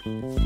you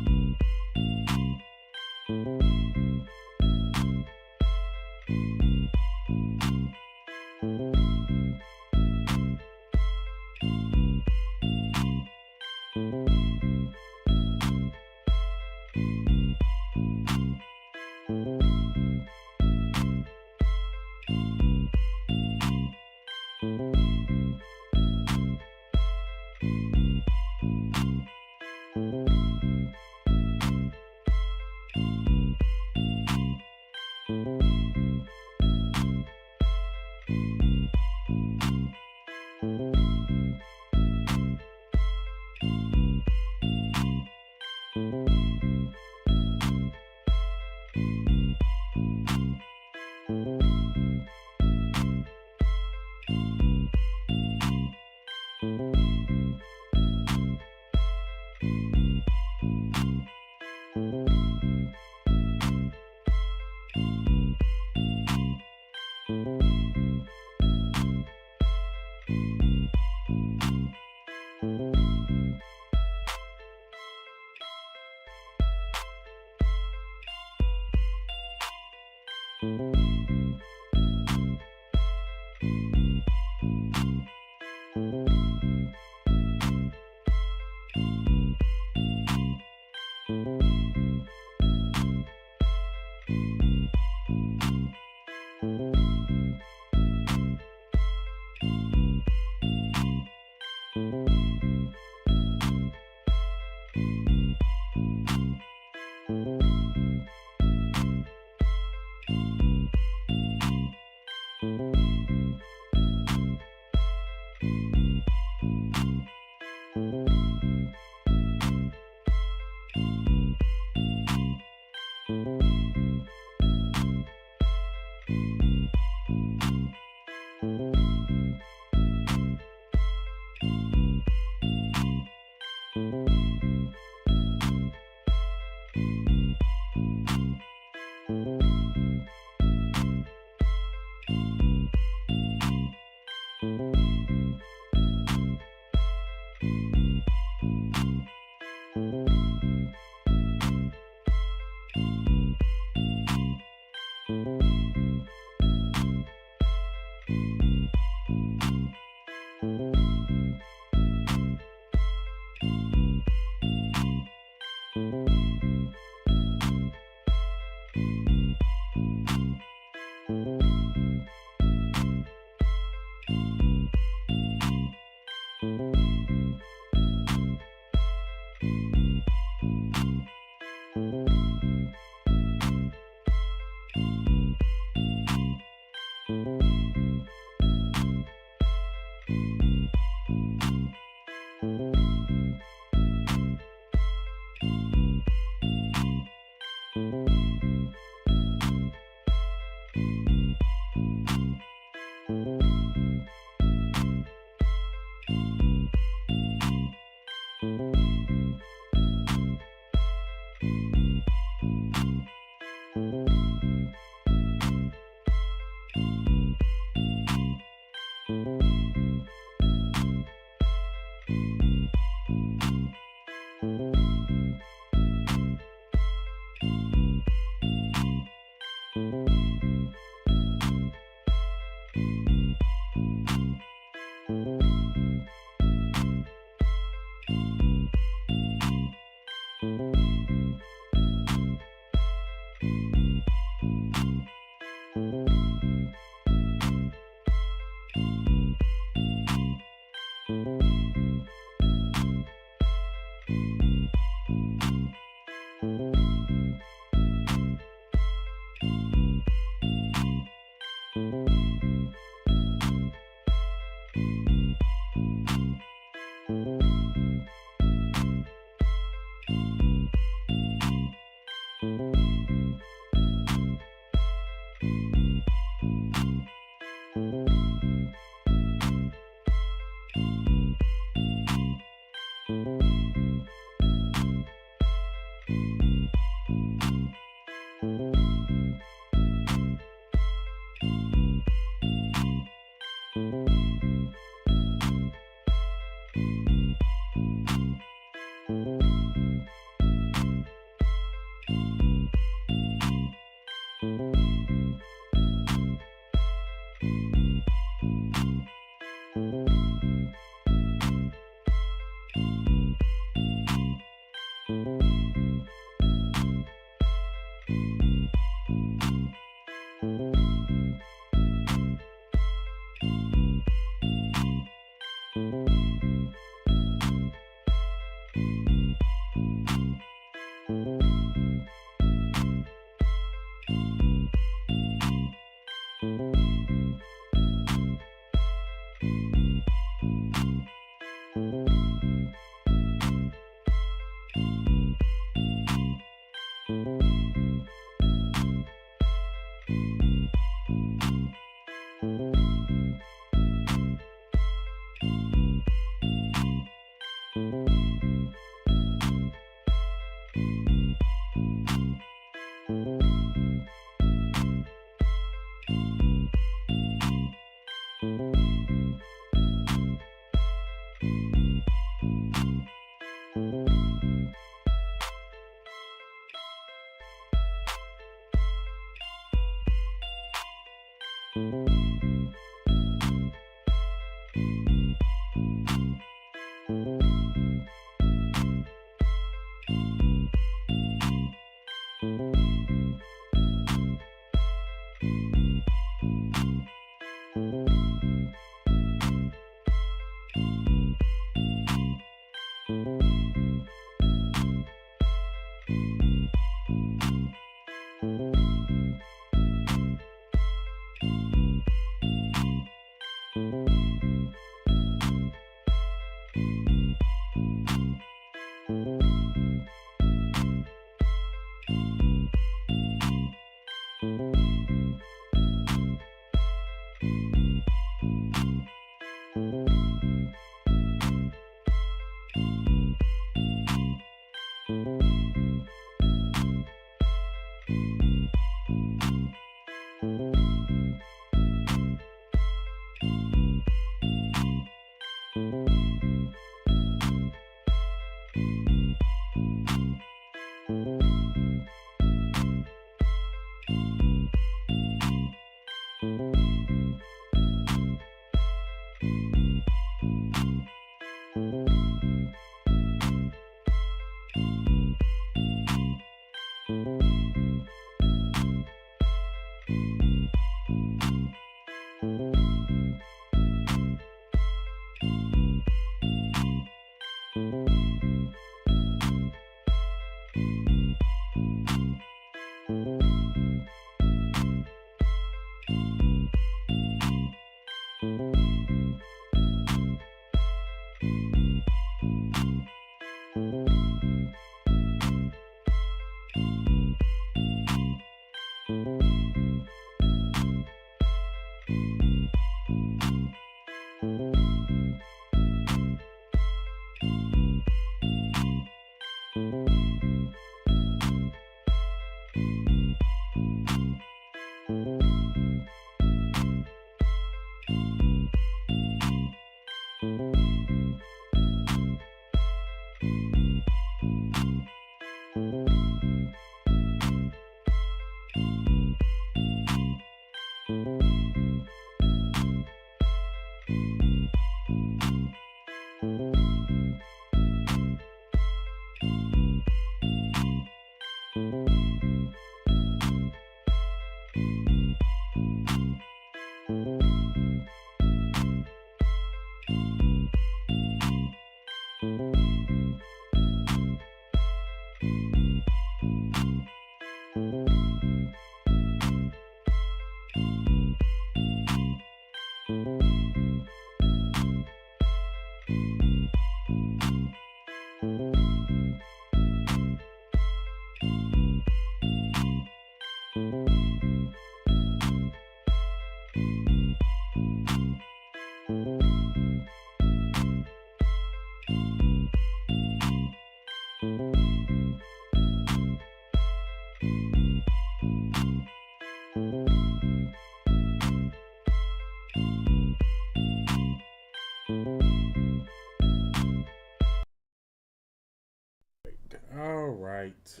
All right.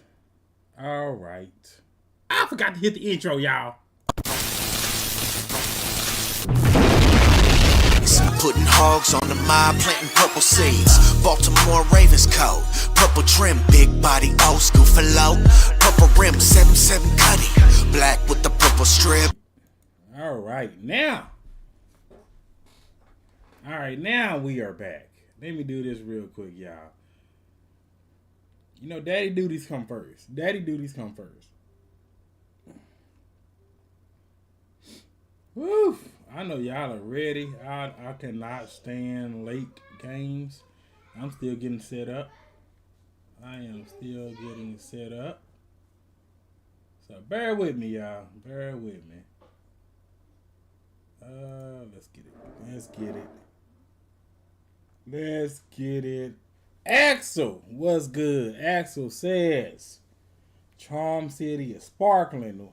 All right. I forgot to hit the intro, y'all. Putting hogs on the mob, planting purple seeds. Baltimore Ravens code. Purple trim, big body, old school for low. Purple rim, 7-7 cutty. Black with the purple strip. All right, now. All right, now we are back. Let me do this real quick, y'all. You know, daddy duties come first. Daddy duties come first. Woo! I know y'all are ready. I cannot stand late games. I'm still getting set up. I am still getting set up. So bear with me, y'all. Bear with me. Let's get it. Let's get it. Let's get it. Axel, what's good? Axel says, Charm City is sparkling.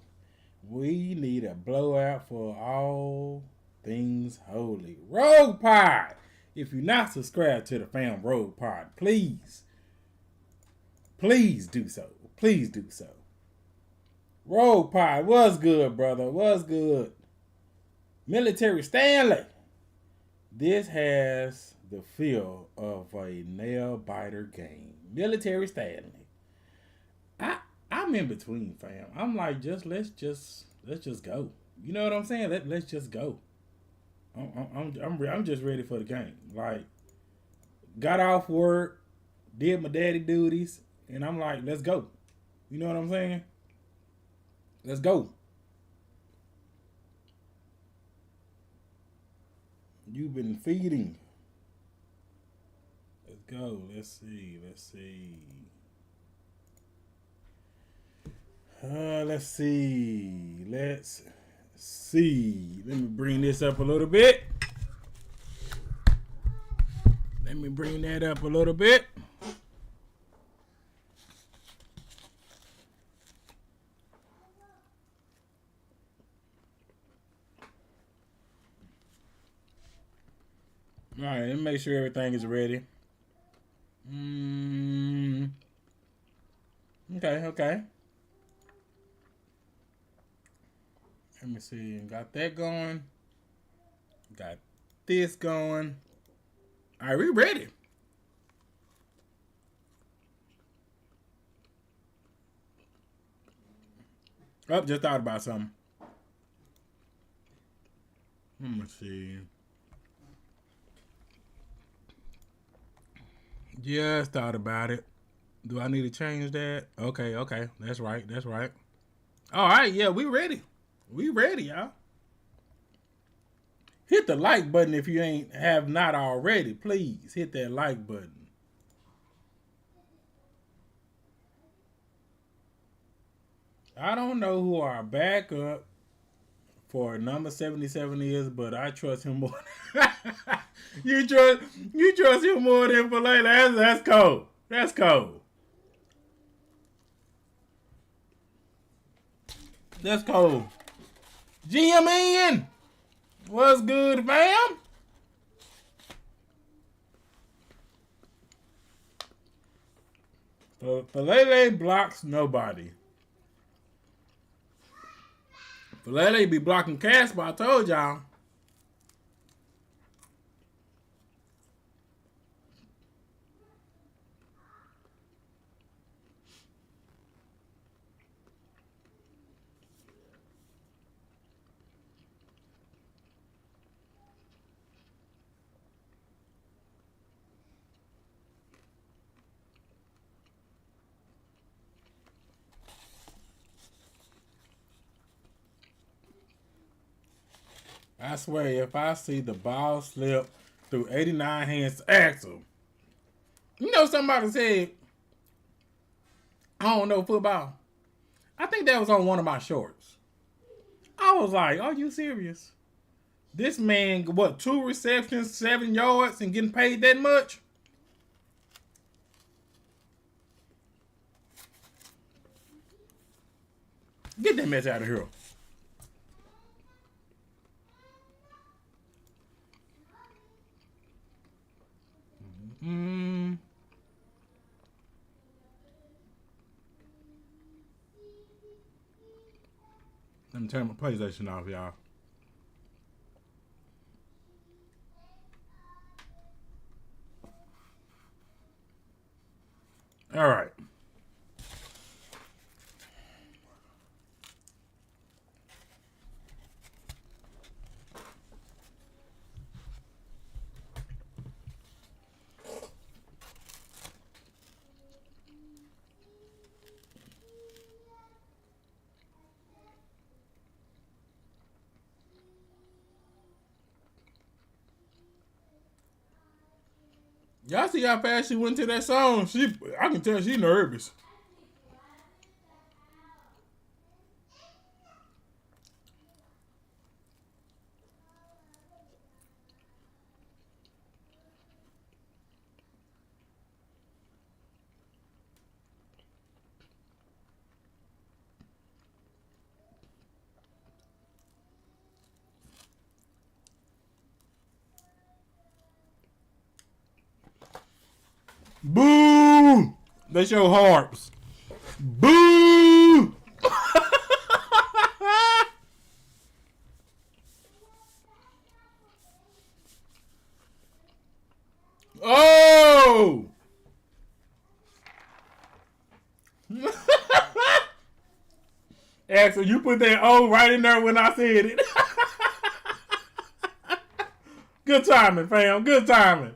We need a blowout for all things holy. Rogue Pod. If you're not subscribed to the fam Rogue Pod, please do so. Please do so. Rogue Pod, what's good, brother? What's good? Military Stanley. This has the feel of a nail biter game. Military Stanley. I'm in between, fam. I'm like, let's just go. You know what I'm saying? Let's just go. I'm just ready for the game. Like, got off work, did my daddy duties, and I'm like, let's go. You know what I'm saying? Let's go. You've been feeding. Let's go. Let's see. Let's see. Let's see. Let me bring this up a little bit. Let me bring that up a little bit. All right, let me make sure everything is ready. Okay. Let me see. Got that going. Got this going. All right, we ready. Oh, just thought about something. Let me see. Just thought about it. Do I need to change that? Okay. That's right. All right, yeah, we ready. We ready, y'all. Hit the like button if you have not already. Please hit that like button. I don't know who our backup for number 77 is, but I trust him more. you trust him more than Filet. That's cold. That's cold. That's cold. GMN, what's good, fam? Filet blocks nobody. Filet be blocking Casper, I told y'all. I swear, if I see the ball slip through 89 hands to Axel, you know somebody said, I don't know football. I think that was on one of my shorts. I was like, are you serious? This man, what, 2 receptions, 7 yards, and getting paid that much? Get that mess out of here. Let me turn my PlayStation off, y'all. All right. Y'all see how fast she went to that song? I can tell she nervous. Boo! That's your harps. Boo! Oh! Axel, you put that O right in there when I said it. Good timing, fam. Good timing.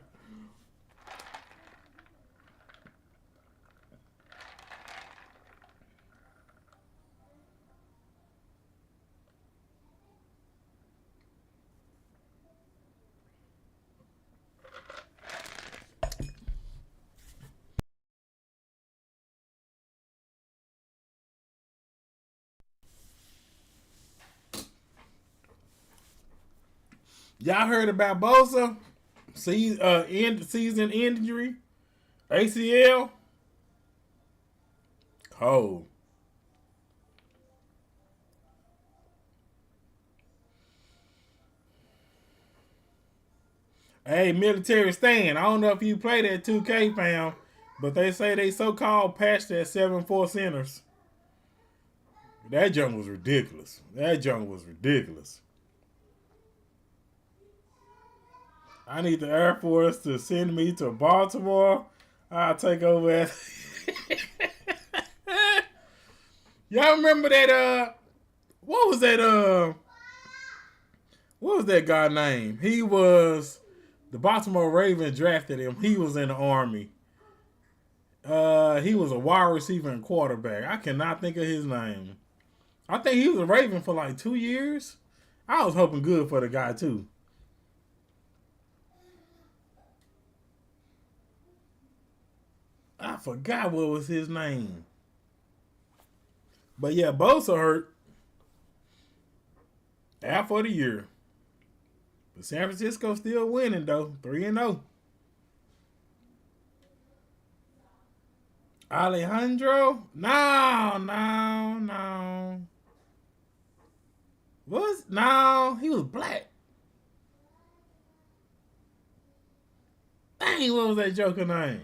Y'all heard about Bosa? Season injury? ACL? Cold. Hey, military stand. I don't know if you play that 2K, fam, but they say they so-called patched that 7-4 centers. That junk was ridiculous. That junk was ridiculous. I need the Air Force to send me to Baltimore. I'll take over. Y'all remember that? What was that? What was that guy name? He was the Baltimore Ravens drafted him. He was in the Army. He was a wide receiver and quarterback. I cannot think of his name. I think he was a Raven for like 2 years. I was hoping good for the guy too. I forgot what was his name. But yeah, Bosa hurt. Out for the year. But San Francisco still winning though. 3-0. Alejandro? No. No, he was black. Dang, what was that joker name?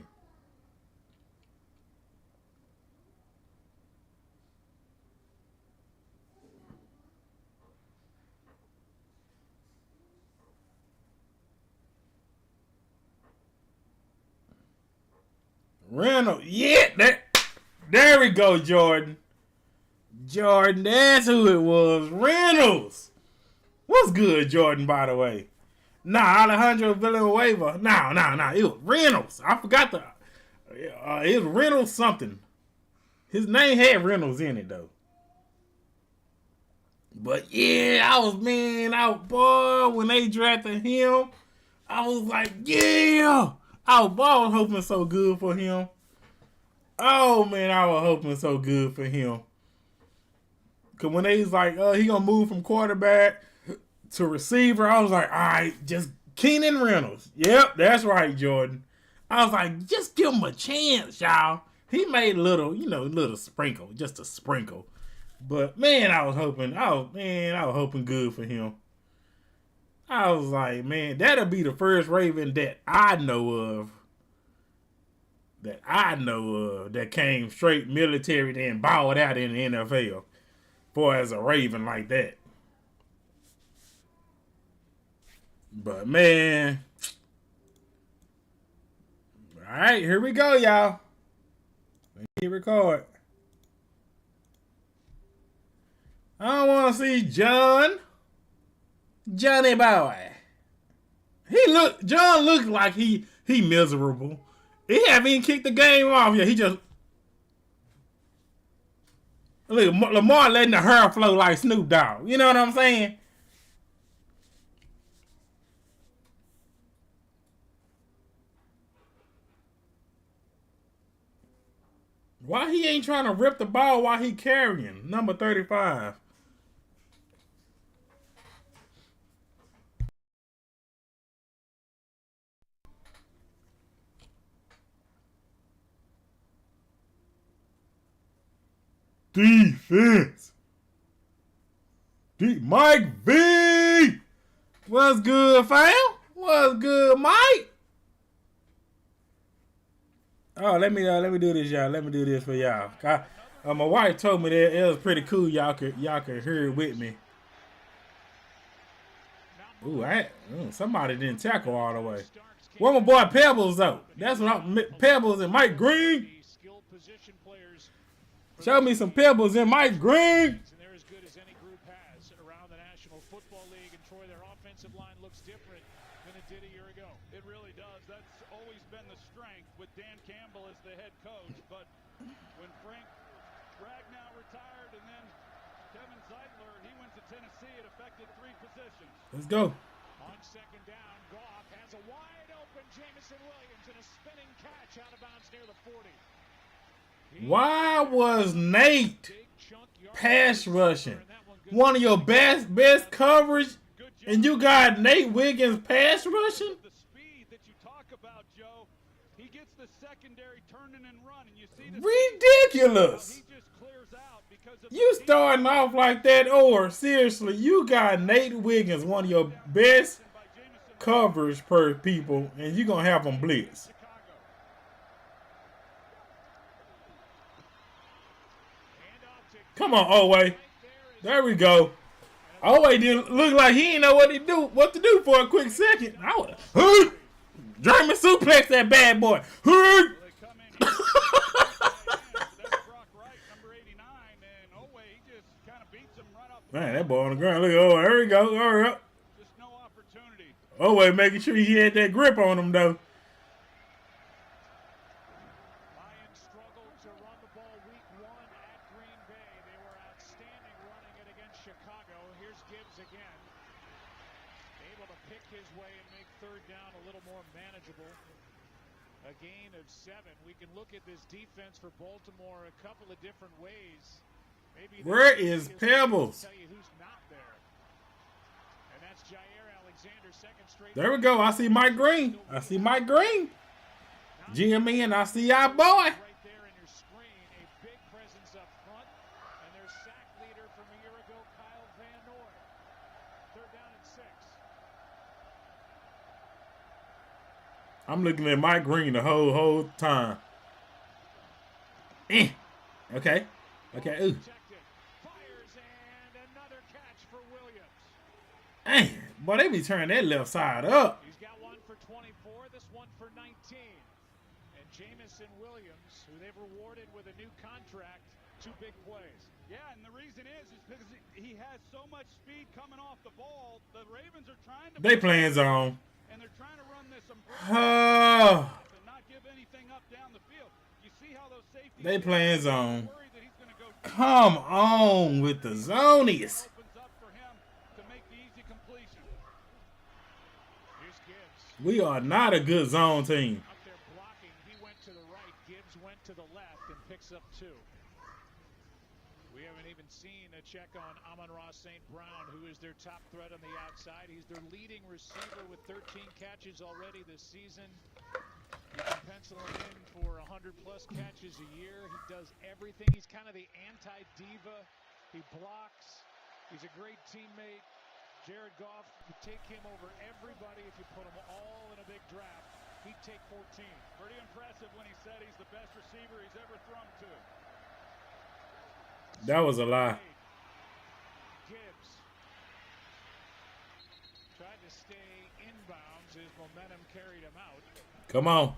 Reynolds. Yeah, there we go, Jordan. Jordan, that's who it was. Reynolds. What's good, Jordan, by the way? Nah, Alejandro Villanueva. No. It was Reynolds. I forgot it was Reynolds something. His name had Reynolds in it, though. But yeah, boy, when they drafted him, I was like, yeah. I was hoping so good for him. Oh, man, I was hoping so good for him. Because when they was like, he going to move from quarterback to receiver, I was like, all right, just Keenan Reynolds. Yep, that's right, Jordan. I was like, just give him a chance, y'all. He made a little sprinkle, just a sprinkle. But, man, I was hoping good for him. I was like, man, that'll be the first Raven that I know of that came straight military and balled out in the NFL. for as a Raven like that. But man, all right, here we go, y'all. Let me record. I don't want to see Johnny boy. John looks like he miserable. He haven't even kicked the game off yet. He just look Lamar letting the hair flow like Snoop Dogg. You know what I'm saying? Why he ain't trying to rip the ball while he carrying? Number 35. Defense. Mike V. What's good, fam? What's good, Mike? Oh, let me do this, y'all. Let me do this for y'all. My wife told me that it was pretty cool. Y'all could hear it with me. Ooh, somebody didn't tackle all the way. Where my boy Pebbles though? That's what Pebbles and Mike Green. Show me some Pebbles and Mike Green. They're as good as any group has around the National Football League. And Troy, their offensive line looks different than it did a year ago. It really does. That's always been the strength with Dan Campbell as the head coach. But when Frank Ragnow retired and then Kevin Zeitler, he went to Tennessee, it affected 3 positions. Let's go. On second down, Goff has a wide open Jameson Williams and a spinning catch out of bounds near the 40. Why was Nate pass rushing? One of your best coverage, and you got Nate Wiggins pass rushing? The speed that you talk about, Joe, he gets the secondary turning and running. You see the ridiculous. he just clears out because of You starting off like that, or seriously, you got Nate Wiggins, one of your best coverage per people, and you gonna have them blitz. Come on, Oway. There we go. Oway didn't look like he didn't know what to do for a quick second. German suplex that bad boy. Man, that boy on the ground. Look at Oway. There we go. Hurry up. Just no opportunity. Oway making sure he had that grip on him though. A gain of 7. We can look at this defense for Baltimore a couple of different ways. Maybe where is Pebbles? Tell you who's not there. And that's Jair Alexander, second straight. There we go. I see Mike Green. GME, and I see our boy. Right there in your screen, a big presence up front, and their sack leader from a year ago, Kyle Van Noy. 3rd down and 6. I'm looking at Mike Green the whole time. Okay. Ooh. Fires and another catch for Williams. Boy, they be turning that left side up. He's got one for 24, this one for 19. And Jameson Williams, who they've rewarded with a new contract, 2 big plays. Yeah, and the reason is because he has so much speed coming off the ball. The Ravens are trying to They playing zone. And they're trying to run this umbrella and not give anything up down the field. You see how those safeties They playing zone. worried that he's going to go. Come on with the zonies. Opens up for him to make the easy completion. Here's Gibbs. We are not a good zone team. Up there blocking. He went to the right. Gibbs went to the left and picks up 2. We haven't even seen a check on Amon-Ra St. Brown, who is their top threat on the outside. He's their leading receiver with 13 catches already this season. You can pencil him in for 100-plus catches a year. He does everything. He's kind of the anti-diva. He blocks. He's a great teammate. Jared Goff, you take him over everybody if you put them all in a big draft. He'd take 14. Pretty impressive when he said he's the best receiver he's ever thrown to. That was a lie. Gibbs. Tried to stay inbounds. His momentum carried him out. Come on.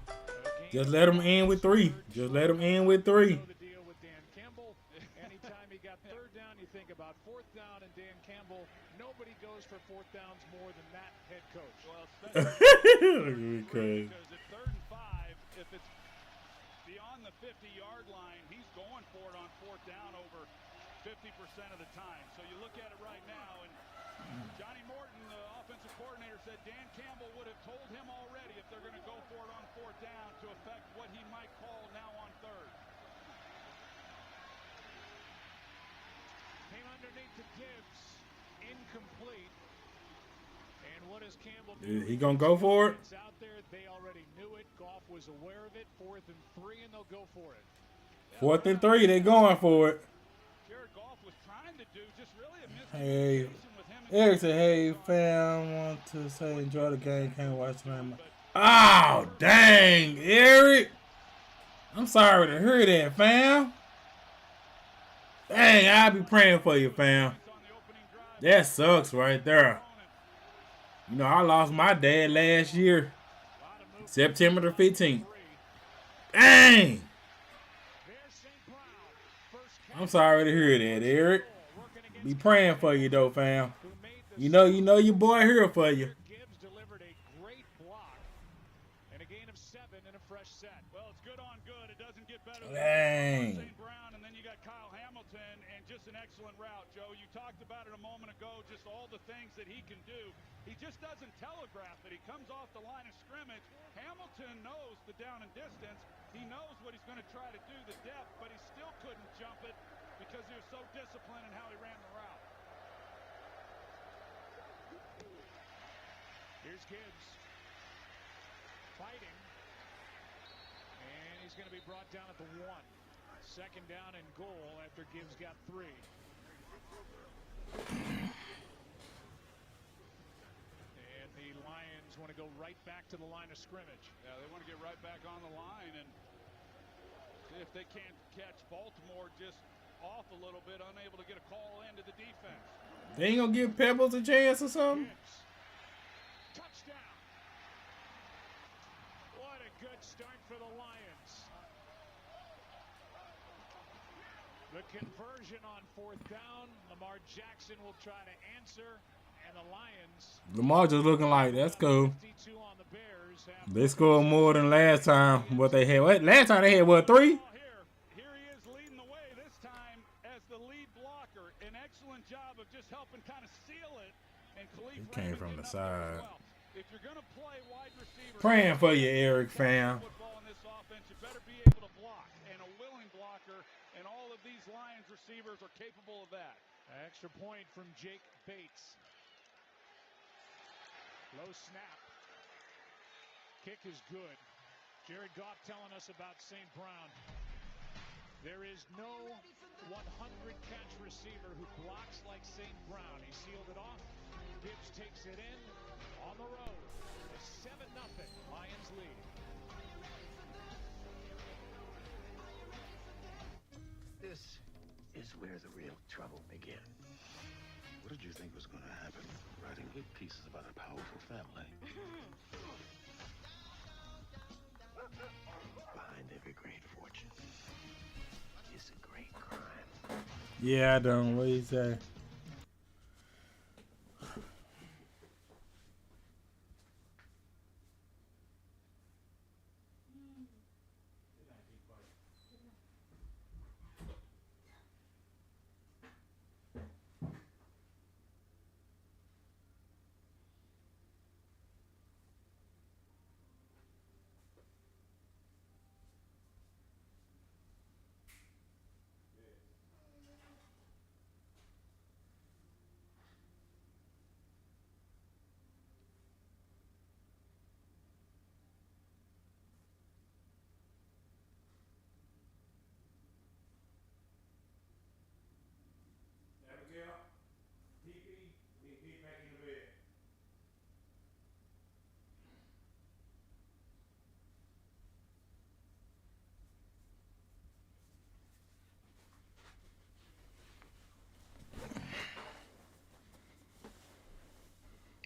Just let him in with 3. Just let him in with 3. The deal with Dan Campbell. Anytime he got third down, you think about fourth down, and Dan Campbell. Nobody goes for fourth downs more than that head coach. Well, especially Crazy. because at 3rd and 5, if it's beyond the 50-yard line, he's going for it on 4th down over 50% of the time. So you look at it right now, and Johnny Morton, the offensive coordinator, said Dan Campbell would have told him already if they're going to go for it on 4th down to affect what he might call now on 3rd. Came underneath to Gibbs. Incomplete. And what does Campbell do? He gonna go for it? It's out there. They already knew it. Goff was aware of it. 4th and 3, and they'll go for it. 4th and 3, they going for it. Jared Goff was trying to do just really a Hey, miscommunication with him. Eric said, hey, fam, want to say enjoy the game, can't watch them. Oh, dang, Eric. I'm sorry to hear that, fam. Dang, I'll be praying for you, fam. That sucks right there. You know, I lost my dad last year, September the 15th. Dang. I'm sorry to hear that, Eric. Be praying for you, though, fam. You know your boy here for you. Gibbs delivered a great block and a gain of 7 in a fresh set. Well, it's good on good. It doesn't get better. Dang. St. Brown, and then you got Kyle Hamilton, and just an excellent route, Joe. You talked about it a moment ago, just all the things that he can do. He just doesn't telegraph it. He comes off the line of scrimmage. Hamilton knows the down and distance. He knows what he's going to try to do, the depth, but he still couldn't jump it because he was so disciplined in how he ran the route. Here's Gibbs fighting, and he's going to be brought down at the 1. 2nd down and goal after Gibbs got 3. And the Lions want to go right back to the line of scrimmage. Yeah, they want to get right back on the line and see if they can't catch Baltimore just off a little bit, unable to get a call into the defense. They ain't gonna give Pebbles a chance or something? Gibbs. Touchdown. What a good start for the Lions. The conversion on 4th down. Lamar Jackson will try to answer. And the Lions. Lamar just looking like, that's cool. 52 on the Bears. They scored more than last time. What they had? What? Last time they had, what, 3? Here he is leading the way this time as the lead blocker. An excellent job of just helping kind of seal it. And He came from the side. well. If you're going to play wide receiver, Praying for you, Eric, fam. football in this offense, you better be able to block, and a willing blocker, and all of these Lions receivers are capable of that. Extra point from Jake Bates. Low snap. Kick is good. Jared Goff telling us about St. Brown. There is no 100-catch receiver who blocks like St. Brown. He sealed it off. Gibbs takes it in on the road. It's 7-0 Lions lead. This is where the real trouble began. What did you think was going to happen? Writing hit pieces about a powerful family. Behind every great fortune is a great crime. Yeah, I don't. What do you say?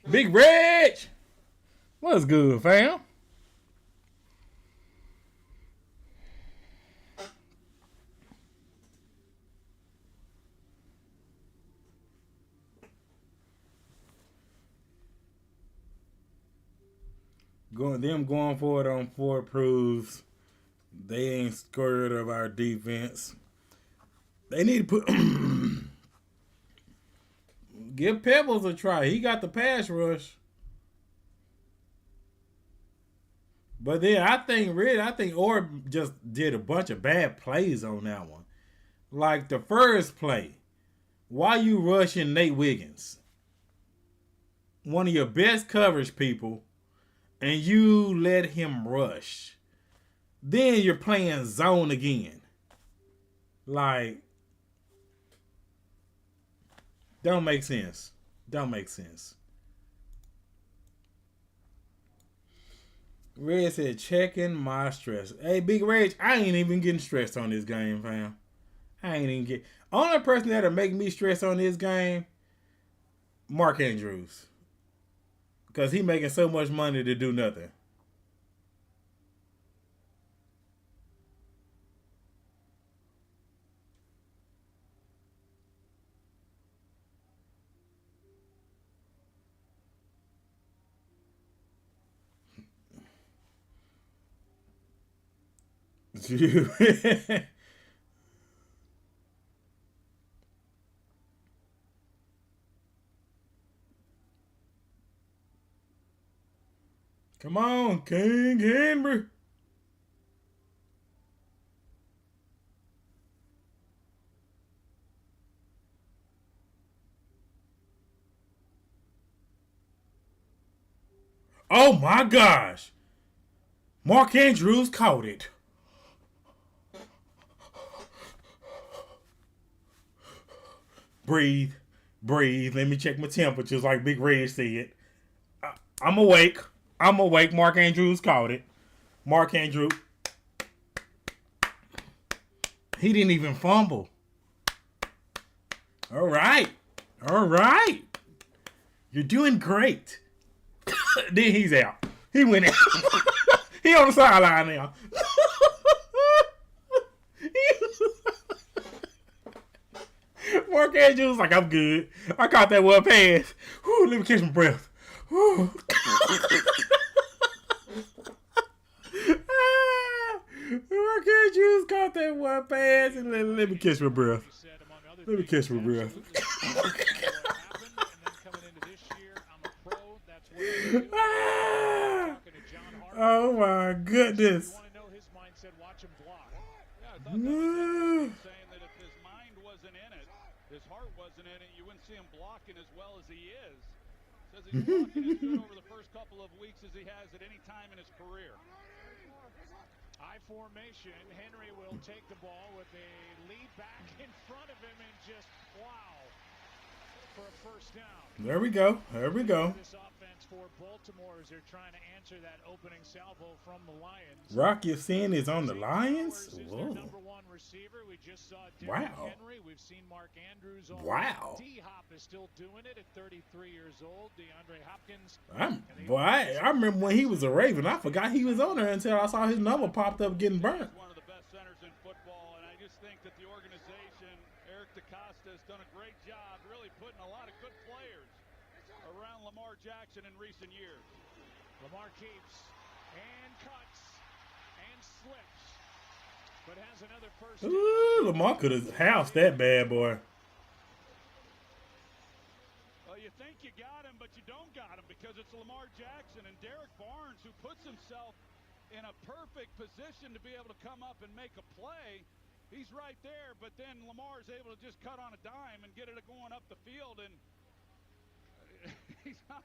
Big Reg! What's good, fam? Going for it on 4 proves they ain't scared of our defense. They need to put give Pebbles a try. He got the pass rush. But then I think Orb just did a bunch of bad plays on that one. Like the first play, why you rushing Nate Wiggins? One of your best coverage people, and you let him rush. Then you're playing zone again. Like, don't make sense. Don't make sense. Red said, checking my stress. Hey, Big Reg, I ain't even getting stressed on this game, fam. I ain't even get. Only person that'll make me stress on this game, Mark Andrews. Because he making so much money to do nothing. Come on, King Henry. Oh my gosh. Mark Andrews caught it. Breathe. Breathe. Let me check my temperatures like Big Red said. I'm awake. I'm awake. Mark Andrews caught it. Mark Andrews. He didn't even fumble. All right. All right. You're doing great. Then he's out. He went out. He on the sideline now. Mark Andrews like, I'm good. I caught that one pass. Whew, let me catch my breath. Mark Andrews caught that one pass and let me catch my breath. Let me catch my breath. Oh my goodness. His heart wasn't in it. You wouldn't see him blocking as well as he is. Says he's blocking as good over the first couple of weeks as he has at any time in his career. I formation. Henry will take the ball with a lead back in front of him and just wow for a first down. There we go. There we go. This offense for Baltimore as they're trying to answer that opening salvo from the Lions. Rocky Sin is on the Lions? Whoa. Number one receiver. We just saw wow. Henry. We've seen Mark Andrews on. Wow. D-Hop is still doing it at 33 years old. DeAndre Hopkins. I remember when he was a Raven. I forgot he was on there until I saw his number popped up getting burnt. One of the best centers in football, and I just think that the organization, Eric DeCosta, has done a great job really putting a lot of good players around Lamar Jackson in recent years. Lamar keeps and cuts and slips, but has another first. Ooh, Lamar could have housed that bad boy. Well, you think you got him, but you don't got him because it's Lamar Jackson and Derek Barnes who puts himself in a perfect position to be able to come up and make a play. He's right there, but then Lamar is able to just cut on a dime and get it going up the field, and he's not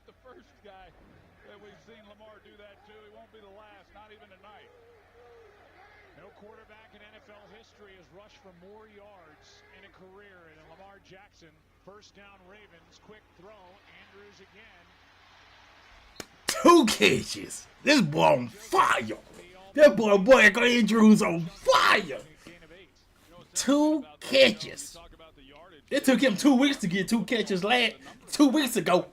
the first guy that we've seen Lamar do that to. He won't be the last, not even tonight. No quarterback in NFL history has rushed for more yards in a career than Lamar Jackson. First down Ravens, quick throw, Andrews again. 2 catches. This boy on fire. That boy Andrews on fire. 2 catches. It took him 2 weeks to get 2 catches 2 weeks ago.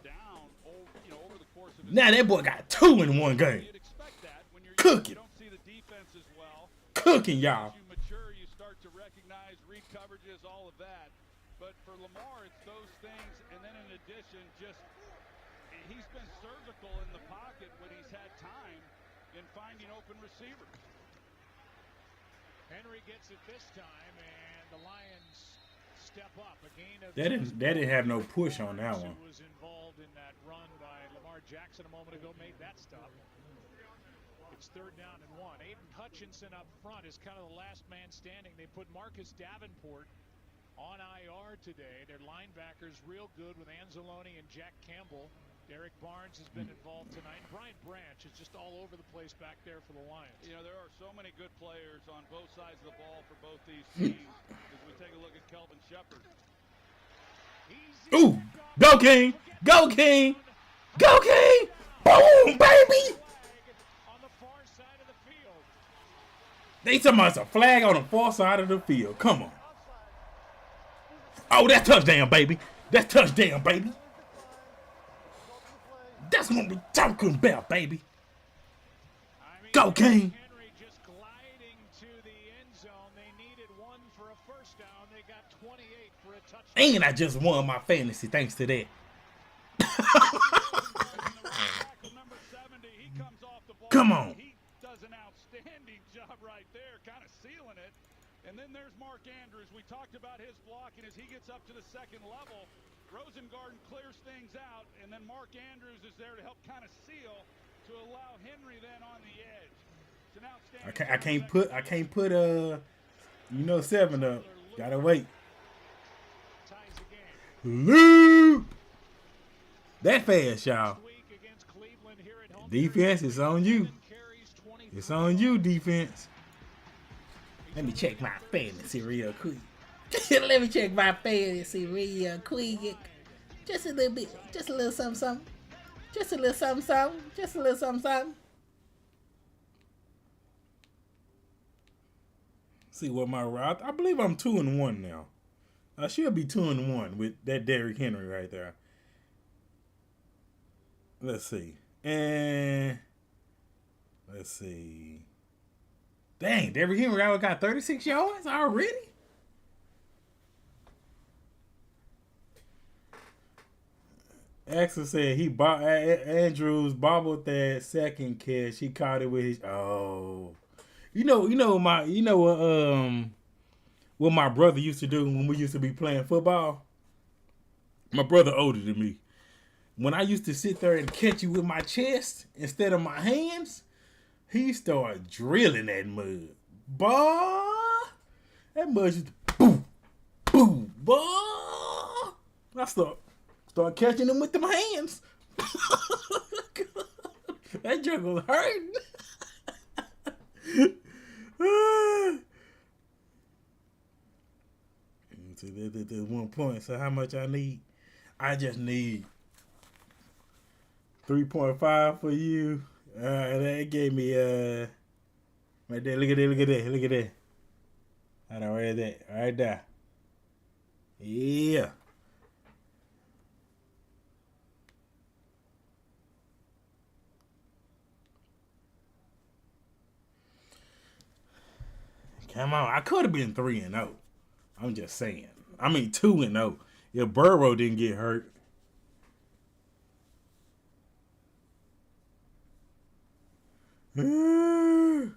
Now that boy got 2 in one game. You'd expect that when you're Cooking. you don't see the defense as well. Cooking, y'all. As you mature, you start to recognize read coverages, all of that. But for Lamar, it's those things, and then in addition, just he's been surgical in the pocket when he's had time in finding open receivers. Henry gets it this time, and the Lions step up. A gain of That didn't have no push on that who one. was involved in that run by Lamar Jackson a moment ago, made that stop. It's 3rd down and 1. Aiden Hutchinson up front is kind of the last man standing. They put Marcus Davenport on IR today. Their linebackers real good with Anzalone and Jack Campbell. Derek Barnes has been involved tonight. Brian Branch is just all over the place back there for the Lions. You know, there are so many good players on both sides of the ball for both these teams. As we take a look at Kelvin Shepard. Ooh, go King, go King, go King, boom, baby. On the far side of the field. They talking about a flag on the far side of the field. Come on. Oh, that's touchdown, baby. That's touchdown, baby. That's what we talking about, baby. Go, King. Henry just gliding to the end zone. They needed 1 for a first down. They got 28 for a touchdown. And I just won my fantasy thanks to that. Number 70, he comes off the ball. Come on. He does an outstanding job right there, kind of sealing it. And then there's Mark Andrews. We talked about his blocking as he gets up to the second level. Rosengarten clears things out, and then Mark Andrews is there to help kind of seal to allow Henry then on the edge. It's an outstanding. I can't put 7 up. Gotta wait. Ties the game. Lou. That fast, y'all. Week against Cleveland here at home. Defense is on you. Carries 23. It's on you, defense. Let me check my fantasy real quick. Let me check my fantasy real quick. Just a little bit. Just a little something, something. Just a little something, something. Just a little something, something. See what my route. I believe I'm 2-1 now. I should be 2-1 with that Derrick Henry right there. Let's see. And let's see. Dang, Derrick Henry already got 36 yards already? Axel said Andrews bobbled that second catch. He caught it with his what my brother used to do when we used to be playing football. My brother older than me. When I used to sit there and catch you with my chest instead of my hands, he started drilling that mud. Boy, that mud just boom, boom, boy. I start catching them with them hands. That jerk was hurting. So there's 1 point. So how much I need? I just need 3.5 for you. That gave me right there. Look at that. I don't read that right there. Yeah. Come on, I could have been 3-0. I'm just saying. I mean 2-0 if Burrow didn't get hurt. And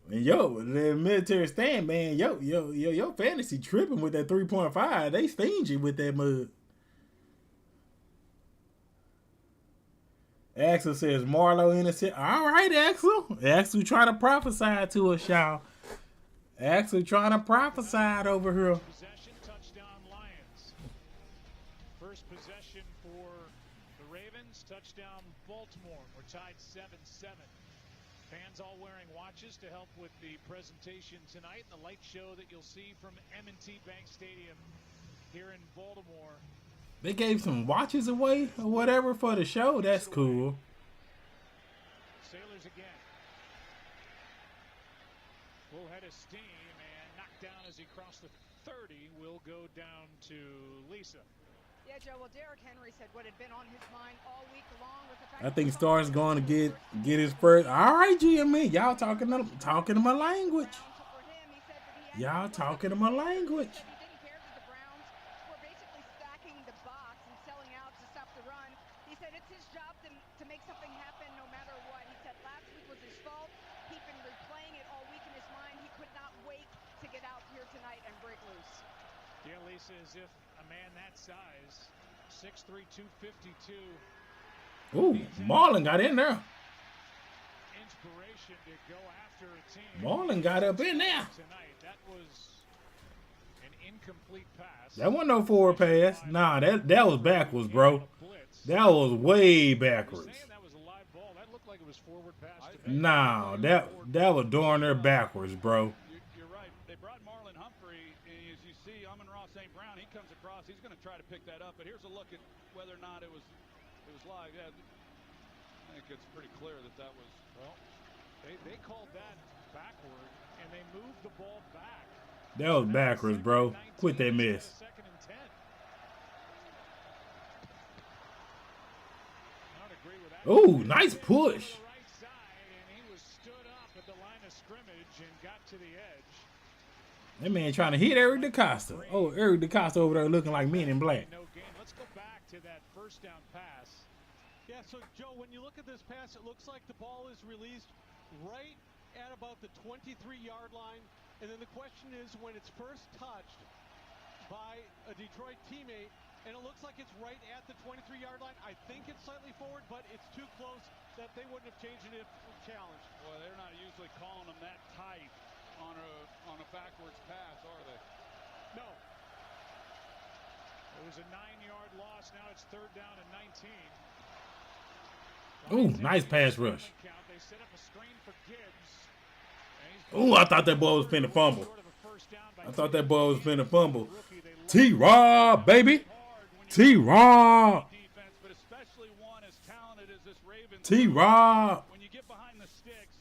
yo, the military stand, man, yo, fantasy tripping with that 3.5. They stingy with that mud. Axel says Marlo innocent. All right, Axel. Axel trying to prophesy to us, y'all. Axel trying to prophesy over here. Possession, touchdown, Lions. First possession for the Ravens, touchdown, Baltimore. We're tied 7-7. Fans all wearing watches to help with the presentation tonight. The light show that you'll see from M&T Bank Stadium here in Baltimore. They gave some watches away or whatever for the show. That's cool. Sailors again. Full head of steam and knocked down as he crossed the 30. Will go down to Lisa. Yeah, Joe. Well, Derrick Henry said what had been on his mind all week long was the fact I that think the Star's Bucs going to were get his first first. seed. All right, GME, y'all talking my language. Browns, for him, he said that he had Y'all to look at talking the my standards. He language. said he didn't care that the Browns were basically stacking the box and selling out to stop the run. He said it's his job to make something happen no matter what. He said last week was his fault. He'd been replaying it all week in his mind. He could not wait to get out here tonight and break loose. Yeah, Lisa, as if a man that size, 6'3", 252. Ooh, Marlon got in there. Inspiration to go after a team. Marlon got up in there. Tonight, that was an incomplete pass. That wasn't no forward pass. Nah, that was backwards, bro. That was way backwards. That was a live ball. That looked like it was forward pass to me. Nah, that was darn near backwards, bro. You're right. They brought Marlon Humphrey, and as you see, Amon-Ra St. Brown, he comes across. He's going to try to pick that up. But here's a look at whether or not it was live. Yeah, I think it's pretty clear that was. Well, they called that backward, and they moved the ball back. That was backwards, bro. Quit that mess. Second and 10. Not agree with that. Ooh, nice push. The right side, and he was stood up at the line of scrimmage and got to the edge. That man trying to hit Eric DeCosta. Oh, Eric DeCosta over there looking like Men in Black. No gain. Let's go back to that first down pass. Yeah, so, Joe, when you look at this pass, it looks like the ball is released right at about the 23-yard line. And then the question is, when it's first touched by a Detroit teammate, and it looks like it's right at the 23-yard line, I think it's slightly forward, but it's too close that they wouldn't have changed it if challenged. Well, they're not usually calling them that tight on a backwards pass, are they? No. It was a 9-yard loss. Now it's third down and 19. Ooh, nice pass rush. They set up a screen for Gibbs. Ooh, I thought that boy was finna fumble. I thought that boy was finna fumble. T-Rob, baby. T-Rob. But especially one as talented as this Ravens. T-Rob. When you get behind the sticks,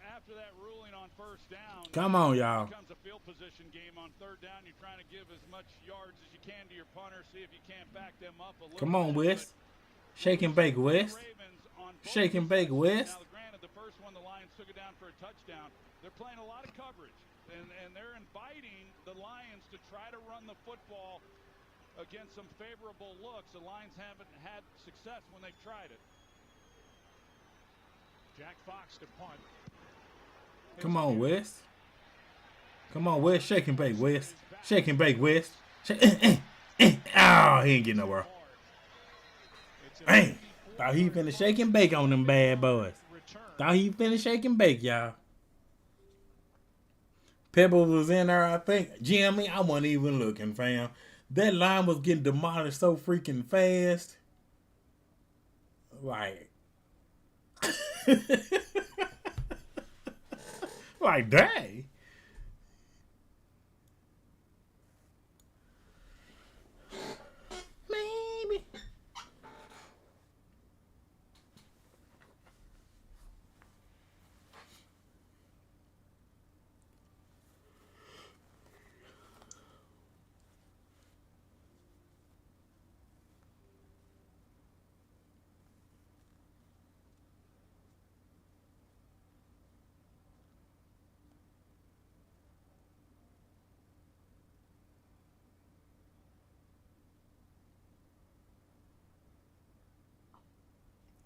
after that ruling on first down, Come on, y'all. it becomes a field position game on third down. You're trying to give as much yards as you can to your punter, see if you can't back them up a little. Come on, bit. West. Shake and bake, West. Shake and bake, West. Now, granted, the first one, the Lions took it down for a touchdown. They're playing a lot of coverage, and they're inviting the Lions to try to run the football against some favorable looks. The Lions haven't had success when they've tried it. Jack Fox to punt. Come on, West. Come on, West. Shake and bake, West. Shake and bake, West. Oh, he ain't getting nowhere. Bang. Thought he finna shake and bake on them bad boys. Thought he finna shake and bake, y'all. Pebbles was in there, I think. Jimmy, I wasn't even looking, fam. That line was getting demolished so freaking fast. Like, like, dang. Maybe.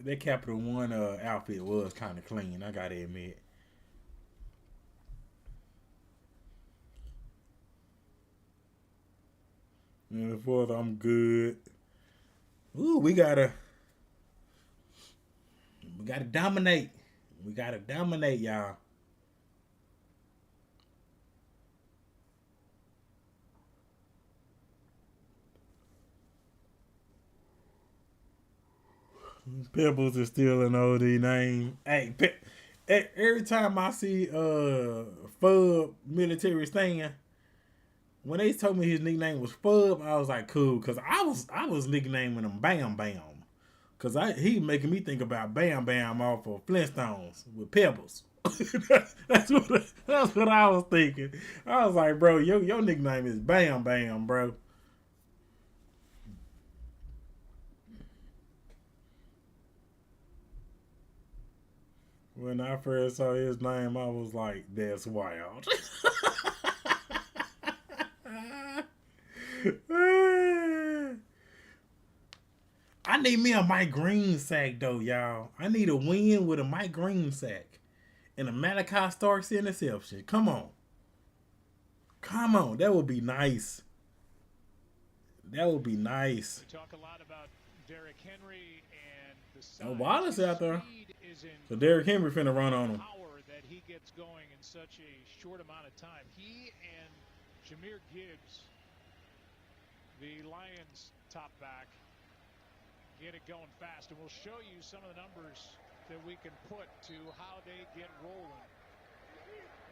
That Capital One outfit was kind of clean, I gotta admit. And the fourth, I'm good. Ooh, we gotta dominate. We gotta dominate, y'all. Pebbles is still an OD name. Hey, every time I see Fub military stand, when they told me his nickname was Fub, I was like, cool, cause I was nicknaming him Bam Bam, cause he making me think about Bam Bam off of Flintstones with Pebbles. that's what I was thinking. I was like, bro, your nickname is Bam Bam, bro. When I first saw his name, I was like, that's wild. I need me a Mike Green sack, though, y'all. I need a win with a Mike Green sack and a Malachi Starks interception. Come on. Come on. That would be nice. That would be nice. We talk a lot about Derrick Henry and the size. Oh, Wallace out there. Is in So Derrick Henry finna run on him. Power that he gets going in such a short amount of time. He and Jahmyr Gibbs, the Lions top back, get it going fast. And we'll show you some of the numbers that we can put to how they get rolling.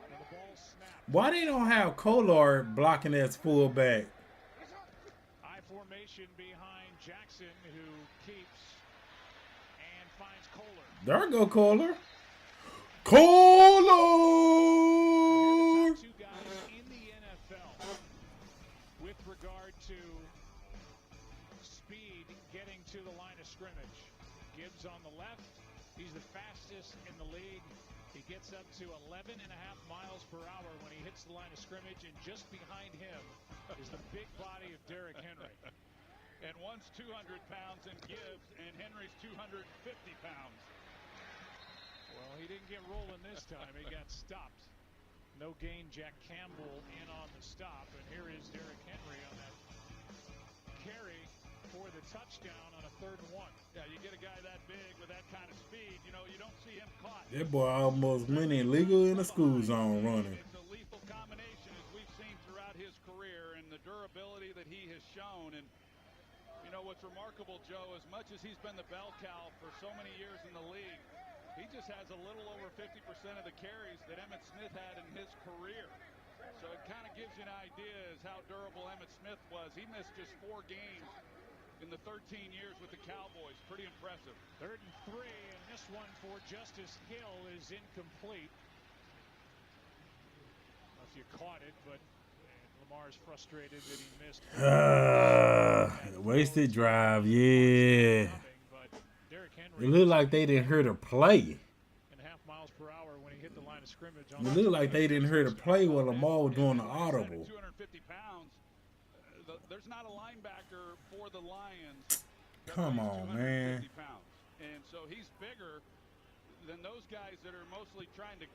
When the ball snaps. Why they don't have Collard blocking as fullback? High formation behind Jackson, who keeps and finds Kohler. There go Kohler. Kohler! Two guys in the NFL with regard to speed getting to the line of scrimmage. Gibbs on the left. He's the fastest in the league. He gets up to 11.5 miles per hour when he hits the line of scrimmage, and just behind him is the big body of Derrick Henry. And one's 200 pounds in Gibbs, and Henry's 250 pounds. Well, he didn't get rolling this time. He got stopped. No gain. Jack Campbell in on the stop, and here is Derrick Henry on that carry for the touchdown on a 3rd and 1. Yeah, you get a guy that big with that kind of speed, you know, you don't see him caught. That boy almost went illegal in the school zone running. It's a lethal combination, as we've seen throughout his career, and the durability that he has shown. And you know what's remarkable, Joe, as much as he's been the bell cow for so many years in the league, he just has a little over 50% of the carries that Emmitt Smith had in his career. So it kind of gives you an idea as how durable Emmitt Smith was. He missed just 4 games in the 13 years with the Cowboys. Pretty impressive. 3rd and 3, and this one for Justice Hill is incomplete. I don't know if you caught it, but Lamar's frustrated that he missed. Wasted drive, yeah. It looked like they didn't hear the play. Miles per hour when he hit the line of scrimmage. It looked like they didn't hear the play while Lamar was doing the audible. 250 pounds. There's not a linebacker for the Lions. Come on, man. Pounds. And so he's bigger than those guys that are mostly trying to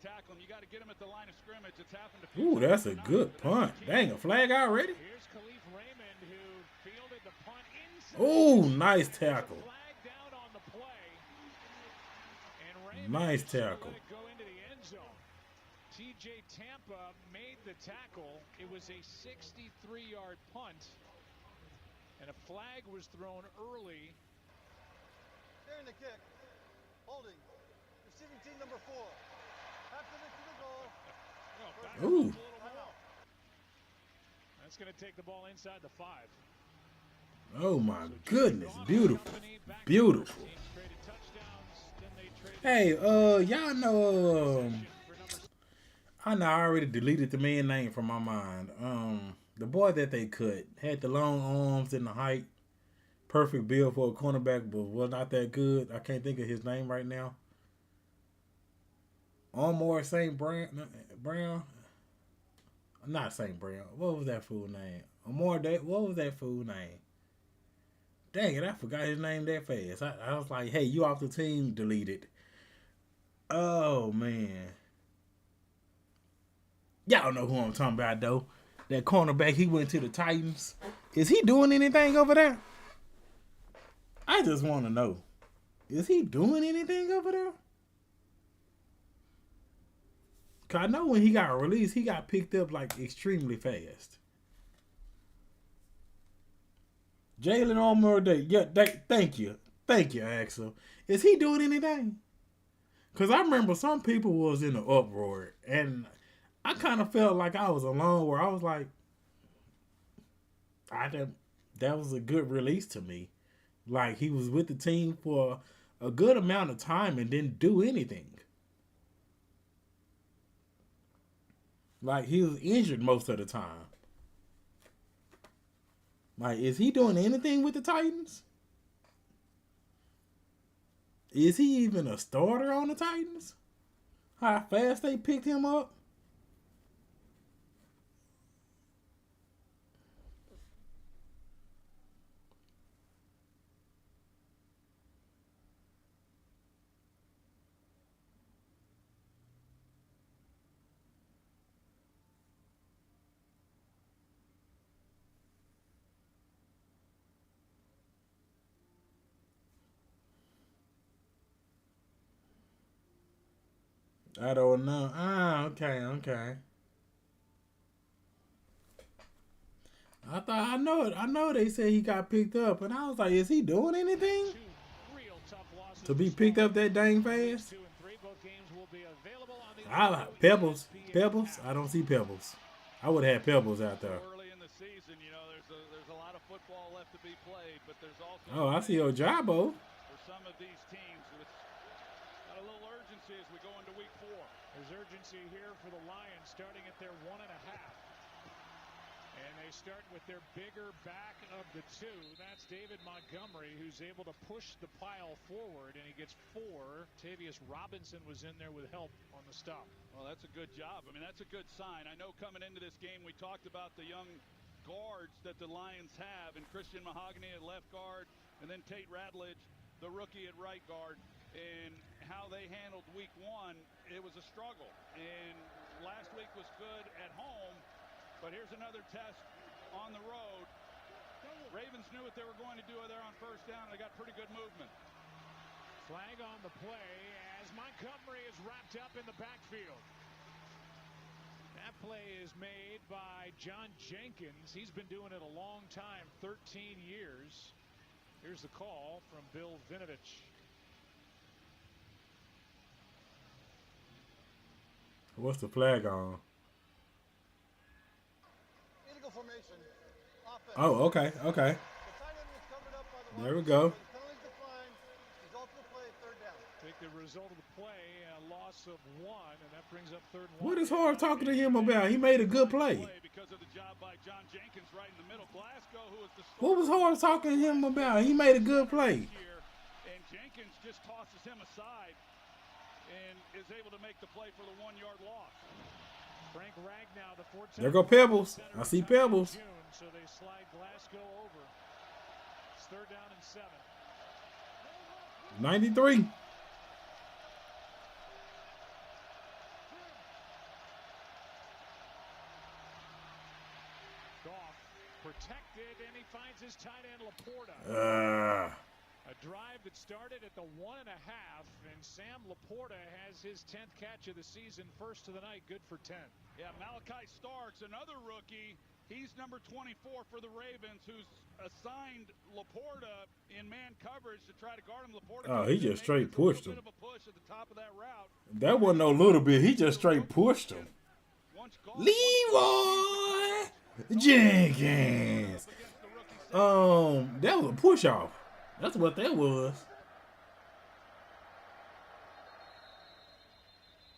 tackle him. You got to get him at the line of scrimmage. It's happened to Ooh, that's a good punt. Dang, a flag already? Here's Khalif Raymond, who fielded the punt inside. Ooh, nice tackle. Flag down on the play. And Raymond Nice tackle. let it go into the end zone. TJ Tampa made the tackle. It was a 63-yard punt. And a flag was thrown early. During the kick. Holding. Receiving team number 4. After this to the goal. Ooh. That's going to take the ball inside the 5. Oh, my goodness. Beautiful. Beautiful. Hey, y'all know, I know I already deleted the man's name from my mind. The boy that they cut had the long arms and the height. Perfect build for a cornerback, but was not that good. I can't think of his name right now. Armor St. Brown? Not St. Brown. What was that fool name? What was that fool name? Dang it, I forgot his name that fast. I was like, hey, you off the team, deleted. Oh, man. Y'all know who I'm talking about, though. That cornerback, he went to the Titans. Is he doing anything over there? I just want to know. Is he doing anything over there? Because I know when he got released, he got picked up like extremely fast. Jalen Armour, thank you. Thank you, Axel. Is he doing anything? Because I remember some people was in an uproar, and I kind of felt like I was alone where I was like, that was a good release to me. Like, he was with the team for a good amount of time and didn't do anything. Like, he was injured most of the time. Like, is he doing anything with the Titans? Is he even a starter on the Titans? How fast they picked him up? I don't know. Okay. I know they said he got picked up, and I was like, is he doing anything to be picked up that dang fast? I like Pebbles. Pebbles? I don't see Pebbles. I would have had Pebbles out there. Early in the season, you know, there's a lot of football left to be played, but there's also Oh, I see Ojabo. for some of these teams with got a little urgency as we go into week 4. There's urgency here for the Lions starting at their 1.5. And they start with their bigger back of the 2. That's David Montgomery, who's able to push the pile forward, and he gets 4. Tavius Robinson was in there with help on the stop. Well, that's a good job. I mean, that's a good sign. I know coming into this game we talked about the young guards that the Lions have, and Christian Mahogany at left guard, and then Tate Ratledge, the rookie at right guard, and how they handled week 1. It was a struggle, and last week was good at home. But here's another test on the road. Ravens knew what they were going to do there on first down. They got pretty good movement. Flag on the play as Montgomery is wrapped up in the backfield. That play is made by John Jenkins. He's been doing it a long time, 13 years. Here's the call from Bill Vinovich. What's the flag on? Formation. Offense. Oh, okay. The tight end was covered up by the There we go. penalties declined. Result of the play, 3rd down. Take the result of the play, a loss of 1, and that brings up 3rd and 1. What is Hard talking to him about? He made a good play. Because of the job by John Jenkins right in the middle. Glasgow, who was the What was Hard talking to him about? He made a good play. And Jenkins just tosses him aside and is able to make the play for the 1-yard loss. Frank Ragnow, the 14th. There go Pebbles. I see Pebbles. So they slide Glasgow over. It's 3rd down and 7. 93. Goff protected, and he finds his tight end Laporta. A drive that started at the 1.5, and Sam Laporta has his 10th catch of the season, first of the night, good for 10. Yeah, Malachi Starks, another rookie. He's number 24 for the Ravens, who's assigned Laporta in man coverage to try to guard him. Laporta. Oh, he just straight pushed him. Bit of a push at the top of that route. That wasn't no little bit. He just straight pushed him. Leroy Jenkins. That was a push off. That's what that was.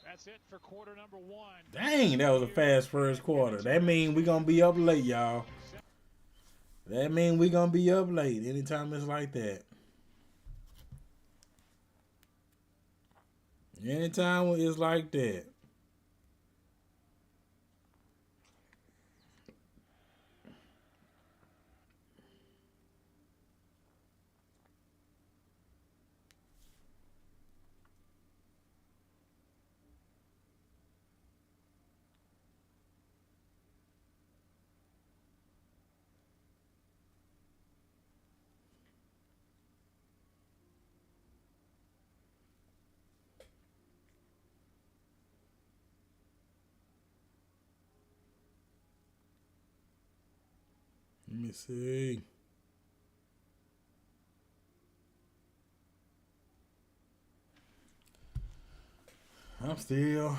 That's it for quarter number 1. Dang, that was a fast first quarter. That mean we gonna be up late, y'all. That mean we gonna be up late anytime it's like that. Anytime it's like that. Let me see. I'm still.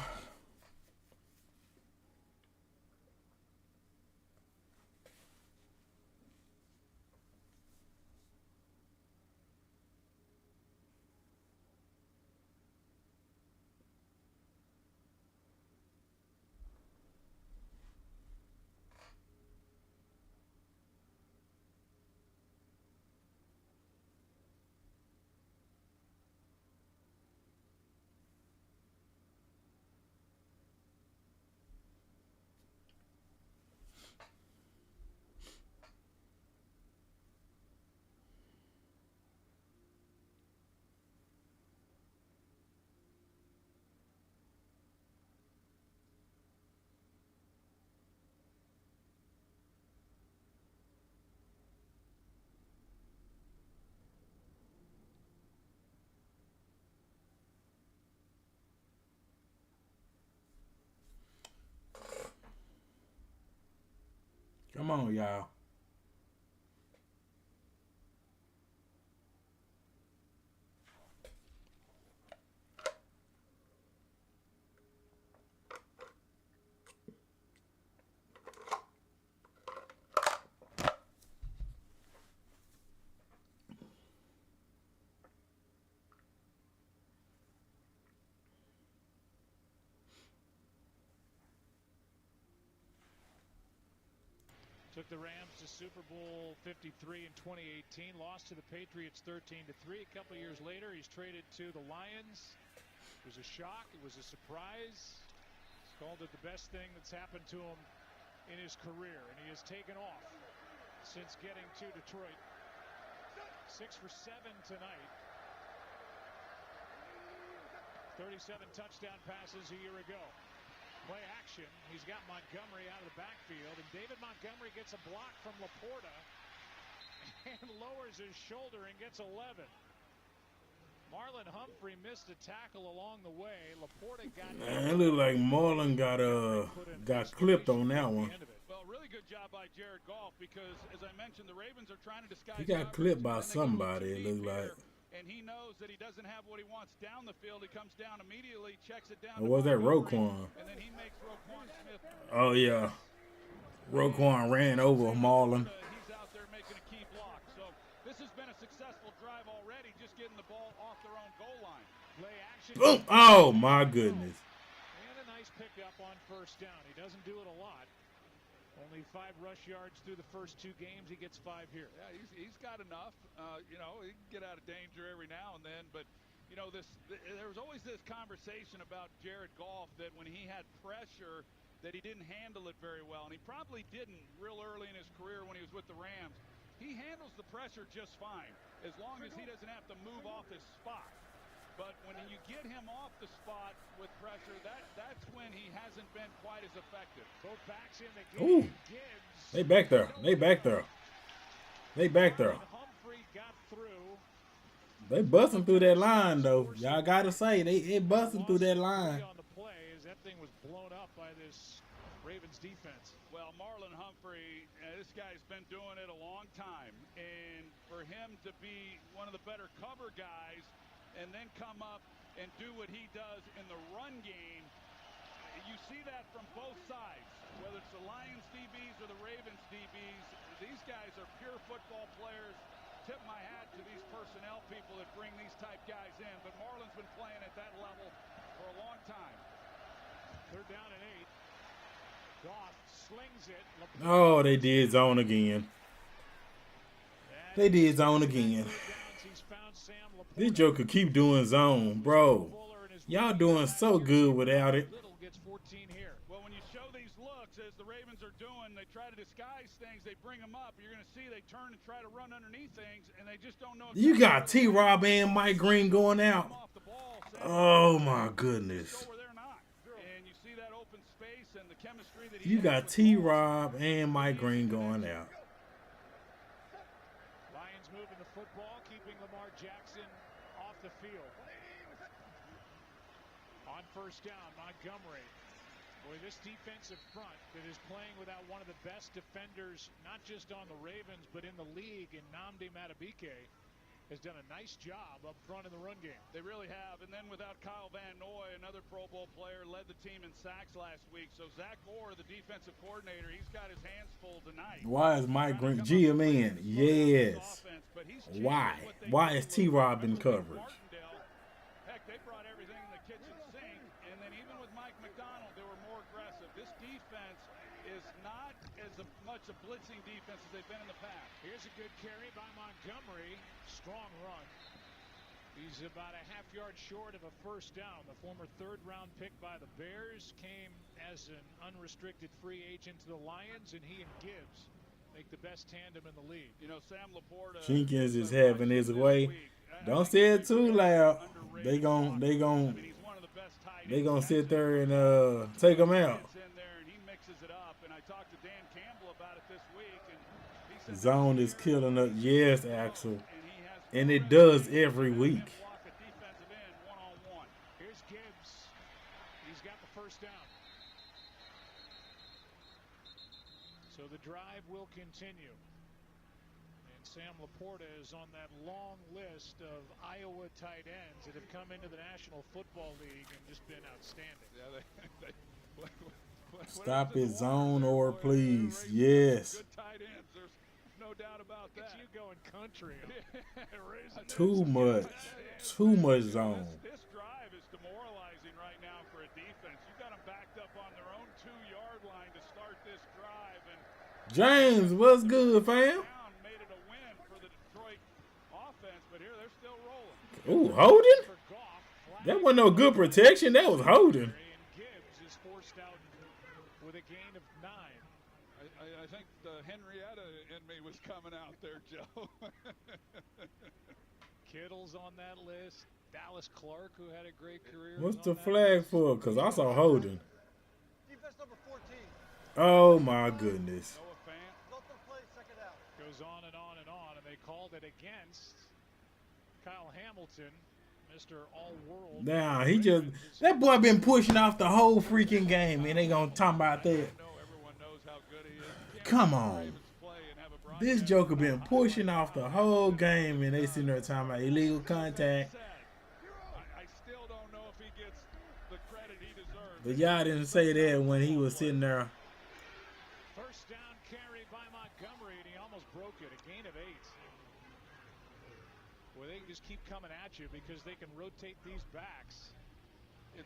Come on, y'all. Took the Rams to Super Bowl 53 in 2018. Lost to the Patriots 13-3. A couple years later, he's traded to the Lions. It was a shock. It was a surprise. He's called it the best thing that's happened to him in his career, and he has taken off since getting to Detroit. 6 for 7 tonight. 37 touchdown passes a year ago. Play action. He's got Montgomery out of the backfield, and David Montgomery gets a block from Laporta and lowers his shoulder and gets 11. Marlon Humphrey missed a tackle along the way. Laporta got. Man, it looked like Marlon got clipped on that one. Well, really good job by Jared Goff because, as I mentioned, the Ravens are trying to disguise. He got clipped by somebody. It looked like. And he knows that he doesn't have what he wants down the field. He comes down immediately, checks it down. Or was that Roquan? And then he makes Roquan Smith. Oh yeah, Roquan ran over Marlon. He's out there making a key block. So this has been a successful drive already, just getting the ball off their own goal line. Play action. Boom. Oh my goodness. And a nice pickup on first down. He doesn't do it a lot. Only 5 rush yards through the first 2 games. He gets 5 here. Yeah, he's got enough. You know, he can get out of danger every now and then. But, you know, there was always this conversation about Jared Goff that when he had pressure that he didn't handle it very well. And he probably didn't real early in his career when he was with the Rams. He handles the pressure just fine as long as he doesn't have to move off his spot. But when you get him off the spot with pressure, that's when he hasn't been quite as effective. Both backs in the game. Ooh. They back there. They back there. They back there. Humphrey got through. They busting through that line though. Y'all gotta say they busting through that line. On the play as that thing was blown up by this Ravens defense. Well, Marlon Humphrey, this guy's been doing it a long time, and for him to be one of the better cover guys and then come up and do what he does in the run game, you see that from both sides, whether it's the Lions DBs or the Ravens DBs. These guys are pure football players. Tip my hat to these personnel people that bring these type guys in, but Marlon's been playing at that level for a long time. 3rd down and 8. Goff slings it. Oh, they did zone again. They did zone again. This joker keep doing zone, bro. Y'all doing so good without it. Well, when you show these looks, as the Ravens are doing, they try to disguise things. They bring them up. You're going to see they turn and try to run underneath things, and they just don't know. You got T-Rob and Mike Green going out. Oh, my goodness. You got T-Rob and Mike Green going out. Lions moving the football, keeping Lamar Jackson off the field. On first down, Montgomery. Boy, this defensive front that is playing without one of the best defenders, not just on the Ravens, but in the league, in Nnamdi Madubuike, has done a nice job up front in the run game. They really have. And then without Kyle Van Noy, another Pro Bowl player, led the team in sacks last week. So Zach Orr, the defensive coordinator, he's got his hands full tonight. Why is Mike Green GMN? Yes. Why? Why is T-Rob in coverage? Heck, they brought everything in the kitchen sink. And then even with Mike McDonald, they were more aggressive. This defense is not as much a blitzing defense as they've been in the past. Here's a good carry by Montgomery. Strong run. He's about a half-yard short of a first down. The former 3rd-round pick by the Bears came as an unrestricted free agent to the Lions, and he and Gibbs make the best tandem in the league. You know, Sam Laporta. Jenkins is having his way. Don't say it too loud. They gon' sit there and take him out. Zone is killing us. Yes, Axel. And it does every week. Here's Gibbs. He's got the first down. So the drive will continue. And Sam Laporta is on that long list of Iowa tight ends that have come into the National Football League and just been outstanding. Yeah, Stop it, zone or please. Yes. Good tight ends. There's no doubt about that. It's you going country. Too much. Too much zone. This drive is demoralizing right now for a defense. You got them backed up on their own 2-yard line to start this drive. And James, what's good, fam? made it a win for the Detroit offense, but here they're still rolling. Ooh, holding? That wasn't no good protection. That was holding. And Gibbs is forced out with a gain of 9. I think the Henrietta in me was coming out there, Joe. Kittle's on that list. Dallas Clark, who had a great career. What's the flag for? Because I saw holding. Defense number 14. Oh, my goodness. Noah Fant. Nothing play, second out. Goes on and on and on, and they called it against Kyle Hamilton, Mr. All-World. Nah, he just, that boy been pushing off the whole freaking game, and they gonna talk about that. Everyone knows how good he is. Come on. This joker been pushing off the whole game, and they sitting there talking about illegal contact. I still don't know if he gets the credit he deserves. But y'all didn't say that when he was sitting there. First down carry by Montgomery, and he almost broke it. A gain of 8. Well, they can just keep coming at you because they can rotate these backs. And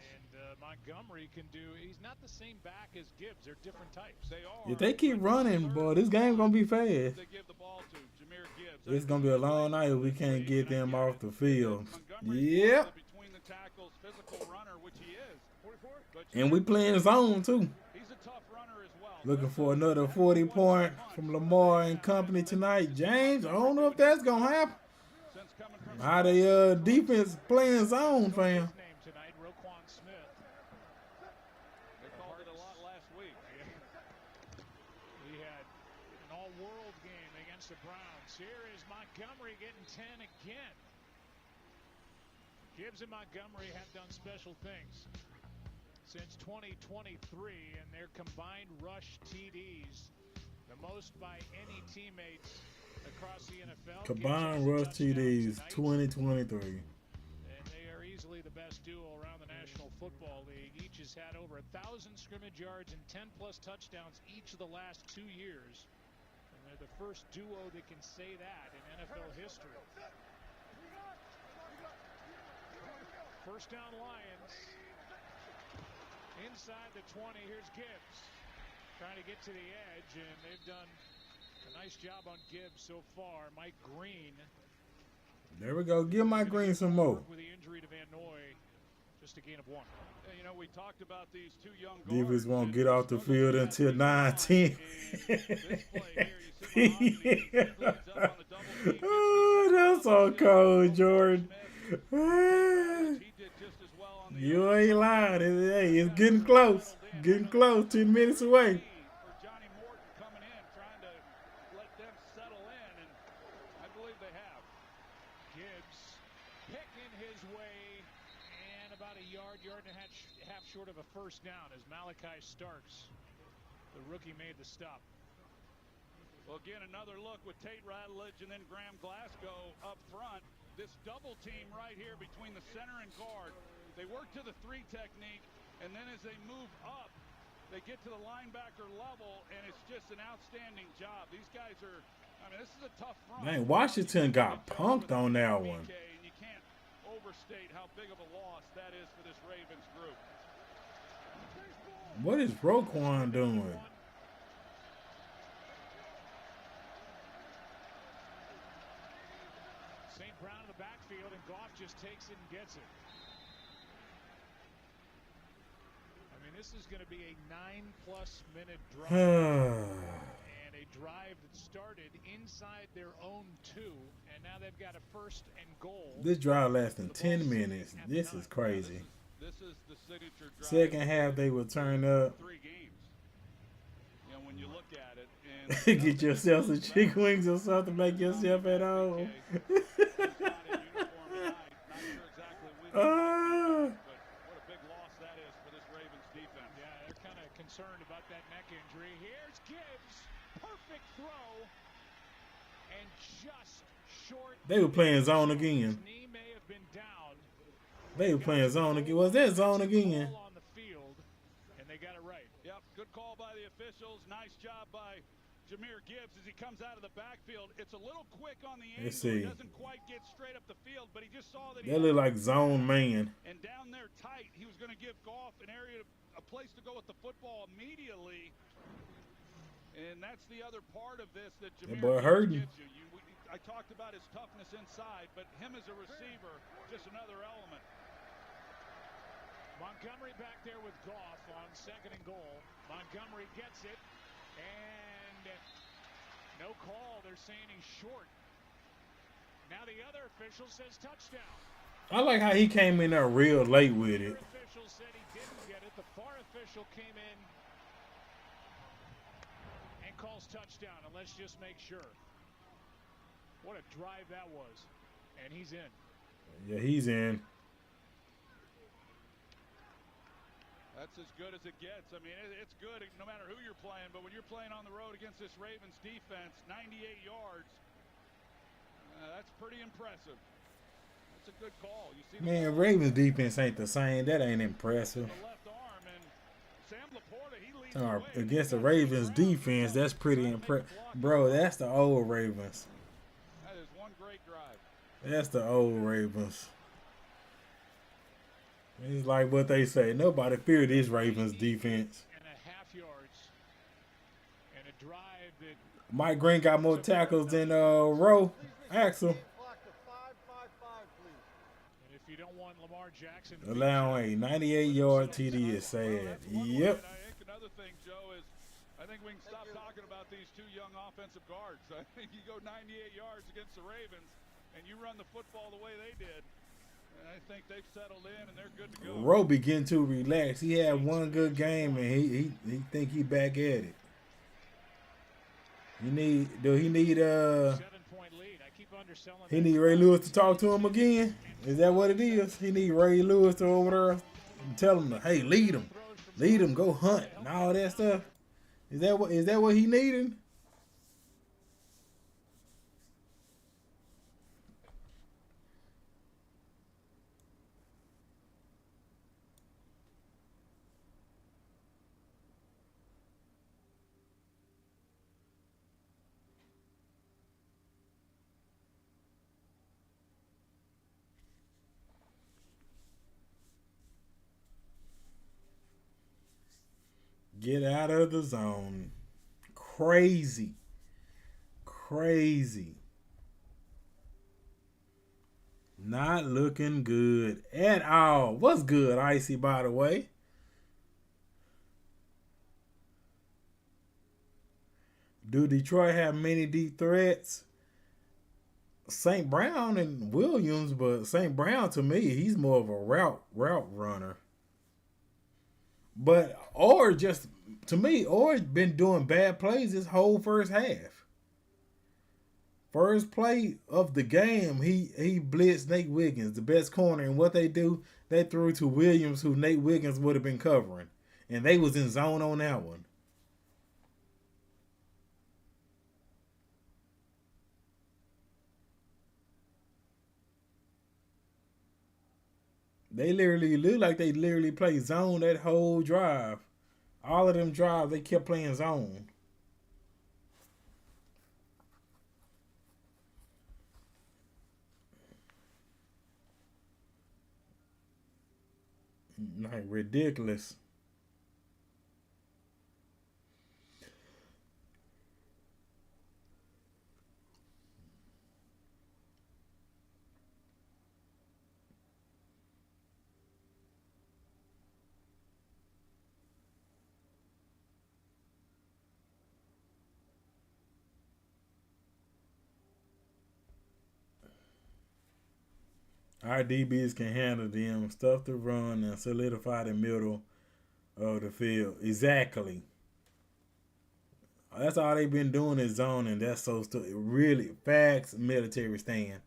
Montgomery can do, he's not the same back as Gibbs. They're different types. They are. If they keep running, boy, this game gonna be fast. They give the ball to Jahmyr Gibbs. It's gonna be a long night if we can't get them off the field. Yep. Between the tackles, physical runner, which he is. 44. And we playing zone too. He's a tough runner as well. Looking for another 40-point from Lamar and company tonight. James, I don't know if that's gonna happen. How the defense playing zone, fam? The Browns. Here is Montgomery getting 10 again. Gibbs and Montgomery have done special things since 2023 in their combined rush TDs, the most by any teammates across the NFL. Combined rush TDs 2023. And they are easily the best duo around the National Football League. Each has had over 1,000 scrimmage yards and 10+ touchdowns each of the last 2 years. They're the first duo that can say that in NFL history. First down Lions. Inside the 20, here's Gibbs. Trying to get to the edge, and they've done a nice job on Gibbs so far. Mike Green. There we go. Give Mike Green some more. With the injury to Van Noy, just a gain of 1. You know, we talked about these 2 young guards. Defense won't get off the field until 9-10. Oh, that's so cold, Jordan. You ain't lying. Hey, it's getting close. Getting close. 10 minutes away. Johnny Morton coming in, trying to let them settle in, and I believe they have. Gibbs picking his way, and about a yard and a half short of a first down as Malachi Starks, the rookie, made the stop. Well, again, another look with Tate Ratledge and then Graham Glasgow up front. This double team right here between the center and guard. They work to the 3 technique, and then as they move up, they get to the linebacker level, and it's just an outstanding job. These guys are, I mean, this is a tough front. Man, Washington got punked on that one. And you can't overstate how big of a loss that is for this Ravens group. What is Roquan doing? St. Brown in the backfield, and Goff just takes it and gets it. I mean, this is going to be a 9+ minute drive. And a drive that started inside their own 2, and now they've got a first and goal. This drive lasting 10 minutes. This is crazy. This is the signature drive. Second half, they will turn up. 3 games. You know, when you look at it. And get yourself some chicken wings or something. Make yourself at home. concerned about that neck injury. Here's Gibbs. Perfect throw. And just short. They were playing zone again. His knee may have been down. They were playing zone again. Was that zone again? On the field, and they got it right. Yep, good call by the officials. Nice job by Jahmyr Gibbs as he comes out of the backfield. It's a little quick on the angle. Let's see. He doesn't quite get straight up the field, but he just saw that. That looked like zone man. And down there tight, he was going to give Goff a place to go with the football immediately. And that's the other part of this that Jahmyr Gibbs gives you. I talked about his toughness inside, but him as a receiver, just another element. Montgomery back there with Goff on 2nd and goal. Montgomery gets it, and no call. They're saying he's short. Now the other official says touchdown. I like how he came in there real late with it. The official said he didn't get it. The far official came in and calls touchdown, and let's just make sure. What a drive that was. And he's in. Yeah, he's in. That's as good as it gets. I mean, it's good no matter who you're playing, but when you're playing on the road against this Ravens defense, 98 yards, that's pretty impressive. That's a good call. You see, Man, Ravens defense ain't the same. That ain't impressive. the left arm, and Sam Laporta, he leads the way. Against the Ravens defense, that's pretty impressive. Bro, that's the old Ravens. That is one great drive. That's the old Ravens. It's like what they say. Nobody fear this Ravens defense. And a half yards. And a drive that. Mike Green got more tackles than Rowe. Axel. Clock to 5:55, please. And if you don't want Lamar Jackson. Allowing a 98-yard TD is sad. Yep. I think another thing, Joe, is I think we can stop talking about these two young offensive guards. I think you go 98 yards against the Ravens, and you run the football the way they did. And I think they've settled in and they're good to go. Rowe begin to relax. He had one good game and he think he back at it. He need 7-point lead. I keep underselling. He need Ray Lewis to talk to him again. Is that what it is? He need Ray Lewis to over there and tell him, hey, lead him, go hunt and all that stuff. Is that what he needed? Get out of the zone. Crazy. Not looking good at all. What's good, Icy, by the way? Do Detroit have many deep threats? St. Brown and Williams, but St. Brown, to me, he's more of a route runner. But Orr Orr's been doing bad plays this whole first half. First play of the game, he blitzed Nate Wiggins, the best corner, and what they do, they threw to Williams, who Nate Wiggins would have been covering. And they was in zone on that one. They literally look like they literally play zone that whole drive. All of them drives, they kept playing zone. Like ridiculous. Our DBs can handle them, stuff the run, and solidify the middle of the field. Exactly. That's all they've been doing is zoning. That's so really facts, military stand.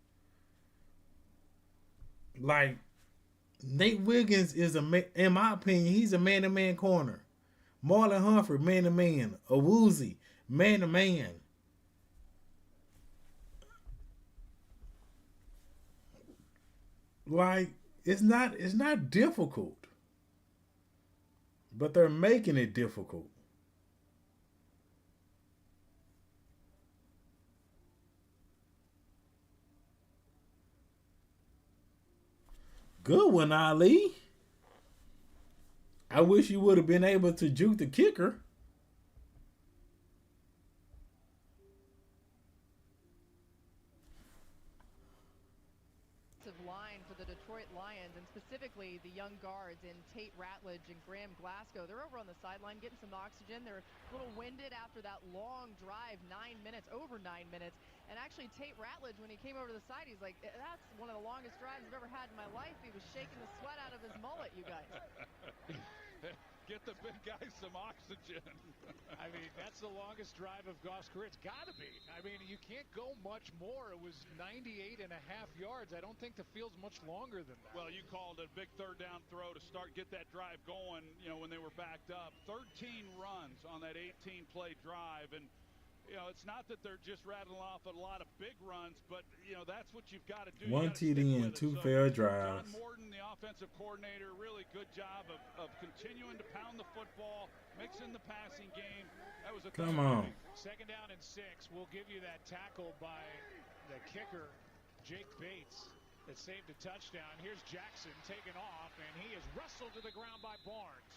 Like, Nate Wiggins is in my opinion, he's a man-to-man corner. Marlon Humphrey, man to man. Awuzie, man to man. Like, it's not difficult. But they're making it difficult. Good one, Ali. I wish you would have been able to juke the kicker. Line for the Detroit Lions, and specifically the young guards in Tate Ratledge and Graham Glasgow. They're over on the sideline getting some oxygen. They're a little winded after that long drive, 9 minutes, over 9 minutes. And actually Tate Ratledge, when he came over to the side, he's like, that's one of the longest drives I've ever had in my life. He was shaking the sweat out of his mullet, you guys. Get the big guy some oxygen. I mean, that's the longest drive of Goff's career. It's got to be. I mean, you can't go much more. It was 98.5 yards. I don't think the field's much longer than that. Well, you called it a big third down throw to get that drive going, you know, when they were backed up. 13 runs on that 18-play drive. And, you know, it's not that they're just rattling off a lot of big runs, but, you know, that's what you've got to do. One TD and two fair drives. John Morton, the offensive coordinator, really good job of continuing to pound the football, mixing the passing game. That was a Come on. Second down and 6. We'll give you that tackle by the kicker, Jake Bates, that saved a touchdown. Here's Jackson taking off, and he is wrestled to the ground by Barnes.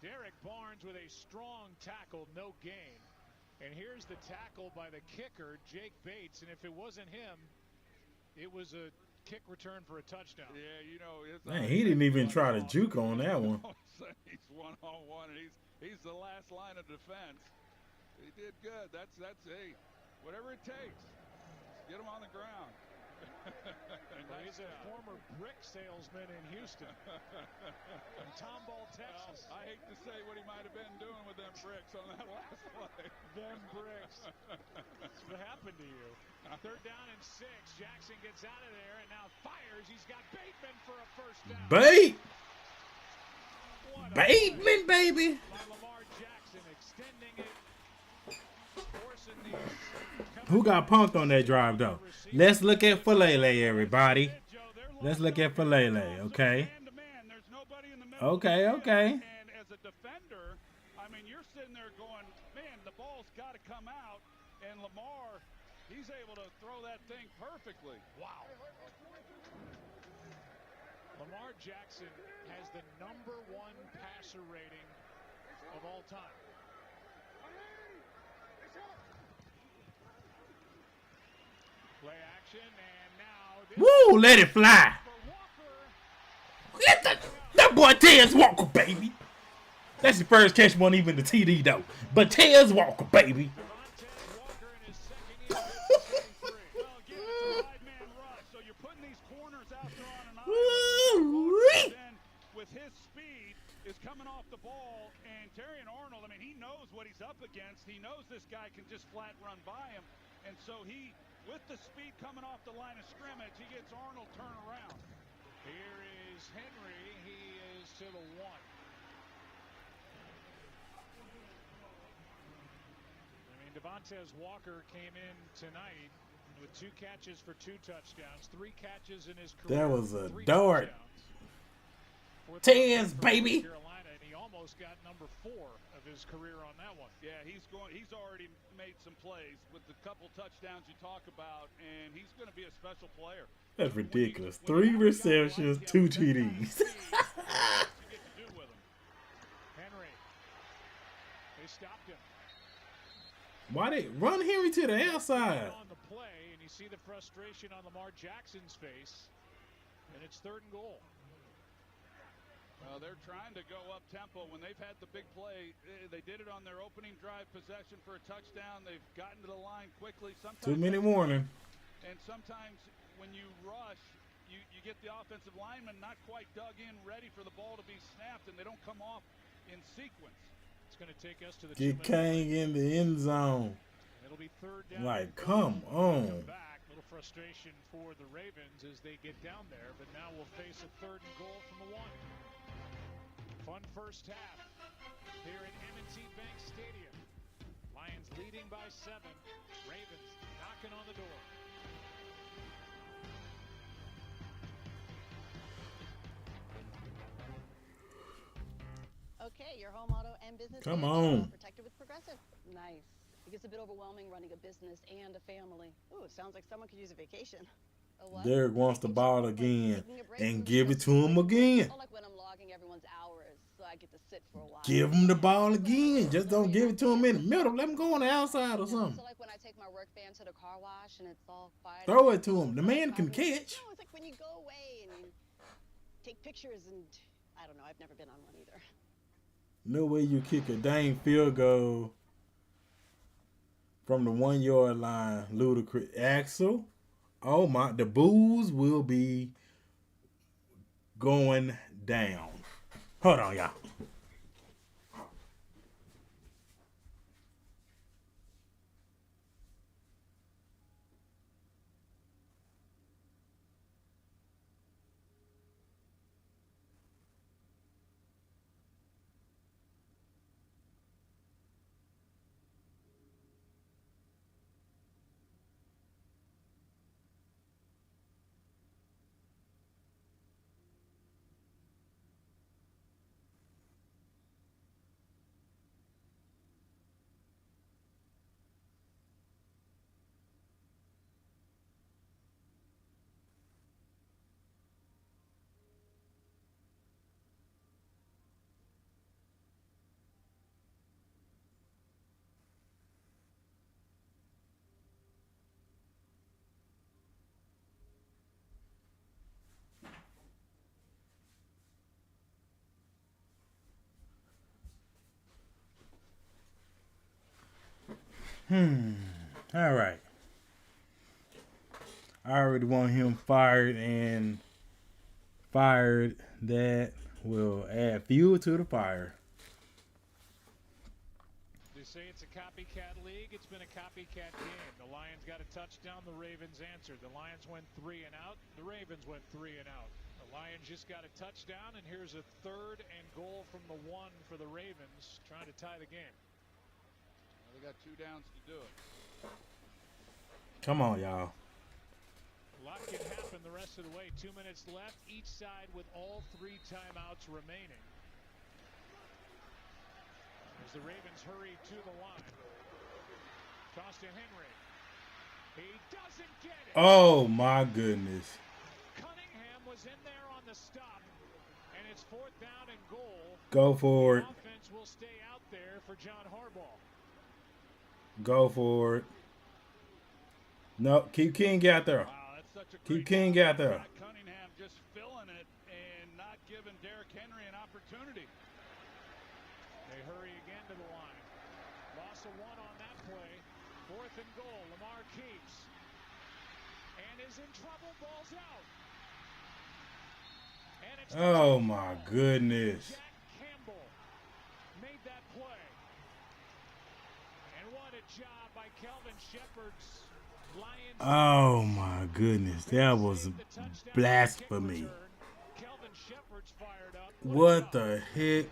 Derek Barnes with a strong tackle, no gain. And here's the tackle by the kicker, Jake Bates. And if it wasn't him, it was a kick return for a touchdown. Yeah, you know. Man, he didn't even try to juke on that one. He's one-on-one, and he's the last line of defense. He did good. That's hey, whatever it takes. Get him on the ground. He's a former brick salesman in Houston. In Tomball, Texas. Well, I hate to say what he might have been doing with them bricks on that last play. Them bricks. That's what happened to you. Third down and 6. Jackson gets out of there and now fires. He's got Bateman for a first down. Bateman, baby. By Lamar Jackson extending it. Forcing the Who got punked on that drive, though? Let's look at Falele, everybody. Let's look at Falele, okay? Okay. And as a defender, I mean, you're sitting there going, man, the ball's got to come out. And Lamar, he's able to throw that thing perfectly. Wow. Lamar Jackson has the #1 passer rating of all time. Play action, and now Woo, let it fly. That boy Tez Walker, baby. That's the first catch, wasn't even the TD, though. But Tez Walker, baby. With his speed is coming off the ball, and Terrion Arnold, I mean, he knows what he's up against. He knows this guy can just flat run by him, and so he, with the speed coming off the line of scrimmage, he gets Arnold turn around. Here is Henry. He is to the 1. I mean, Devontae Walker came in tonight with 2 catches for 2 touchdowns, 3 catches in his career. That was a dart. Tez, baby. Carolina, and he almost got #4 of his career on that one. Yeah, he's already made some plays with the couple touchdowns you talk about, and he's going to be a special player. That's ridiculous. 3 receptions, 2 TDs. Henry. They stopped him. Why they run Henry to the outside? On the play, and you see the frustration on Lamar Jackson's face, and it's 3rd and goal. Well, they're trying to go up tempo. When they've had the big play, they did it on their opening drive possession for a touchdown. They've gotten to the line quickly. Sometimes 2-minute warning. And sometimes when you rush, you get the offensive lineman not quite dug in, ready for the ball to be snapped, and they don't come off in sequence. It's going to take us to the Get Kang in the end zone. It'll be 3rd down. Like, come on. Come back. Little frustration for the Ravens as they get down there, but now we'll face a 3rd and goal from the 1. Fun first half. here at M&T Bank Stadium. Lions leading by 7. Ravens knocking on the door. Okay, your home, auto, and business Come insurance on. protected with Progressive. Nice. It gets a bit overwhelming running a business and a family. Ooh, sounds like someone could use a vacation. A what? Derek wants the ball Like again taking a break and from give it to him stressful again. Oh, like when I'm logging everyone's hours, so I get to sit for a while. Give him the ball again. Just don't give it to him in the middle. Let him go on the outside or something. So like when I take my work van to the car wash and it's all quiet. Throw it to him. The man can catch. No, it's like when you go away and you take pictures and I don't know. I've never been on one either. No way you kick a dang field goal from the 1 yard line. Ludicrous. Axel. Oh my. The boos will be going down. Hold on, y'all. All right. I already want him fired, and fired that will add fuel to the fire. They say it's a copycat league. It's been a copycat game. The Lions got a touchdown. The Ravens answered. The Lions went 3 and out. The Ravens went 3 and out. The Lions just got a touchdown, and here's a 3rd and goal from the 1 for the Ravens, trying to tie the game. They got 2 downs to do it. Come on, y'all. A lot can happen the rest of the way. 2 minutes left, each side with all 3 timeouts remaining. As the Ravens hurry to the line. Toss to Henry. He doesn't get it. Oh, my goodness. Cunningham was in there on the stop, and it's 4th down and goal. Go for it. The offense will stay out there for John Harbaugh. Go for it. No, keep King out there. Wow, that's such a Keep great King out there. Cunningham just filling it and not giving Derrick Henry an opportunity. They hurry again to the line. Loss of 1 on that play. 4th and goal. Lamar keeps. And is in trouble. Ball's out. And it's Oh, my goodness. Jack Campbell made that play. And what a job by Kelvin Shepard's Lions. Oh, my goodness. That was blasphemy. Kelvin Shepard's fired up. What the heck?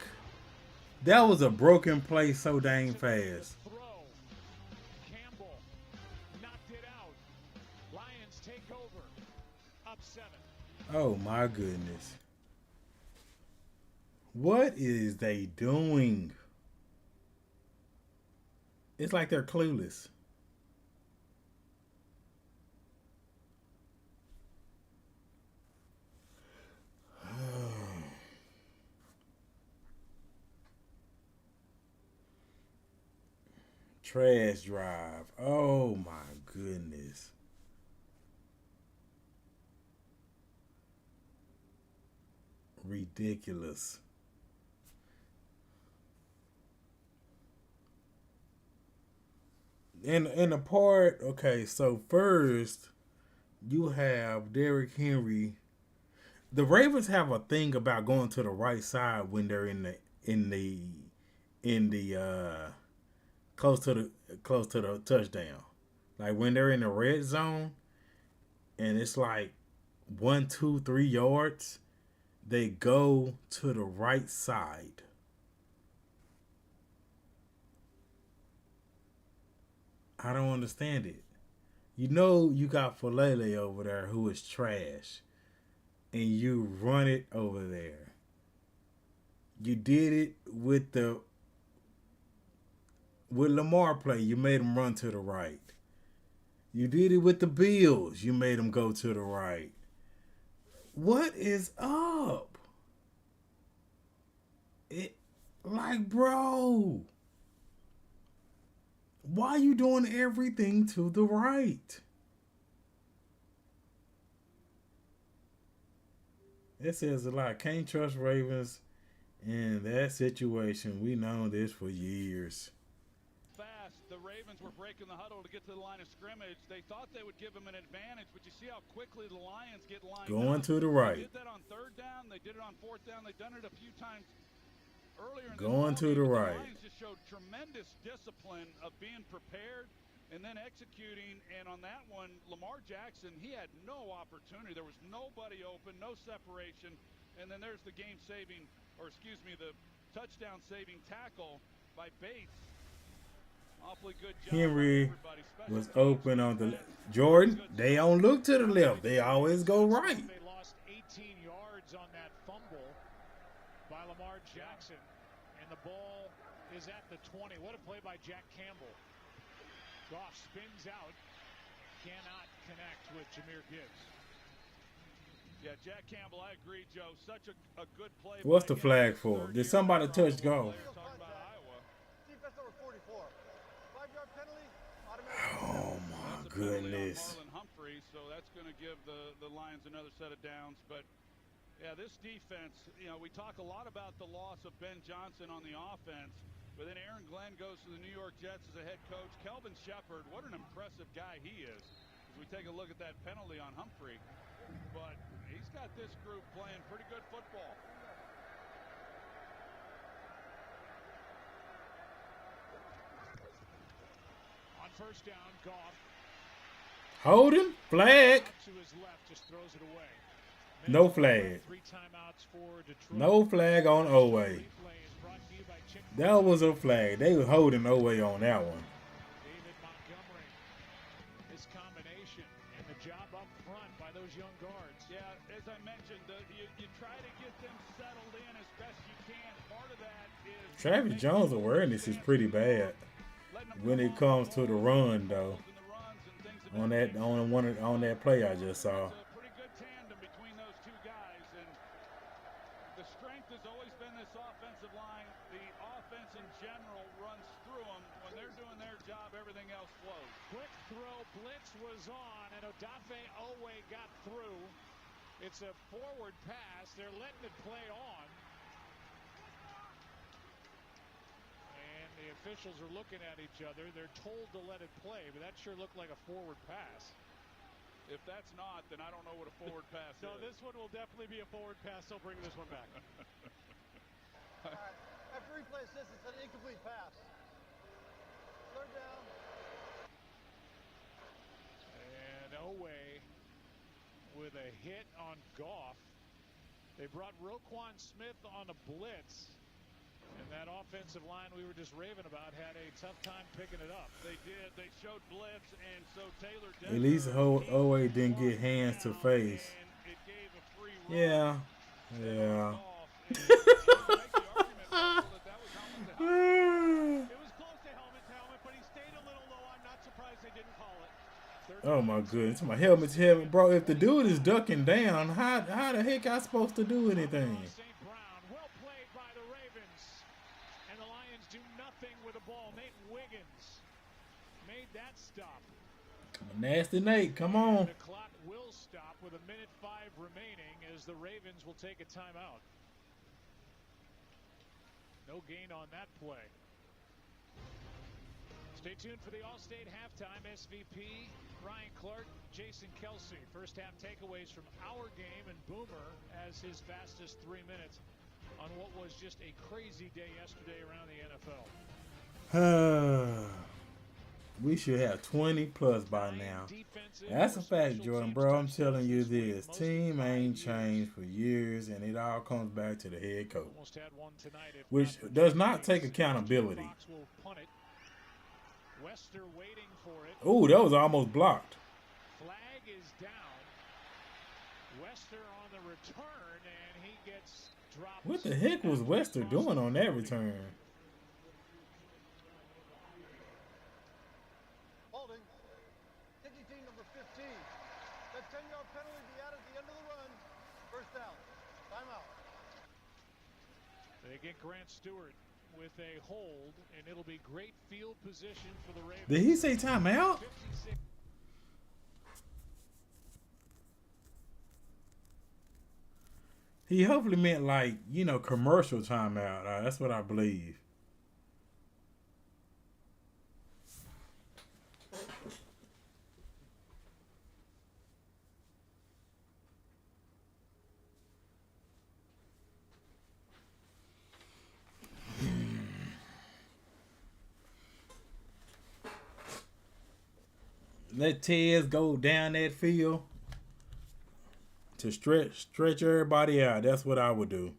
That was a broken play so dang fast. Throw. Campbell knocked it out. Lions take over. Up 7. Oh, my goodness. What is they doing? It's like they're clueless. Trash drive. Oh my goodness. Ridiculous. In the part, okay, so first you have Derrick Henry. The Ravens have a thing about going to the right side when they're in the close to the touchdown. Like when they're in the red zone and it's like 1, 2, 3 yards, they go to the right side. I don't understand it. You know you got Falele over there who is trash, and you run it over there. You did it with Lamar play. You made him run to the right. You did it with the Bills. You made him go to the right. What is up? Bro, why you doing everything to the right? It says a lot. Can't trust Ravens in that situation. We know this for years. Fast, the Ravens were breaking the huddle to get to the line of scrimmage. They thought they would give them an advantage, but you see how quickly the Lions get lined Going up. to the right. They did that on third down. They did it on fourth down. They've done it a few times earlier in Going the to the game. right. The Lions just showed tremendous discipline of being prepared and then executing. And on that one, Lamar Jackson, he had no opportunity. There was nobody open, no separation. And then there's the the touchdown-saving tackle by Bates. Awfully good job. Henry was open on the left. Jordan, they don't look to the left. They always go right. They lost 18 yards on that fumble by Lamar Jackson, and the ball is at the 20. What a play by Jack Campbell. Goff spins out, cannot connect with Jahmyr Gibbs. Yeah, Jack Campbell, I agree, Joe. Such a good play. What's the flag for? Did somebody touch Goff? Defense number 44. 5-yard penalty. Oh my goodness. Marlon Humphrey, so that's going to give the Lions another set of downs. But yeah, this defense, we talk a lot about the loss of Ben Johnson on the offense, but then Aaron Glenn goes to the New York Jets as a head coach. Kelvin Shepard, what an impressive guy he is. As we take a look at that penalty on Humphrey, but he's got this group playing pretty good football. On first down, Goff. Holding flag. To his left, just throws it away. No flag. 3 timeouts for Detroit. No flag on Oweh. That was a flag. They were holding Oweh on that one. David Montgomery, his combination, and the job up front by those young guards. Yeah, as I mentioned, you try to get them settled in as best you can. Part of that is Travis Jones' awareness is pretty bad when it comes to the run, though. On that play I just saw. pretty good tandem between those two guys, and the strength has always been this offensive line. The offense in general runs through them. When they're doing their job, everything else flows. Quick throw, blitz was on, and Odafe Oweh got through. It's a forward pass. They're letting it play on. And the officials are looking at each other. They're told to let it play, but that sure looked like a forward pass. If that's not, then I don't know what a forward pass is. No, this one will definitely be a forward pass. They'll bring this one back. All right. After replay says it's an incomplete pass. Third down. And Oweh with a hit on Goff. They brought Roquan Smith on a blitz. And that offensive line we were just raving about had a tough time picking it up. They did. They showed blitz, and so Taylor At least Oweh didn't get hands to face. Yeah. Yeah. It was close to helmet to helmet, but he stayed a little low. I'm not surprised they didn't call it. Oh my goodness. My helmet's heavy. Bro, if the dude is ducking down, how the heck I supposed to do anything? Well played by the Ravens. And the Lions do nothing with the ball. Nate Wiggins made that stop. Nasty Nate, come on. The clock will stop with 1:05 remaining as the Ravens will take a timeout. No gain on that play. Stay tuned for the All-State halftime. SVP, Ryan Clark, Jason Kelsey. First half takeaways from our game, and Boomer as his fastest 3 minutes on what was just a crazy day yesterday around the NFL. We should have 20 plus by now. That's a fact, Jordan, bro. I'm telling you this. Team ain't changed for years, and it all comes back to the head coach, which does not take accountability. Wester waiting for it. Ooh, that was almost blocked. Flag is down. Wester on the return, and he gets dropped. What the heck was Wester doing on that return? Holding. Kicking team number 15. That 10-yard penalty be added at the end of the run. First down. Timeout. They get Grant Stewart with a hold, and it'll be great field position for the Ravens. Did he say timeout? 56. He hopefully meant like, you know, commercial timeout. That's what I believe. Let Tez go down that field to stretch everybody out. That's what I would do.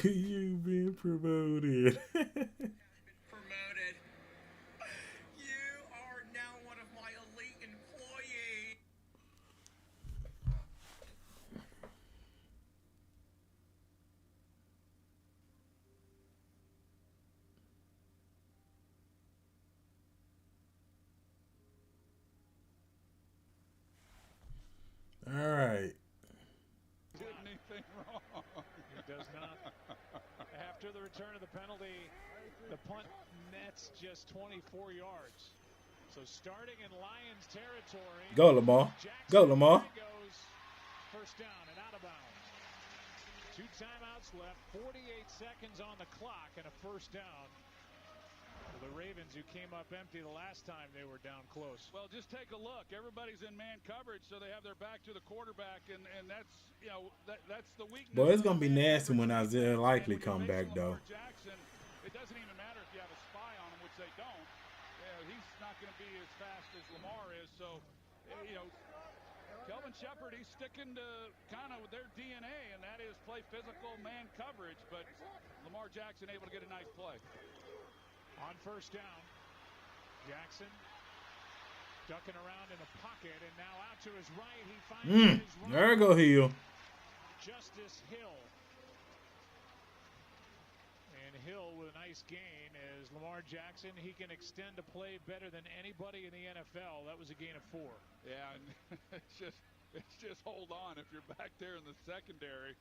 You've been promoted. Promoted. You are now one of my elite employees. All right. Did anything wrong? He does not. After the return of the penalty, the punt nets just 24 yards. So starting in Lions territory. Go, Lamar. Go, Lamar. Goes first down and out of bounds. 2 timeouts left, 48 seconds on the clock, and a first down for the Ravens, who came up empty the last time they were down close. Well, just take a look. Everybody's in man coverage, so they have their back to the quarterback, and that's, you know, that's the weakness. Boy, it's gonna be nasty when Isaiah Likely come back, though. Jackson, it doesn't even matter if you have a spy on him, which they don't. You know, he's not going to be as fast as Lamar is. So, you know, Kelvin Shepard, he's sticking to kind of their DNA, and that is play physical man coverage. But Lamar Jackson able to get a nice play. On first down, Jackson ducking around in the pocket, and now out to his right. He finds his right. There go Hill. Justice Hill. And Hill with a nice gain as Lamar Jackson, he can extend a play better than anybody in the NFL. That was a gain of 4. Yeah, and it's just hold on if you're back there in the secondary.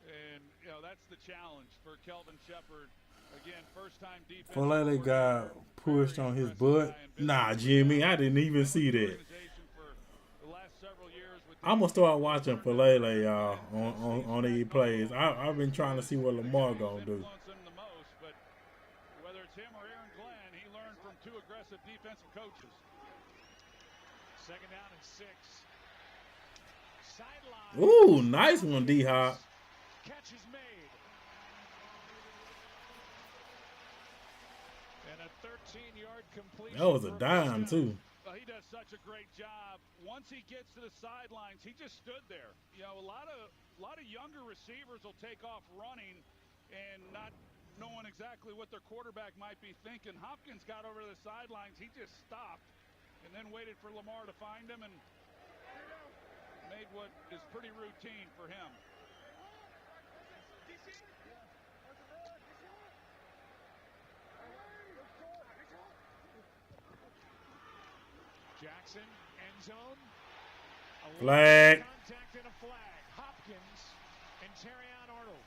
And, you know, that's the challenge for Kelvin Shepard. Again, first time defense. Falele got pushed on his butt. Nah, Jimmy, I didn't even see that. I'm gonna start watching Falele, y'all, on these plays. I've been trying to see what Lamar gonna do. But whether it's him or Aaron Glenn, he learned from 2 aggressive defensive coaches. Second down and 6. Sideline. Ooh, nice one, D-Hop. Catch is made. 13-yard completion. That was a dime too. He does such a great job. Once he gets to the sidelines, he just stood there. You know, a lot of younger receivers will take off running and not knowing exactly what their quarterback might be thinking. Hopkins got over to the sidelines. He just stopped and then waited for Lamar to find him and made what is pretty routine for him. Jackson, end zone. Flag. Contact and a flag. Hopkins and Terrion Arnold.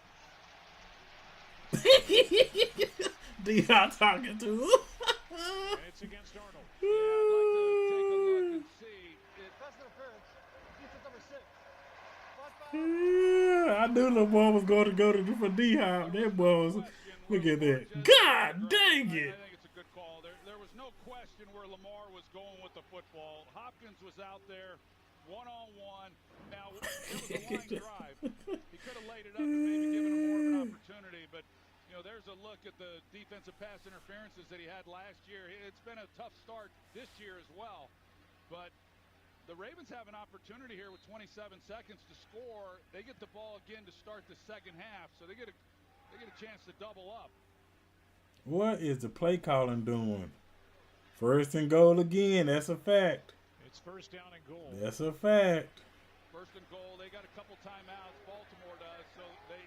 Dion talking to him. And it's against Arnold. Yeah, I'd like to take a look and see. Pass interference. Defense number 6. Yeah, I knew the boy was going to go to for D-Hop. That boy was, look at that. God dang it. I think it's a good call. There was no question where Lamar was going with the football. Hopkins was out there one-on-one. Now, it was a line drive. He could have laid it up and maybe given him more of an opportunity, but you know, there's a look at the defensive pass interferences that he had last year. It's been a tough start this year as well, but the Ravens have an opportunity here with 27 seconds to score. They get the ball again to start the second half, so they get a chance to double up. What is the play calling doing? First and goal again. That's a fact. It's first down and goal. That's a fact. First and goal. They got a couple timeouts. Baltimore does. So they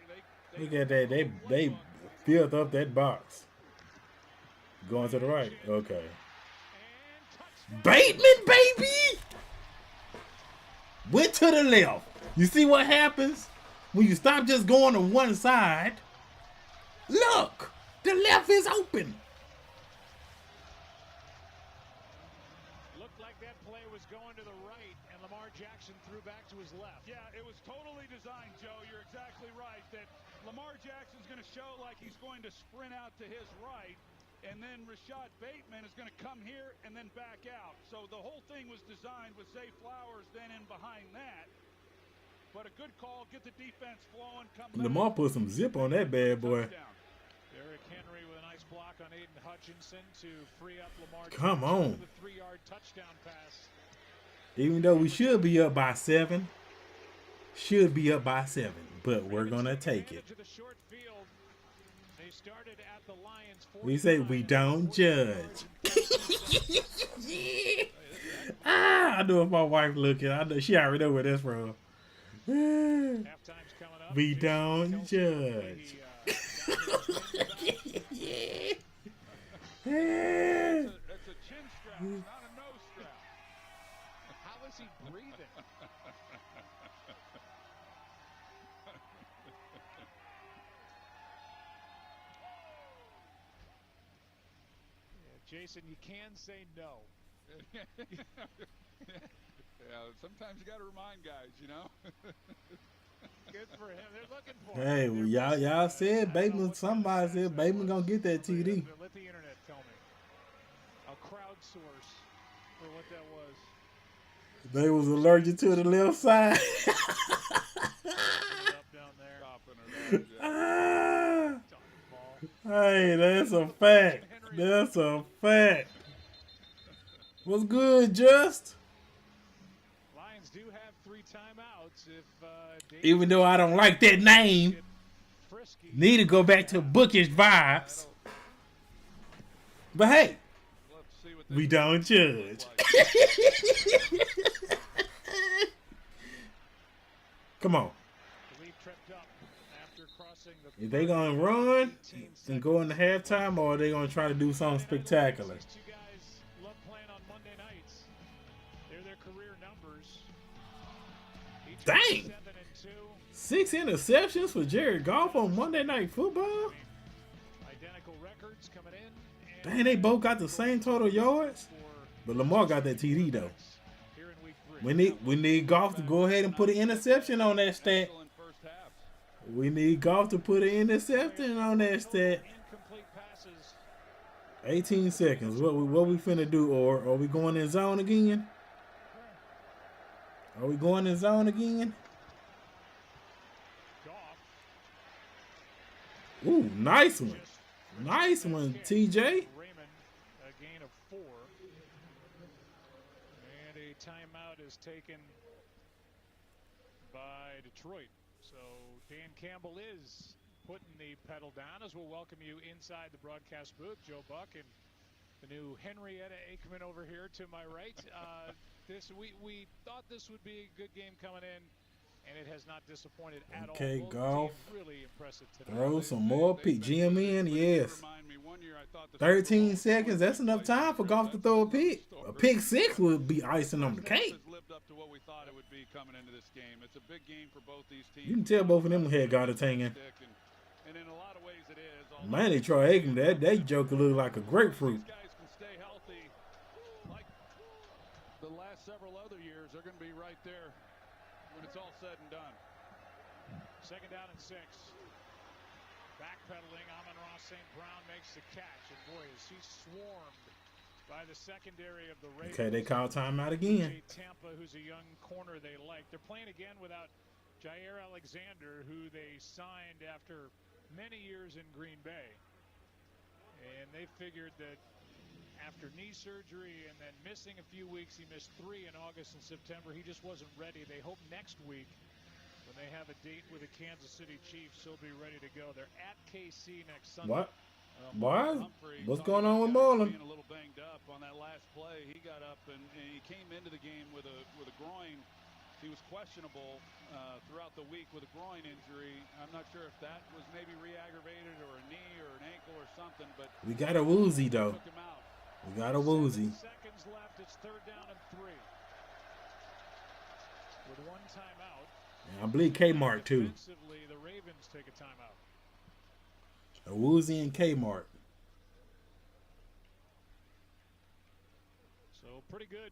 Look at that. They filled up that box. Going to the right. Okay. Bateman, baby! Went to the left. You see what happens when you stop just going to one side? Look! The left is open. Looked like that play was going to the right, and Lamar Jackson threw back to his left. Yeah, it was totally designed, Joe. You're exactly right that Lamar Jackson's going to show like he's going to sprint out to his right, and then Rashad Bateman is going to come here and then back out. So the whole thing was designed with Zay Flowers then in behind that. But a good call, get the defense flowing, come back. Lamar put some zip on that bad boy. Derrick Henry with a nice block on Aiden Hutchinson to free up Lamar Come Jackson on. with a 3-yard touchdown pass. Even though we should be up by 7. Should be up by 7. But we're going to take it. To the short field. They started at the Lions. We say we don't judge. I know if my wife looking. I know she already know where that's from. Halftime's coming up. We don't judge. That's a chin strap, not a nose strap. How is he breathing? Jason, you can say no. Yeah, sometimes you got to remind guys, you know. Good for him. They're looking for him. Hey, well, y'all said Bateman. Somebody said Bateman gonna get that TD. Let the internet tell me. A crowdsource for what that was. They was allergic to the left side. Up down there. Hey, that's a fact. That's a fact. What's good, Just? Lions do have 3 timeouts. If Even though I don't like that name, need to go back to bookish vibes. But hey, we don't judge. Come on. If they gonna run and go into halftime, or are they gonna try to do something spectacular? These 2 guys love playing on Monday nights. They're their career numbers. Dang! 6 interceptions for Jared Goff on Monday Night Football? Identical records coming in. Dang, they both got the same total yards? But Lamar got that TD though. We need Goff to go ahead and put an interception on that stat. We need Goff to put an interception on that stat. 18 seconds. What we finna do? Or are we going in zone again? Are we going in zone again? Ooh, nice one. Nice one, TJ. timeout is taken by Detroit. So Dan Campbell is putting the pedal down as we'll welcome you inside the broadcast booth. Joe Buck and the new Henrietta Aikman over here to my right. We thought this would be a good game coming in, and it has not disappointed at all. Okay, Both golf. teams really impressive today. Throw some more pick. GM in, yes. 13 seconds. That's enough time for golf to throw a pick. A pick six would be icing on the cake. Lived up to what we thought it would be coming into this game. It's a big game for both these teams. You can tell both of them had got it hanging. And in a lot of ways it is. Man, they Troy Aikman, that joker look like a grapefruit. These guys can stay healthy. Like the last several other years, they're going to be right there when it's all said and done. Second down and 6. Backpedaling, Amon-Ra St. Brown makes the catch. And boy, is he swarmed by the secondary of the Ravens. Okay, they call timeout again. Tampa, who's a young corner they like. They're playing again without Jair Alexander, who they signed after many years in Green Bay. And they figured that after knee surgery and then missing a few weeks, he missed 3 in August and September. He just wasn't ready. They hope next week, when they have a date with the Kansas City Chiefs, he'll be ready to go. They're at KC next Sunday. What? Why? What's going on with Marlon? Being a little banged up on that last play. He got up and he came into the game with a groin. He was questionable throughout the week with a groin injury. I'm not sure if that was maybe re-aggravated or a knee or an ankle or something, but We got a woozy though. took him out. We got a woozy. 7 seconds left. It's 3rd down and 3. With 1 timeout. And I believe Kmart too. Defensively, the Ravens take a timeout. A woozy and Kmart. So pretty good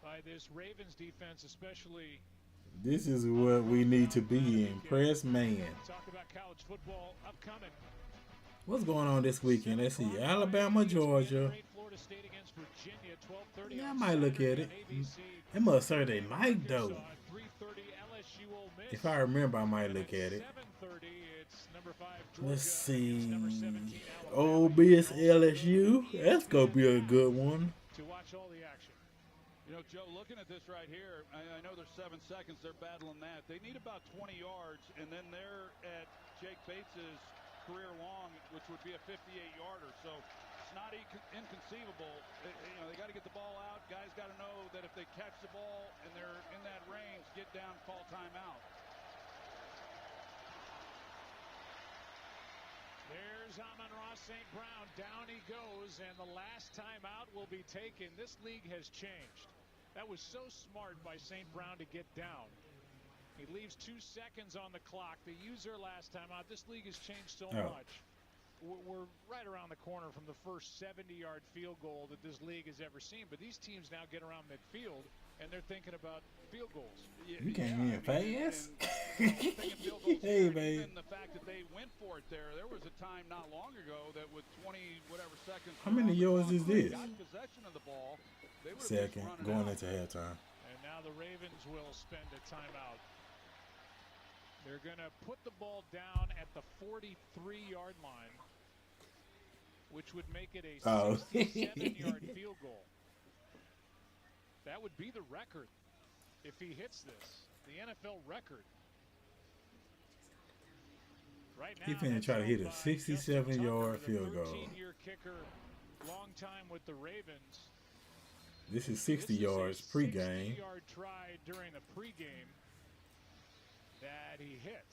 by this Ravens defense, especially. This is what we need to be in. Press man. Talk about college football upcoming. What's going on this weekend? Let's see. Alabama, Georgia. Florida State against Virginia, 12:30. Yeah, I might look at it. It must Saturday night though. 3:30 LSU Ole Miss. If I remember, I might look at it. 7:30. It's number 5 Georgia. Let's see. Number 17 Alabama. Ole Miss, LSU. That's gonna be a good one. To watch all the action. You know, Joe, looking at this right here, I know there's 7 seconds. They're battling that. They need about 20 yards, and then they're at Jake Bates's career long, which would be a 58-yarder. So it's not inconceivable. They got to get the ball out. Guys got to know that if they catch the ball and they're in that range, get down, call timeout. There's Amon-Ra St. Brown. Down he goes, and the last timeout will be taken. This league has changed. That was so smart by St. Brown to get down. He leaves 2 seconds on the clock. They use their last timeout. This league has changed so much. We're right around the corner from the first 70-yard field goal that this league has ever seen. But these teams now get around midfield, and they're thinking about field goals. You came in fast. Hey, man. The fact that they went for it there was a time not long ago that with 20 whatever seconds. How many yards is this? Got possession of the ball. They were Second, going into halftime. And now the Ravens will spend a timeout. They're going to put the ball down at the 43-yard line, which would make it a 67-yard field goal. That would be the record if he hits this, the NFL record. Right now, He finna try to hit a 67-yard field goal. 13-year kicker, long time with the Ravens. This is 60 yards pregame. 60-yard try during the pregame that he hit.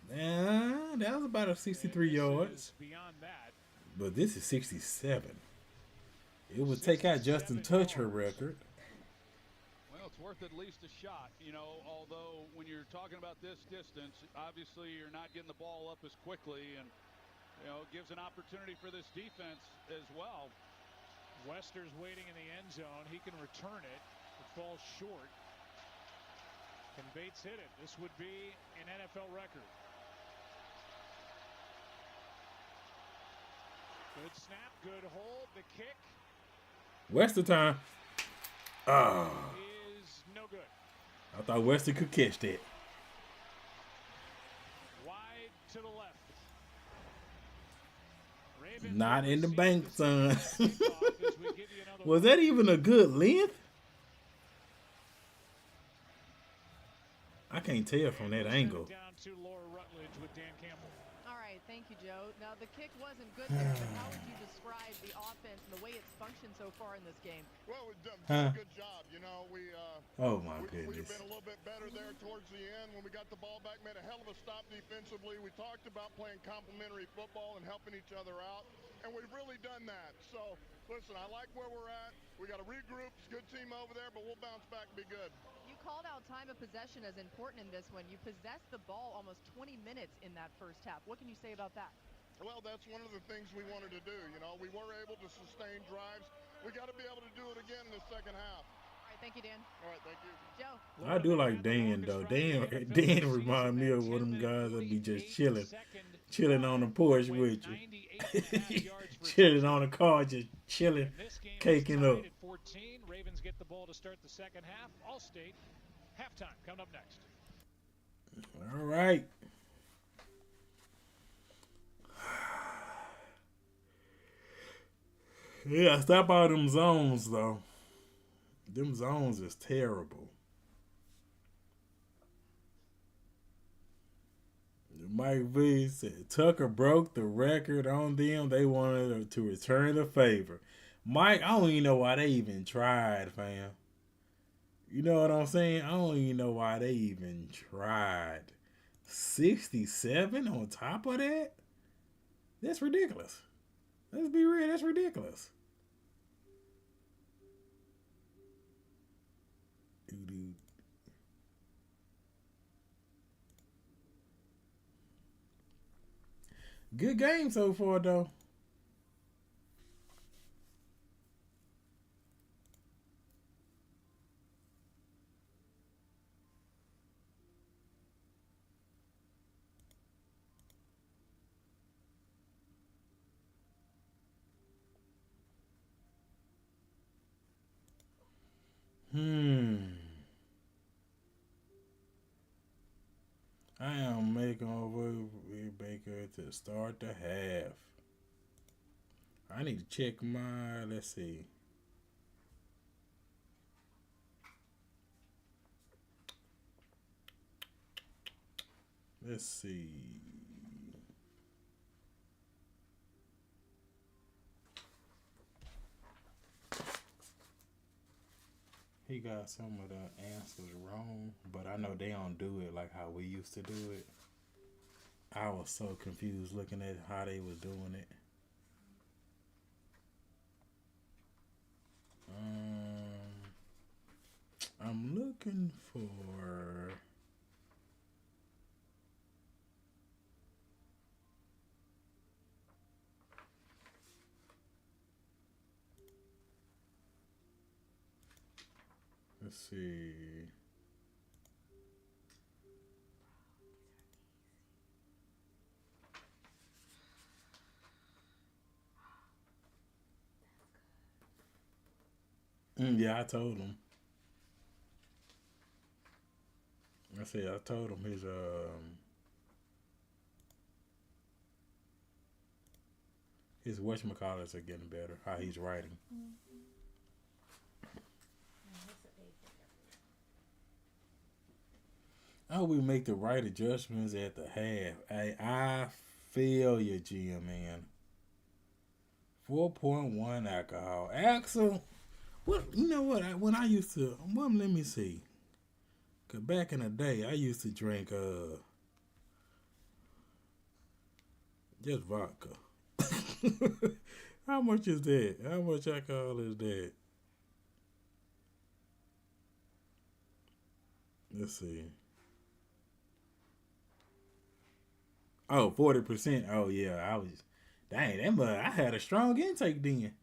That was about a 63 yards. Beyond that. But this is 67. It would take out Justin Tucker record. Well, it's worth at least a shot, although when you're talking about this distance, obviously you're not getting the ball up as quickly, and, it gives an opportunity for this defense as well. Wester's waiting in the end zone. He can return it. It falls short. Can Bates hit it? This would be an NFL record. Good snap, good hold, the kick. Wester time. Is no good. I thought Wester could catch that. Wide to the left. Ravens Not in the bank, son. Was that even a good length? can't tell from that angle. Down to Laura Rutledge with Dan Campbell. All right, thank you, Joe. Now, the kick wasn't good there, but how would you describe the offense and the way it's functioned so far in this game? Well, we've done a good job. You know, oh my goodness. We've been a little bit better there towards the end when we got the ball back, made a hell of a stop defensively. We talked about playing complementary football and helping each other out, and we've really done that. So, listen, I like where we're at. We got to regroup. It's a good team over there, but we'll bounce back and be good. You called out time of possession as important in this one. You possessed the ball almost 20 minutes in that first half. What can you say about that? Well, that's one of the things we wanted to do. You know, we were able to sustain drives. We got to be able to do it again in the second half. All right, thank you, Dan. All right, thank you. Joe. I do like Dan, though. Dan remind me of one of them guys that be just chilling on the porch with you. Chilling on the car, just chilling, caking up. 14, Ravens get the ball to start the second half. Allstate, halftime, coming up next. All right. Yeah, stop all them zones, though. Them zones is terrible. Mike V said Tucker broke the record on them. They wanted to return the favor. Mike, I don't even know why they even tried, fam. You know what I'm saying? I don't even know why they even tried. 67 on top of that? That's ridiculous. Let's be real, that's ridiculous. Good game so far, though. I am making over Baker to start the half. I need to check my, let's see. Let's see. He got some of the answers wrong, but I know they don't do it like how we used to do it. I was so confused looking at how they was doing it. I'm looking for... Let's see. Yeah, I told him. I told him his whatchamacallits are getting better, how he's writing. Oh, we make the right adjustments at the half. Hey, I feel you, GM, man. 4.1 alcohol. Axel, what? You know what? When I used to, let me see. Cause back in the day, I used to drink just vodka. How much is that? How much alcohol is that? Let's see. Oh, 40%. Oh, yeah. I had a strong intake then.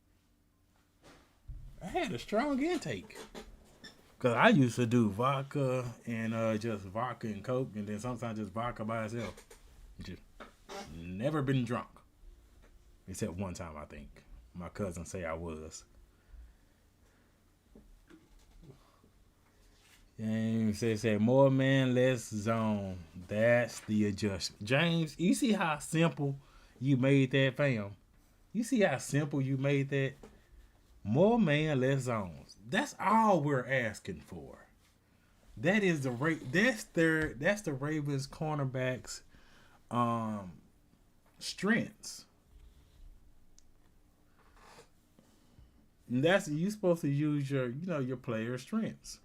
Because I used to do vodka and just vodka and Coke, and then sometimes just vodka by itself. Just never been drunk. Except one time, I think. My cousin say I was. James say more man, less zone. That's the adjustment. James, you see how simple you made that, fam? You see how simple you made that? More man, less zones. That's all we're asking for. That is the that's the Ravens cornerbacks um strengths. And that's you supposed to use your player strengths.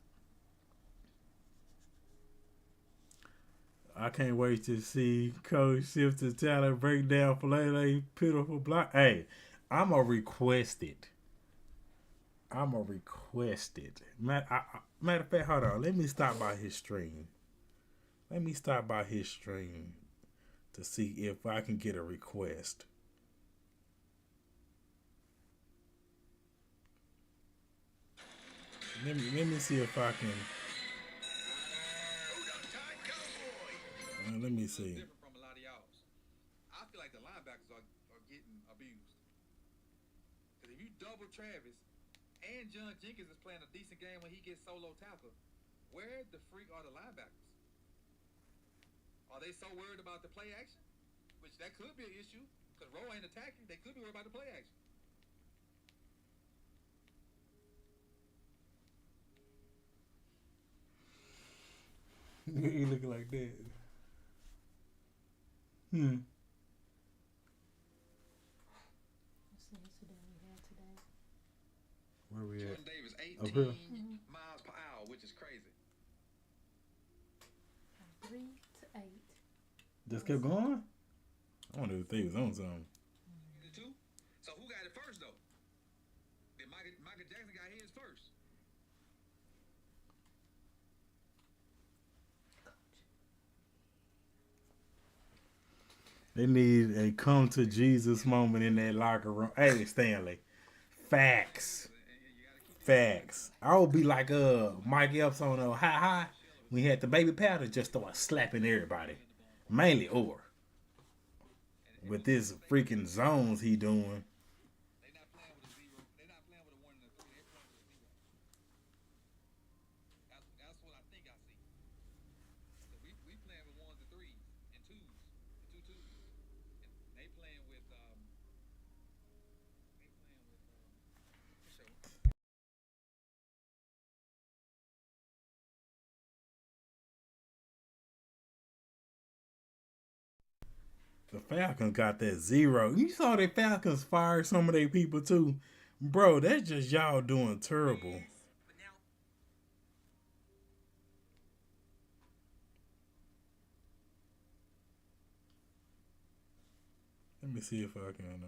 I can't wait to see Coach shift his talent break down Filet pitiful block. Hey, I'm a requested. I'm a requested. Matter of fact, hold on. Let me stop by his stream. Let me stop by his stream to see if I can get a request. Let me see if I can. Let me see. Different from a lot of y'all. I feel like the linebackers are getting abused. Because if you double Travis and John Jenkins is playing a decent game when he gets solo tackle, where the freak are the linebackers? Are they so worried about the play action? Which that could be an issue because Rowe ain't attacking. They could be worried about the play action. He looking like that. Where we at? Jordan Davis, 18 miles per hour, which is crazy. 3 to 8. Just kept going? I wonder if they was on something. The two? So who got it first, though? Then Michael Jackson got his first. They need a come to Jesus moment in that locker room. Hey, Stanley. Facts. Facts. I would be like Mike Epps on High when he had the baby powder, just start slapping everybody. Mainly Orr. With this freaking zones he doing. They're not playing with a 0. They're not playing with a 1 and a 3. They're playing with a 0. That's what I think I see. So we playing with 1s and 3s and 2s and 2 2s. And they playing with The Falcons got that 0. You saw the Falcons fire some of their people too. Bro, that's just y'all doing terrible. Let me see if I can.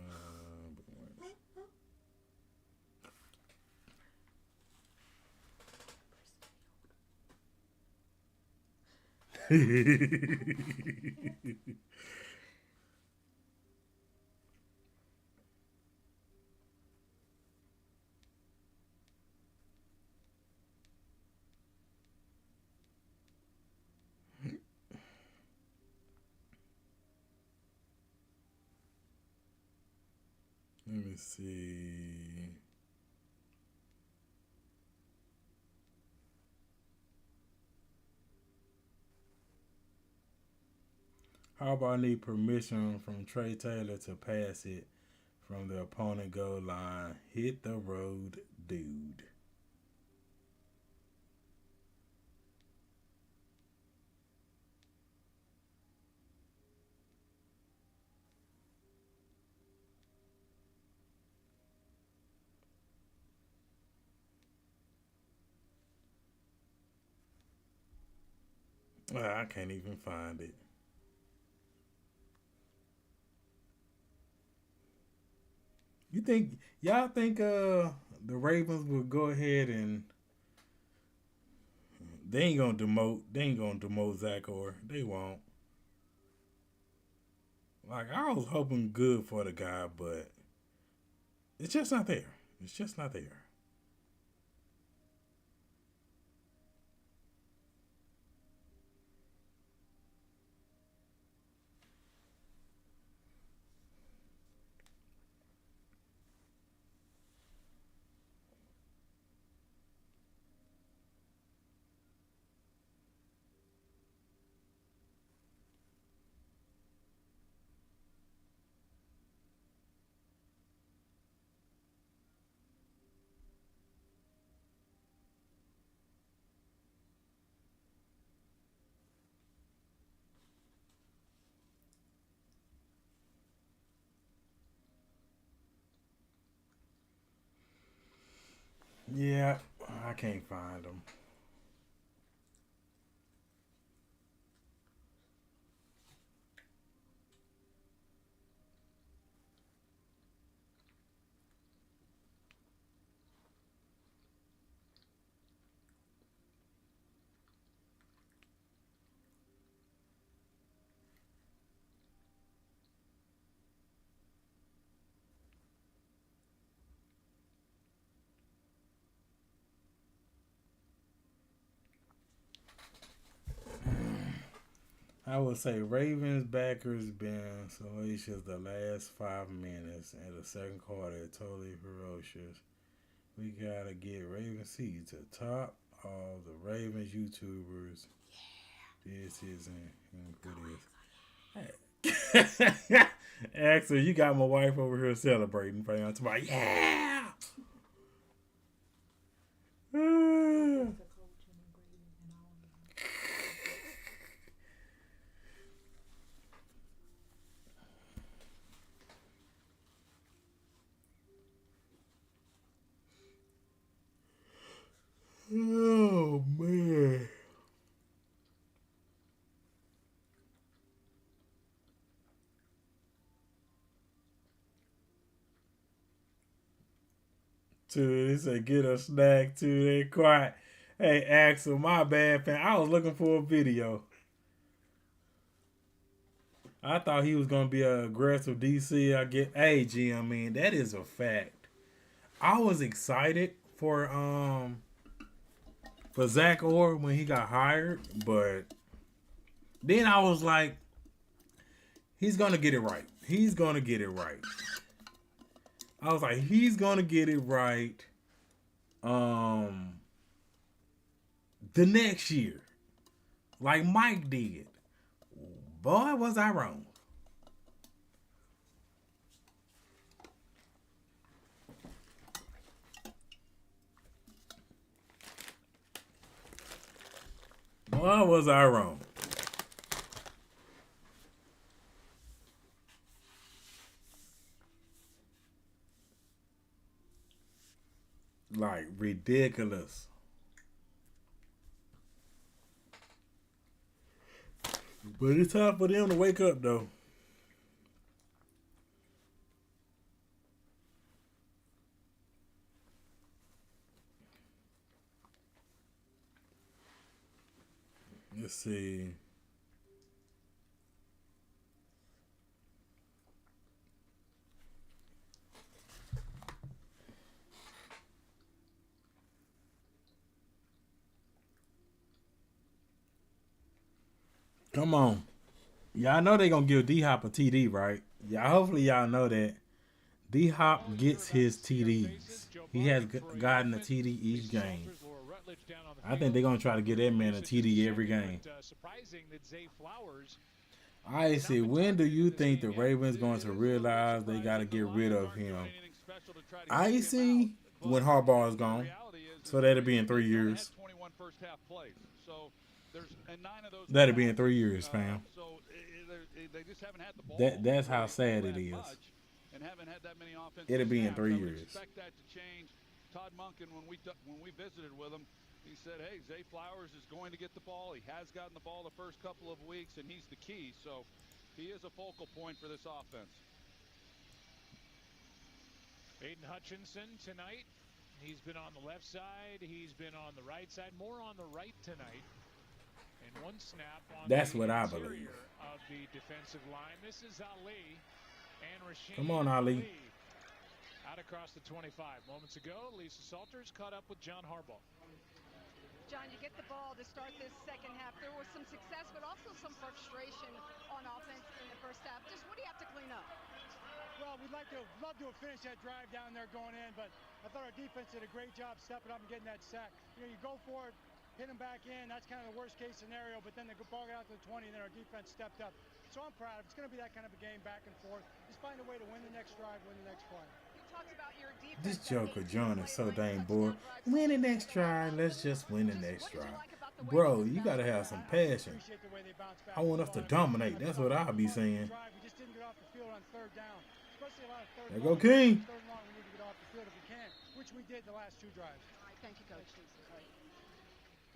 Let me see. How about I need permission from Trey Taylor to pass it from the opponent goal line? Hit the road, dude. I can't even find it. Y'all think the Ravens will go ahead and they ain't gonna demote Zach Orr. They won't. Like, I was hoping good for the guy, but it's just not there. It's just not there. can't find them. I would say Ravens backers been salacious the last 5 minutes, and the second quarter totally ferocious. We gotta get RavenCee to top all the Ravens YouTubers. This isn't this. Axel, you got my wife over here celebrating, fam. Tomorrow, yeah. Oh man. Too, they said get a snack too. They quiet. Hey Axel, my bad, fam. I was looking for a video. I thought he was gonna be an aggressive DC. I get, hey GM, man, that is a fact. I was excited for Zach Orr when he got hired, but then I was like, he's gonna get it right. He's gonna get it right. I was like, he's gonna get it right. The next year, like Mike did. Boy, was I wrong. Boy, was I wrong. Like, ridiculous. But it's time for them to wake up, though. Let's see. Come on. Y'all know they gonna give D-Hop a TD, right? Yeah, hopefully y'all know that. D-Hop gets his TDs. He has gotten a TD each game. I think they're gonna try to get that man a TD every game. I see. When do you think the Ravens going to realize they got to get rid of him? I see when Harbaugh is gone. So that'll be in 3 years. That'll be in 3 years, fam. That's how sad it is. It'll be in 3 years. Todd Monken, when we visited with him, he said, hey, Zay Flowers is going to get the ball. He has gotten the ball the first couple of weeks, and he's the key. So he is a focal point for this offense. Aiden Hutchinson tonight. He's been on the left side. He's been on the right side. More on the right tonight. And one snap on That's the what I interior believe. of the defensive line. This is Ali and Rasheed. Come on, Ali. Out across the 25. Moments ago, Lisa Salters caught up with John Harbaugh. John, you get the ball to start this second half. There was some success, but also some frustration on offense in the first half. Just what do you have to clean up? Well, we'd love to have finished that drive down there going in, but I thought our defense did a great job stepping up and getting that sack. You know, you go for it, hit them back in. That's kind of the worst case scenario, but then the ball got out to the 20, and then our defense stepped up. So I'm proud. It's going to be that kind of a game back and forth. Just find a way to win the next drive, win the next play. This Joker John is so dang bored. Win the next try. Let's just win the next try. Bro, you got to have some passion. I want us to dominate. That's what I'll be saying. There go King. Which we did the last two drives. Thank you, Coach.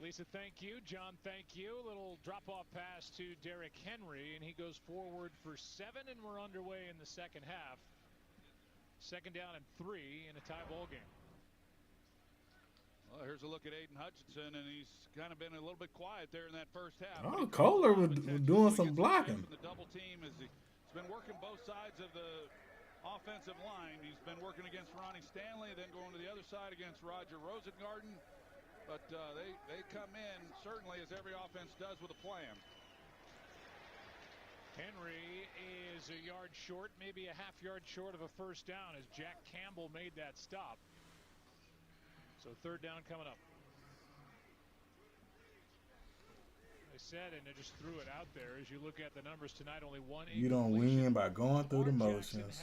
Lisa, thank you. John, thank you. A little drop-off pass to Derrick Henry, and he goes forward for 7, and we're underway in the second half. 2nd down and 3 in a tie ball game. Well, here's a look at Aiden Hutchinson, and he's kind of been a little bit quiet there in that first half. Oh, Kohler was doing some blocking. The double team he's been working both sides of the offensive line. He's been working against Ronnie Stanley, then going to the other side against Roger Rosengarten. But they come in, certainly, as every offense does, with a plan. Henry is a yard short, maybe a half yard short of a first down as Jack Campbell made that stop. So 3rd down coming up. They said, and they just threw it out there. As you look at the numbers tonight, only one. You don't win by going through the motions.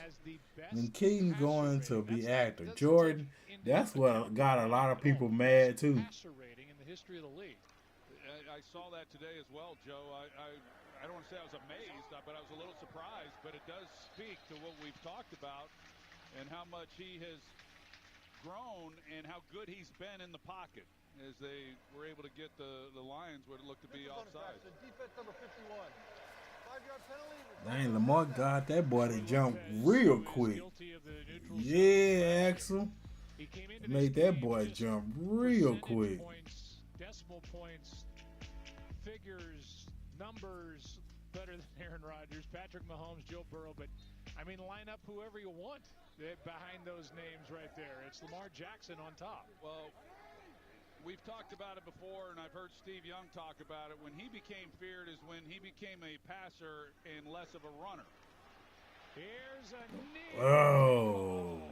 And Keaton going to be active. Jordan, that's what got a lot of people mad too. Passer rating in the history of the league. I saw that today as well, Joe. I don't want to say I was amazed, but I was a little surprised. But it does speak to what we've talked about and how much he has grown and how good he's been in the pocket as they were able to get the Lions what it looked to be offside. Defense number 51. 5-yard penalty. Dang, Lamar got that boy to jump real quick. Yeah, Axel. Made that boy jump real quick. Decimal points, figures, numbers better than Aaron Rodgers, Patrick Mahomes, Joe Burrow. But, I mean, line up whoever you want behind those names right there. It's Lamar Jackson on top. Well, we've talked about it before, and I've heard Steve Young talk about it. When he became feared is when he became a passer and less of a runner. Here's a knee. Oh.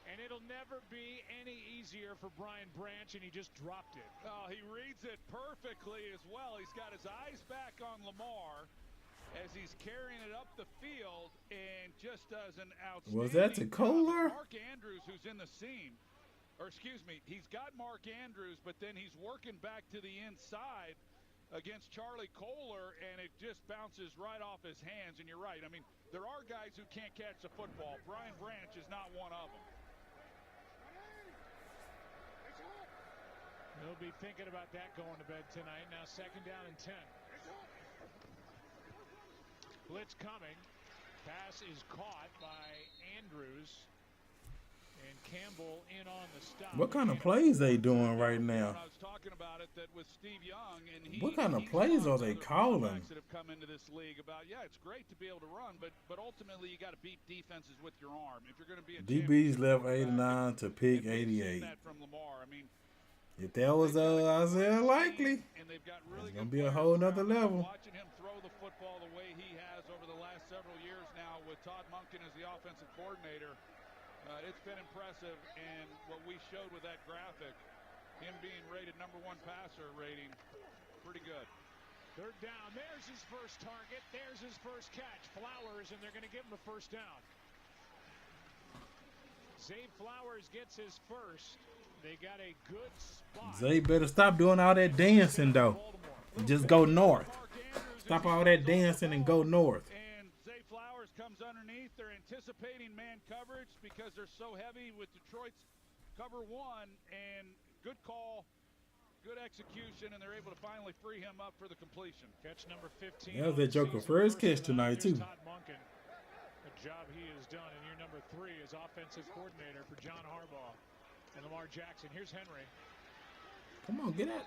And it'll never be any easier for Brian Branch, and he just dropped it. Oh, he reads it perfectly as well. He's got his eyes back on Lamar as he's carrying it up the field and just does an outstanding Was that to Kohler? Mark Andrews, who's in the seam. Or excuse me, he's got Mark Andrews, but then he's working back to the inside against Charlie Kohler, and it just bounces right off his hands. And you're right. I mean, there are guys who can't catch the football. Brian Branch is not one of them. He'll be thinking about that going to bed tonight. Now 2nd down and 10. Blitz coming. Pass is caught by Andrews. And Campbell in on the stop. What kind of plays they doing right now? I was talking about it that with Steve Young and what kind of plays are they calling? That have come into this league about it's great to be able to run, but ultimately you got to beat defenses with your arm if you're going to be a DB's left 89 to pick 88. That from Lamar. I mean, if that was Isaiah Likely, it's gonna be a whole nother level. Watching him throw the football the way he has over the last several years now with Todd Monken as the offensive coordinator. It's been impressive, and what we showed with that graphic, him being rated #1 passer rating, pretty good. 3rd down. There's his first target. There's his first catch. Flowers, and they're going to give him a first down. Zay Flowers gets his first. They got a good spot. Zay better stop doing all that dancing, though. And just go north. Stop all that dancing and go north. Comes underneath. They're anticipating man coverage because they're so heavy with Detroit's cover 1, and good call, good execution, and they're able to finally free him up for the completion. Catch number 15. That was that Joker first catch tonight too. Todd Monken. Good job he has done, and year number 3 is offensive coordinator for John Harbaugh and Lamar Jackson. Here's Henry. Come on, get out.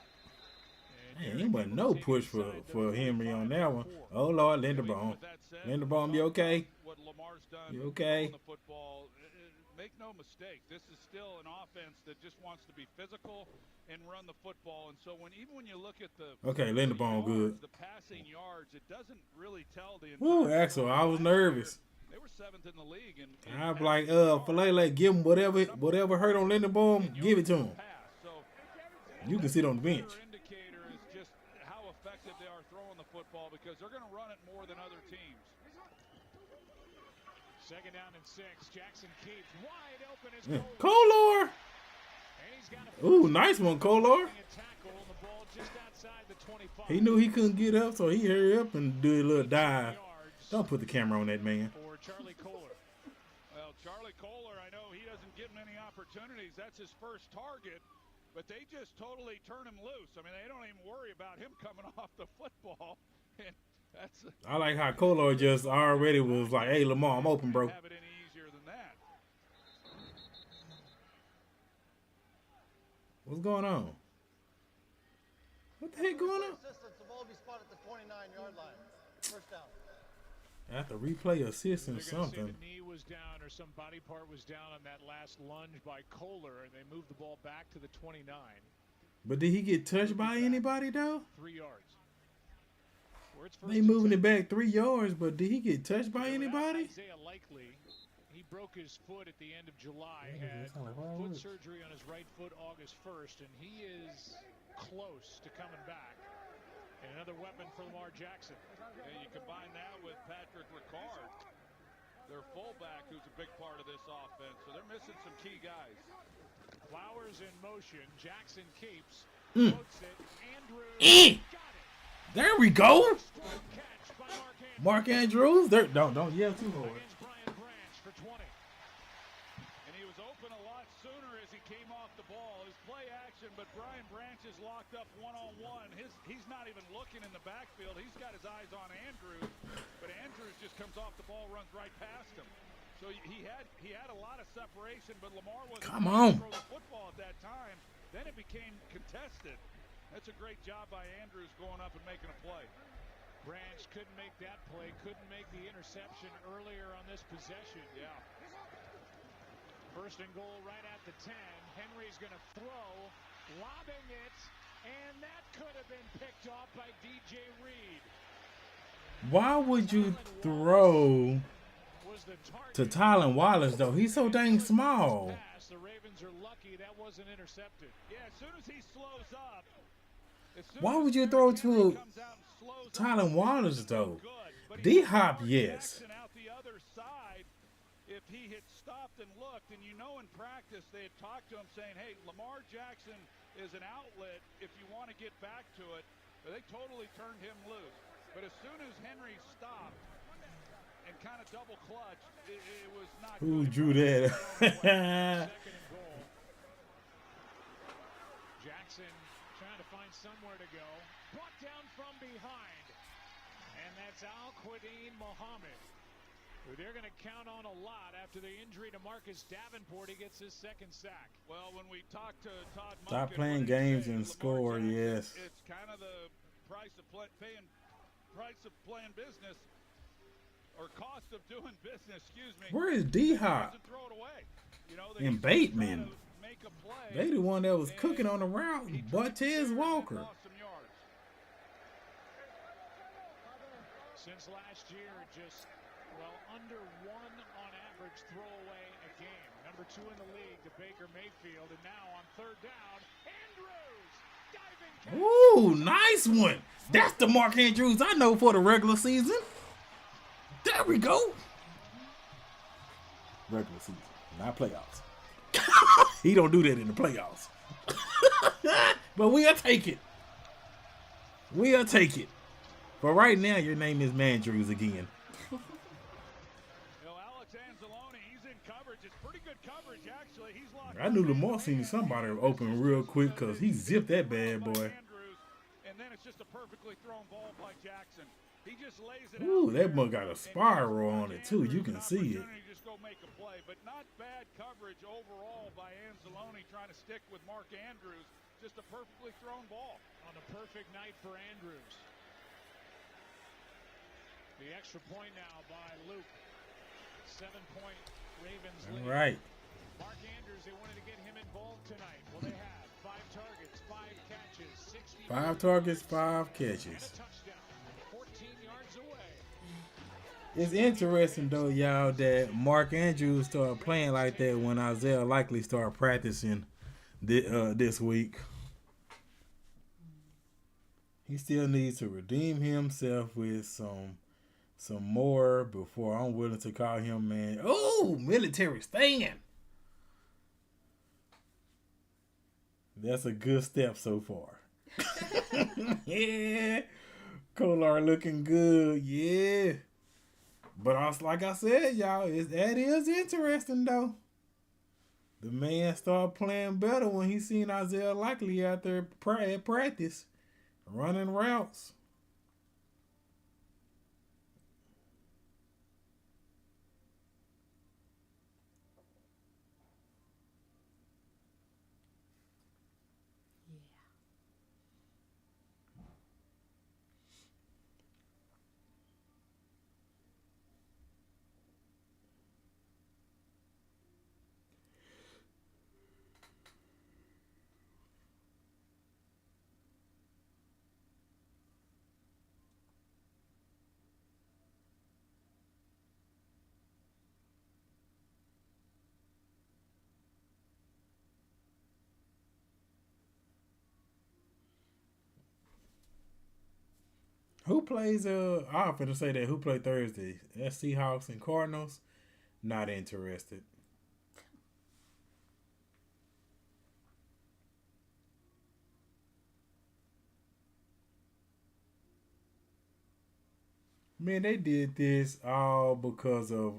Man, he wasn't no push for Henry on that one. Oh, Lord, Linderbaum. Linderbaum, you okay? What Lamar's done you okay? On the football, make no mistake, this is still an offense that just wants to be physical and run the football. And so even when you look at the Linderbaum good. The passing yards, it doesn't really tell the entire Axel, I was nervous. They were 7th in the league. And I'm like, Falele, give him whatever hurt on Linderbaum, give it to him. You can sit on the bench. Indicator is just how effective they are throwing the football because they're going to run it more than other teams. 2nd down and 6. Jackson keeps wide open as Kohler. Ooh, nice one, Kohler. He knew he couldn't get up, so he hurried up and do a little dive. Don't put the camera on that man. For Charlie Kohler. Well, Charlie Kohler, I know he doesn't get many opportunities. That's his first target. but they just totally turn him loose. I mean, they don't even worry about him coming off the football. And that's I like how Kolar just already was like, "Hey, Lamar, I'm open, bro." have it any easier than that. What's going on? What the heck going on? Assistants will all be spotted at the 29-yard line. First down. After replay assist and They're going to say something. the knee was down or some body part was down on that last lunge by Kohler, and they moved the ball back to the 29. But did he get touched by anybody though? 3 yards. They moving it back 3 yards, but did he get touched by anybody? Isaiah Likely, he broke his foot at the end of July, had foot surgery on his right foot August 1st, and he is close to coming back. And another weapon for Lamar Jackson. And you combine that with Patrick Ricard, their fullback, who's a big part of this offense. So they're missing some key guys. Flowers in motion. Jackson keeps. Floats it. Andrews got it. There we go. Mark Andrews. There, don't yell too hard. Brian Branch for 20. And he was open a lot sooner as he came off the ball. His play action, but Brian Branch is locked up one-on-one. He's not even looking in the backfield. He's got his eyes on Andrews, but Andrews just comes off the ball, runs right past him. So he had a lot of separation, but Lamar wasn't able to throw the football at that time. Then it became contested. That's a great job by Andrews going up and making a play. Branch couldn't make that play, couldn't make the interception earlier on this possession. Yeah. First and goal right at the 10. Henry's going to throw, lobbing it, and that could have been picked off by DJ Reed. Why would you throw to Tylan Wallace though? He's so dang small. The Ravens are lucky that wasn't intercepted. Yeah, as soon as he slows up. Why would you throw to Tylan Wallace though? D-Hop, yes. Out the other side, if he had stopped and looked, and you know in practice they had talked to him saying, hey, Lamar Jackson is an outlet if you want to get back to it. But they totally turned him loose. But as soon as Henry stopped and kind of double clutched, it was not Who good. drew that? Second and goal. Jackson trying to find somewhere to go. Brought down from behind. And that's Al-Quadin Muhammad, who they're going to count on a lot after the injury to Marcus Davenport. He gets his second sack. Well, when we talked to Todd Monken, Stop playing games and score, yes. It's kind of the price of playing business, or cost of doing business, excuse me. Where is D-Hop? Throw it away. You know, And Bateman. They the one that was cooking on the route. Bartez Walker. Since last year, just, under 1 on average throwaway a game. Number 2 in the league to Baker Mayfield. And now on third down, Andrews diving. Ooh, nice one. That's the Mark Andrews I know for the regular season. There we go. Regular season, not playoffs. He don't do that in the playoffs. But we'll take it. We'll take it. But right now, your name is Mandrews again. Alex Anzalone, he's in coverage. It's pretty good coverage, actually. He's locked. I knew Lamar seen somebody open real quick because he zipped that bad boy. And then it's just a perfectly thrown ball by Jackson. He just lays it Ooh, out that one got a spiral on it too. You can see it. Just go make a play, but not bad coverage overall by Anzalone trying to stick with Mark Andrews. Just a perfectly thrown ball. On a perfect night for Andrews. The extra point now by Luke. 7-point Ravens lead. All right. Mark Andrews, they wanted to get him involved tonight. Well, they have 5 targets, 5 catches, 60. 5 targets, 5 catches. And a touchdown, 14 yards away. It's interesting though, y'all, that Mark Andrews started playing like that when Isaiah Likely started practicing this week. He still needs to redeem himself with some more before I'm willing to call him, man. Oh, military stand. That's a good step so far. Yeah. Kolar looking good. Yeah. But like I said, y'all, that is interesting though. The man started playing better when he seen Isaiah Likely out there at practice, running routes. Who plays I'm finna say that who play Thursday? That's Seahawks and Cardinals. Not interested. Man, they did this all because of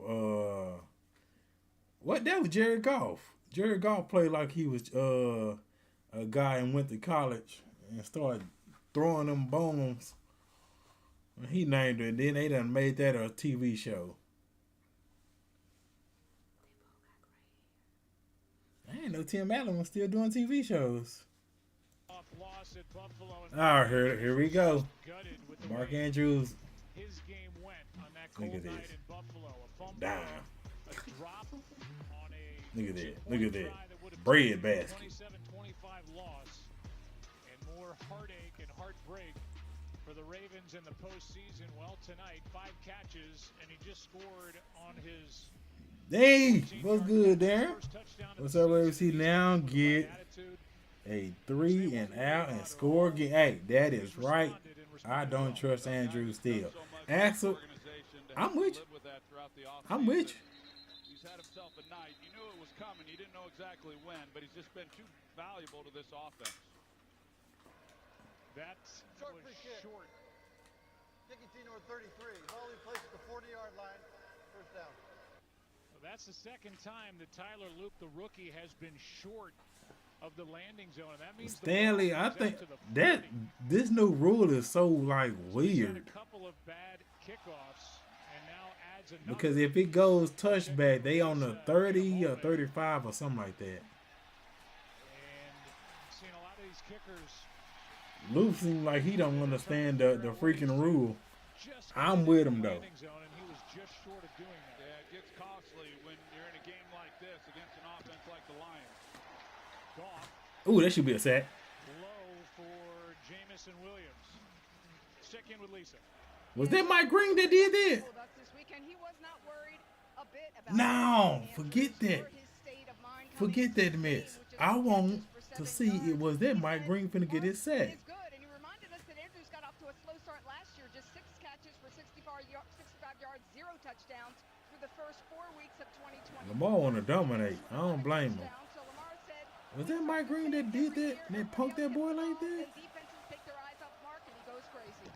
what, that was Jared Goff. Jared Goff played like he was a guy and went to college and started throwing them bombs. He named it. Then they done made that a TV show. I didn't know Tim Allen was still doing TV shows. All right, here we go. Mark Andrews. His game went on that Look at cold night this. in Buffalo. A fumble, Damn. a drop on a Look at that. two-point Look at try that. would have Bread been a basket. 27-25 loss, and more heartache and heartbreak for the Ravens in the postseason. Well, tonight, 5 catches, and he just scored on his. Hey, what's good, Darren? What's up, RavenCee? Now get a 3 and out and score again. Hey, that is right. I don't trust Andrews still. Axel, I'm with you. I'm with you. He's had himself a night. You knew it was coming. You didn't know exactly when, but he's just been too valuable to this offense. That Short was free kick. short. Kicking team number 33. Ball in place at the 40-yard line. First down. Well, that's the second time that Tyler Loop, the rookie, has been short of the landing zone. And that means Stanley, I think that this new rule is so like weird. a couple of bad kickoffs and now adds another. Because if it goes touchback, they on the 30 or 35 or something like that. And seeing a lot of these kickers. Luke seems like he don't understand the freaking rule. I'm with him though. Zone, and he was just short of doing that. Yeah, it gets costly when you're in a game like this against an offense like the Lions. Goff. Ooh, that should be a sack. Low for Jamison Williams. Check in with Lisa. Was that Mike Green that did that? He was not worried a bit about No, forget that. Forget that miss. I want to see it was that Mike Green finna get his sack. Good, and he reminded us that Andrews got off to a slow start last year, just 6 catches for 65 yards, 0 touchdowns through the first 4 weeks of 2020. Lamar want to dominate. I don't blame him. Was that Mike Green that did that? And they punked that boy like that? Defenses take their eyes off Mark, and he goes crazy.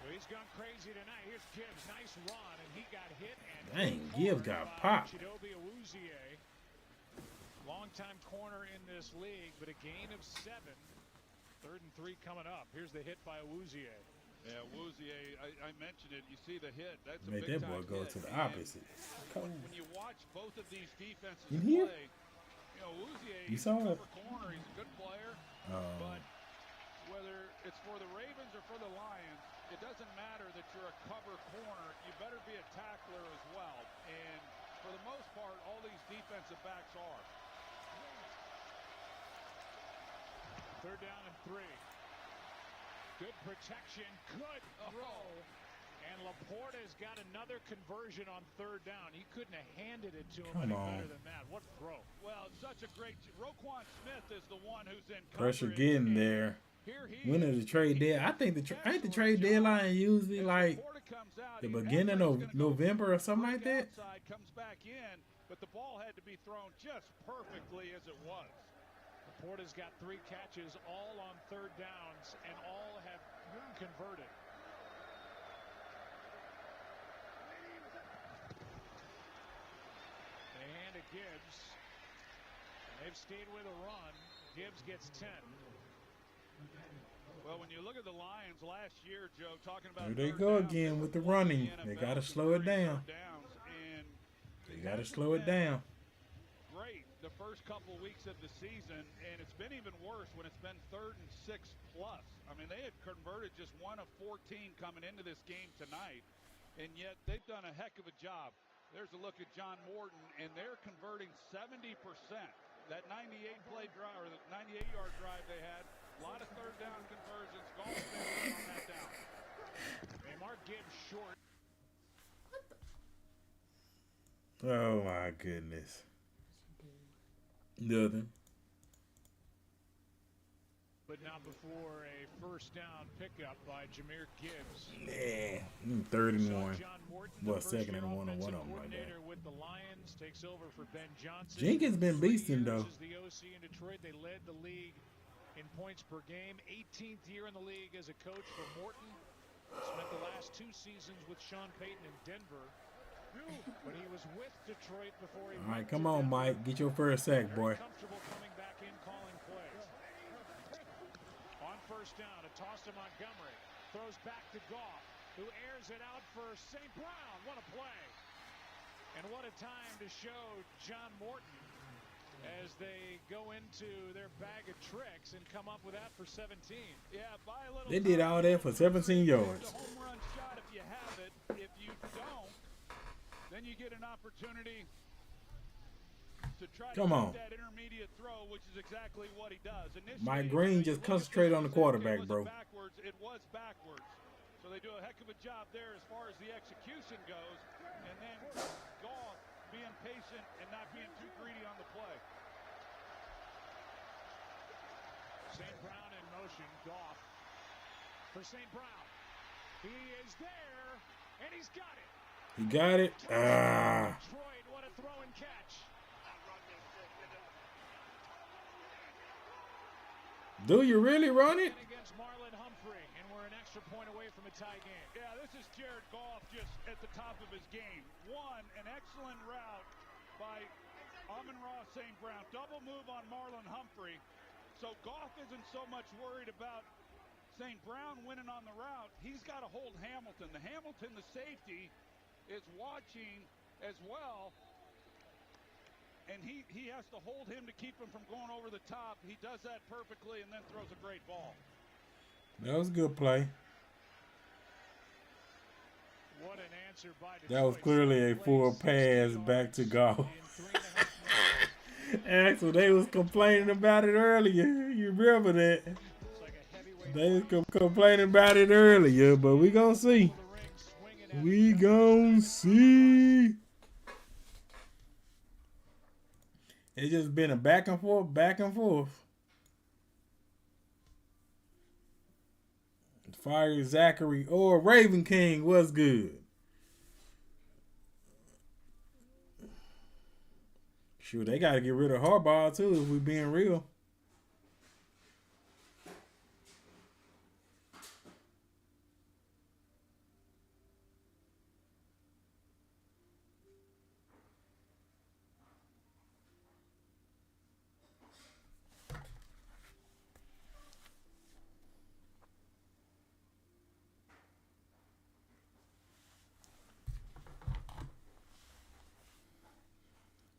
Well, he's gone crazy tonight. Here's Gibbs, nice run, and he got hit. And Dang, Gibbs got popped. Chidobe Awuzie, longtime corner in this league, but a gain of 7. 3rd and 3 coming up. Here's the hit by Awuzie. Yeah, Awuzie, I mentioned it. You see the hit. That's a Made big that boy time go hit. to the opposite. When you watch both of these defenses In here? play, you know, Awuzie, You he's saw a it? cover corner. He's a good player. But whether it's for the Ravens or for the Lions, it doesn't matter that you're a cover corner. You better be a tackler as well. And for the most part, all these defensive backs are. 3rd down and 3. Good protection, good throw. And Laporta's got another conversion on 3rd down. He couldn't have handed it to him any better than that. What throw? Well, such a great. Roquan Smith is the one who's in Pressure coverage. getting there. When is the trade deadline? I think ain't the trade deadline usually like the beginning of November or something like that. Comes back in, but the ball had to be thrown just perfectly as it was. Laporta's got 3 catches, all on 3rd downs, and all have converted. They hand to Gibbs. They've stayed with a run. Gibbs gets 10. Well, when you look at the Lions last year, Joe, talking about Here they go again with the running. They got to slow it down. They got to slow it down. Great the first couple weeks of the season, and it's been even worse when it's been 3rd and 6 plus. I mean, they had converted just 1 of 14 coming into this game tonight, and yet they've done a heck of a job. There's a look at John Morton, and they're converting 70%. That 98-play drive, or the 98-yard drive they had, a lot of 3rd down conversions. Golf been on that down. They mark Gibbs short. Oh my goodness. Nothing. But not before a first down pickup by Jahmyr Gibbs. Yeah, 3rd and 1. Well, 2nd and 1 on one of them like that. With the Lions takes over for Ben Johnson. Jenkins been beasting though. As the OC in Detroit, they led the league in points per game. 18th year in the league as a coach for Morton. Spent the last 2 seasons with Sean Payton in Denver. But he was with Detroit before he All right, come on, Mike. Get your first sack, boy. Comfortable coming back in, calling plays. On first down, a toss to Montgomery. Throws back to Goff, who airs it out for St. Brown. What a play. And what a time to show John Morton as they go into their bag of tricks and come up with that for 17. Yeah, by a little. They did all that for 17 yards. It's a home run shot if you have it. If you don't, then you get an opportunity to try to make that intermediate throw, which is exactly what he does. Initially, Mike Green just concentrated on the quarterback, bro. It was backwards. So they do a heck of a job there as far as the execution goes. And then Goff being patient and not being too greedy on the play. St. Brown in motion. Goff for St. Brown. He is there, and he's got it. He got it. Detroit, what a throw and catch. Do you really run it? Against Marlon Humphrey, and we're an extra point away from a tie game. Yeah, this is Jared Goff just at the top of his game. An excellent route by Amon-Ra St. Brown. Double move on Marlon Humphrey. So Goff isn't so much worried about St. Brown winning on the route. He's got to hold Hamilton. The safety, is watching as well. And he has to hold him to keep him from going over the top. He does that perfectly and then throws a great ball. That was a good play. What an answer by Detroit. That was clearly a full pass back to Goff. Axel, they was complaining about it earlier. You remember that? They was complaining about it earlier, but we gonna see. We gonna see. It's just been a back and forth, back and forth. Fire Zachary or Raven King was good. Sure, they got to get rid of Harbaugh too if we being real.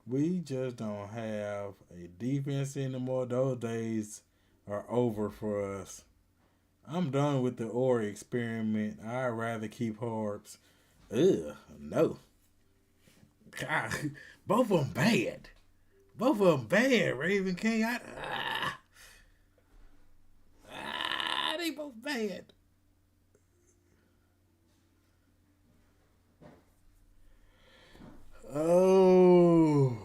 We just don't have a defense anymore. Those days are over for us. I'm done with the Ori experiment. I'd rather keep Harbs. Ugh, no. God, both of them bad. Both of them bad, Raven King. They both bad. Oh.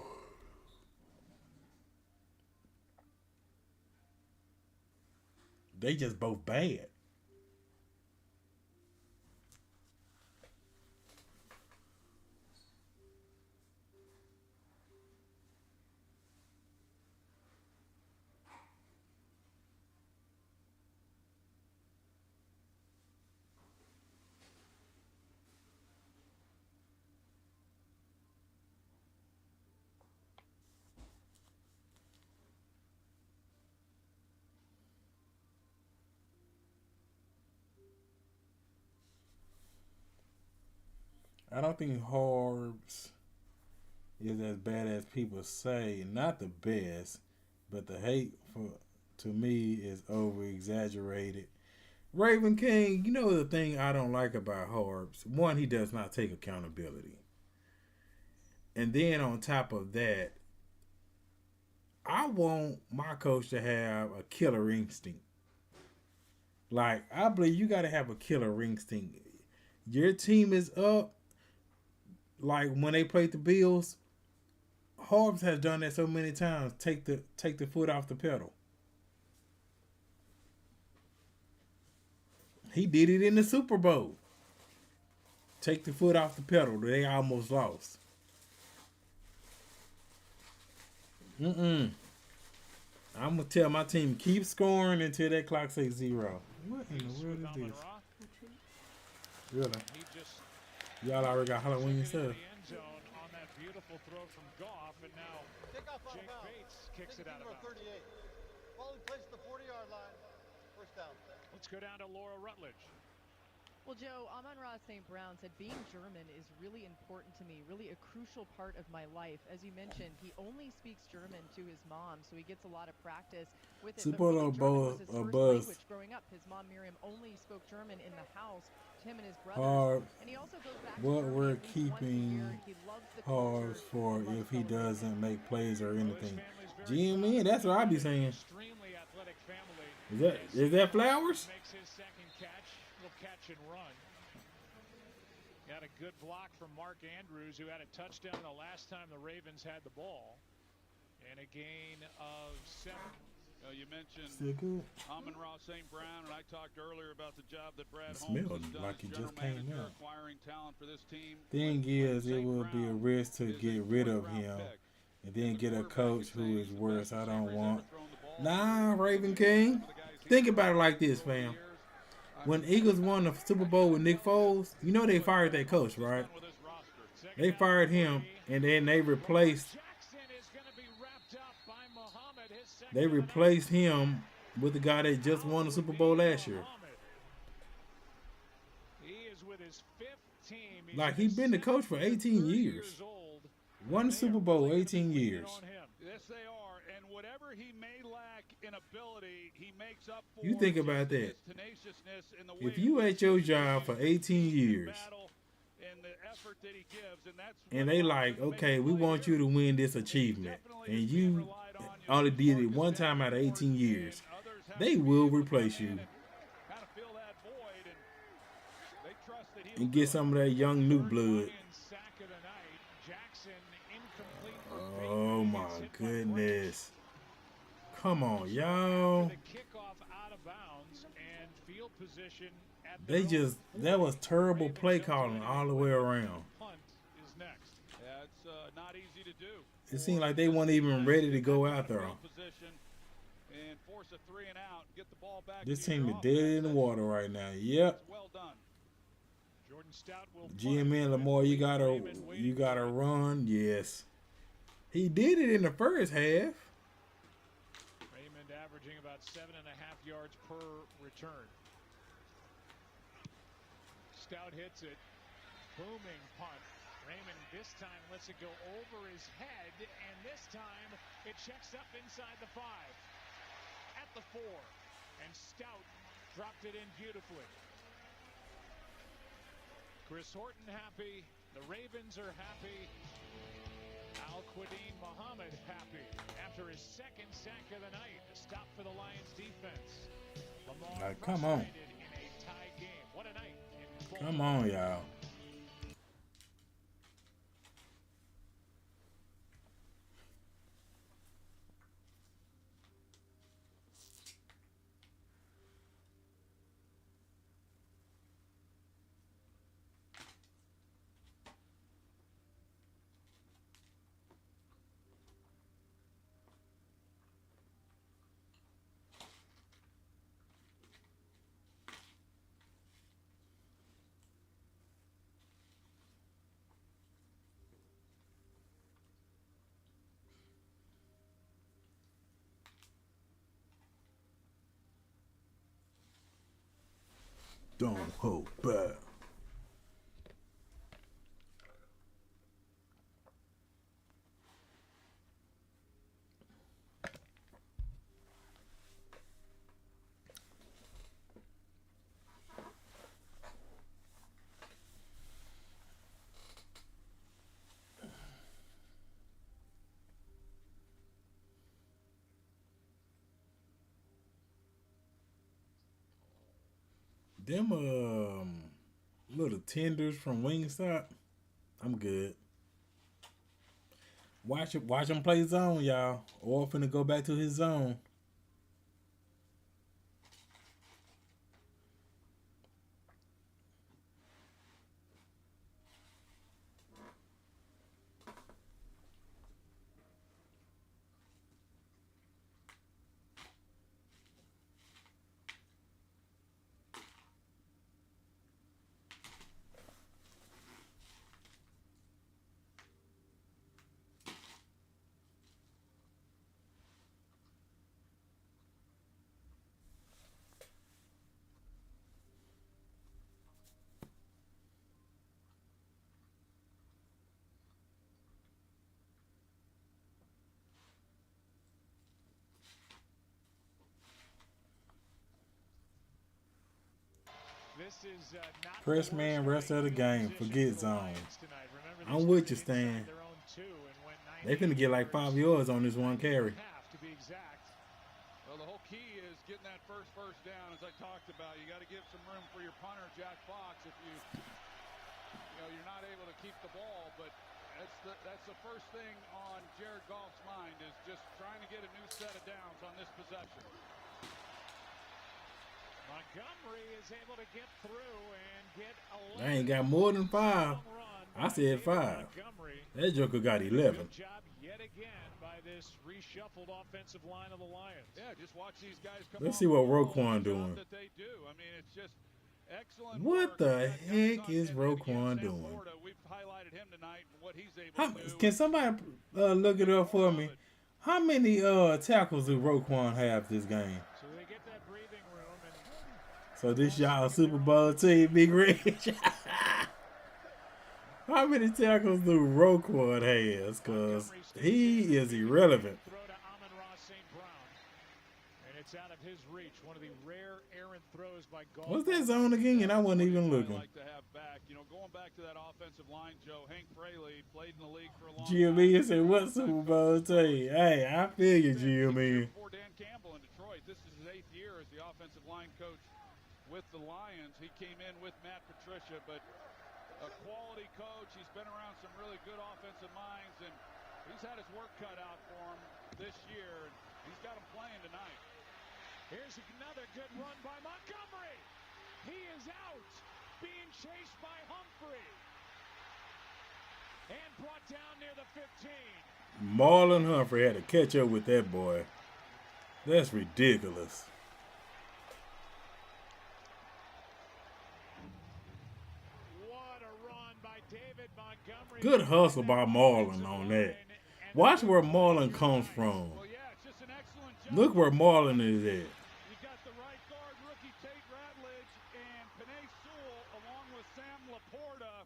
They just both bad. I don't think Harbs is as bad as people say. Not the best, but the hate to me is over exaggerated. Raven King, you know the thing I don't like about Harbs? One, he does not take accountability. And then on top of that, I want my coach to have a killer instinct. Like, I believe you got to have a killer instinct. Your team is up. Like when they played the Bills, Harbs has done that so many times. Take the foot off the pedal. He did it in the Super Bowl. Take the foot off the pedal. They almost lost. I'm gonna tell my team keep scoring until that clock says 0. What in the world is this? Really? Y'all already got Halloween stuff. On that beautiful throw from Goff, and now Jake Bates kicks it out of bounds. Ball in place at the 40-yard line. First down. Let's go down to Laura Rutledge. Well, Joe, Amon-Ra St. Brown said being German is really important to me, really a crucial part of my life. As you mentioned, he only speaks German to his mom, so he gets a lot of practice with it. Super But really, German was his first language growing up. His mom, Miriam, only spoke German in the house to him and his brothers. And he also goes back to Germany We're at least keeping once a year. He loves the Harbs culture. for if he doesn't make plays or anything. GMN, that's what I be saying. Extremely athletic family. Is that Flowers? Makes his second catch. Little catch and run. Got a good block from Mark Andrews, who had a touchdown the last time the Ravens had the ball. And a gain of 7. You mentioned Amon-Ra St. Brown, and I talked earlier about the job that Brad Holmes has done like as it general just came manager, out. acquiring talent for this team. Thing is, it would be a risk to get rid of him and then get a coach who is worse. I don't want. Nah, Raven King. Think about it like this, fam. When Eagles won the Super Bowl with Nick Foles, you know they fired their coach, right? They fired him, and then they replaced him with the guy that just won the Super Bowl last year. Like, he's been the coach for 18 years. Won the Super Bowl 18 years. Yes, they are. And whatever he may lack in ability, he makes up for. You think about that. His tenaciousness in the way If you at your job for 18 years, and the effort that he gives, and they like, okay, we want you to win this achievement, and you only did it one time out of 18 years, they will replace you and get some of that young new blood. Oh my goodness. Come on, y'all. That was terrible play calling all the way around. Not easy to do. It seemed like they weren't even ready to go out there. And force a 3 and out, get the ball back. This team is dead in the water right now. Yep. Well done. GMN Lamar, you gotta run. Yes. He did it in the first half. Raymond averaging about 7.5 yards per return. Stout hits it. Booming punt. Raymond this time lets it go over his head, and this time it checks up inside the 5. At the 4. And Stout dropped it in beautifully. Chris Horton happy. The Ravens are happy. Al-Quadin Muhammad happy after his second sack of the night. A stop for the Lions defense. Lamar come on. In a tie game. What a night. Come on, y'all. Don't hold back. Them little tenders from Wingstop, I'm good. Watch him play zone, y'all. Or finna go back to his zone. This is not Press man rest of the game. Forget zone. I'm with you, Stan. They finna get like 5 yards on this one carry. To be exact. Well, the whole key is getting that first down, as I talked about. You got to give some room for your punter, Jack Fox. If you're not able to keep the ball, but that's the first thing on Jared Goff's mind is just trying to get a new set of downs on this possession. Montgomery is able to get through and get 11. I ain't got more than 5. I said 5. That joker got 11. Good job yet again by this reshuffled offensive line of the Lions. Yeah, just watch these guys come. Let's see what Roquan doing. That they do. I mean, it's just excellent. What the heck is Roquan doing? We've highlighted him tonight and what he's able to do. Can somebody look it up for me? How many tackles do Roquan have this game? So they get that breathing room. And so this y'all Super Bowl team, Big Rich. How many tackles do Roquan has? Because he is irrelevant. Throw to Amon-Ra St. Brown. And it's out of his reach. One of the rare errant throws by Goff. What's that zone again? I wasn't even looking. Like to have back. Going back to that offensive line, Joe, Hank Fraley played in the league for a long GME said, what Super Bowl team? Hey, I feel you, GME. For Dan Campbell in Detroit, this is his 8th year as the offensive line coach with the Lions. He came in with Matt Patricia, but a quality coach. He's been around some really good offensive minds, and he's had his work cut out for him this year. And he's got him playing tonight. Here's another good run by Montgomery. He is out, being chased by Humphrey. And brought down near the 15. Marlon Humphrey had to catch up with that boy. That's ridiculous. Good hustle by Marlon on that. Watch where Marlon comes from. Look where Marlon is at. You got the right guard, rookie Tate Ratledge, and Penei Sewell along with Sam Laporta,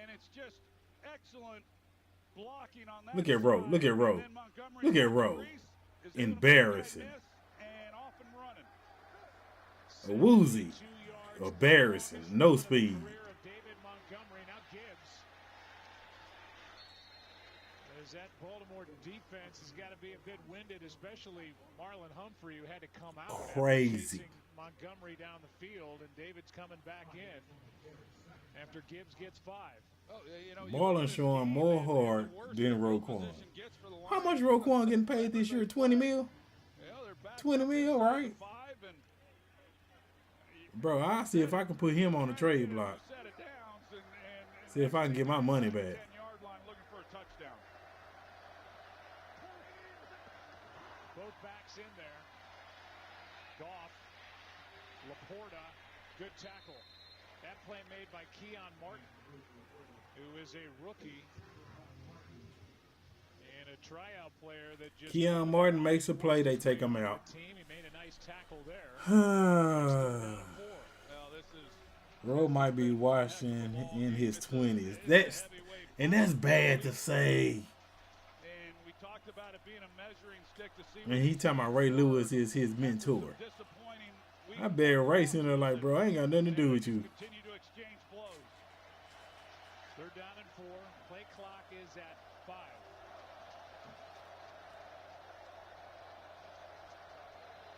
and it's just excellent blocking on that. Look at Rowe. Look at Rowe. Look at Rowe. Embarrassing. A woozy. Embarrassing. No speed. That Baltimore defense has got to be a bit winded, especially Marlon Humphrey, who had to come out crazy. Montgomery down the field, and David's coming back in after Gibbs gets 5. Marlon showing more heart than Roquan. How much Roquan getting paid this year? 20 mil? 20 mil, right? Bro, I'll see if I can put him on the trade block. See if I can get my money back. Both backs in there. Goff, Laporta, good tackle. That play made by Keon Martin, who is a rookie and a tryout player that just. Keon Martin makes a play, they take him out. He made a nice tackle there. Rowe might be washing in his 20s. That's bad to say. And he talking about Ray Lewis is his mentor. I bet Ray sitting there like, bro, I ain't got nothing to do with you. 3rd down and 4. Play clock is at 5.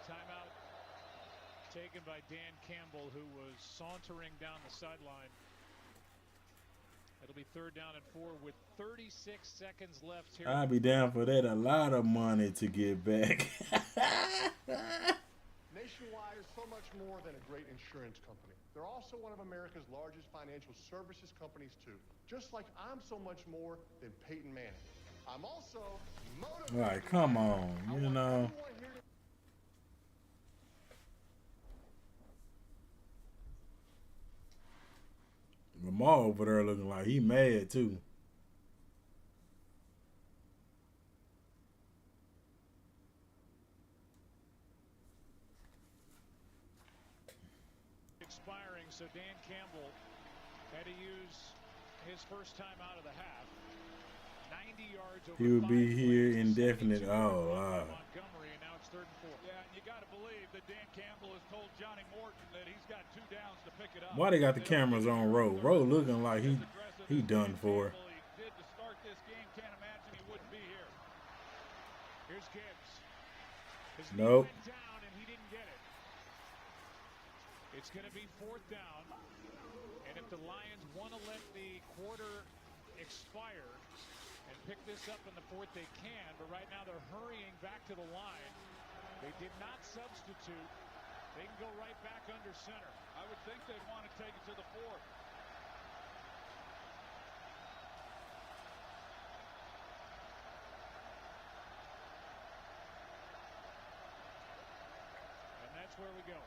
Timeout taken by Dan Campbell, who was sauntering down the sideline. It'll be 3rd down and 4 with 36 seconds left here. I'd be down for that. A lot of money to get back. Nationwide is so much more than a great insurance company. They're also one of America's largest financial services companies, too. Just like I'm so much more than Peyton Manning. I'm also motivated. Like, come on, you know. Lamar over there looking like he mad too. Expiring, so Dan Campbell had to use his first time out of the half. 90 yards over. He would be here indefinite. Oh, wow. Montgomery, and now it's 3rd and 4. Yeah, and you got to believe that Dan Campbell has told Johnny Morton that he's got 2 downs to pick it up. Why they got the cameras on Rowe? Rowe looking like he done for. He did to start this game. Can't imagine he wouldn't be here. Here's Gibbs. His Nope. knee went down and he didn't get it. It's going to be 4th down. And if the Lions want to let the quarter expire and pick this up in the 4th, they can. But right now they're hurrying back to the line. They did not substitute. They can go right back under center. I would think they'd want to take it to the 4th. And that's where we go.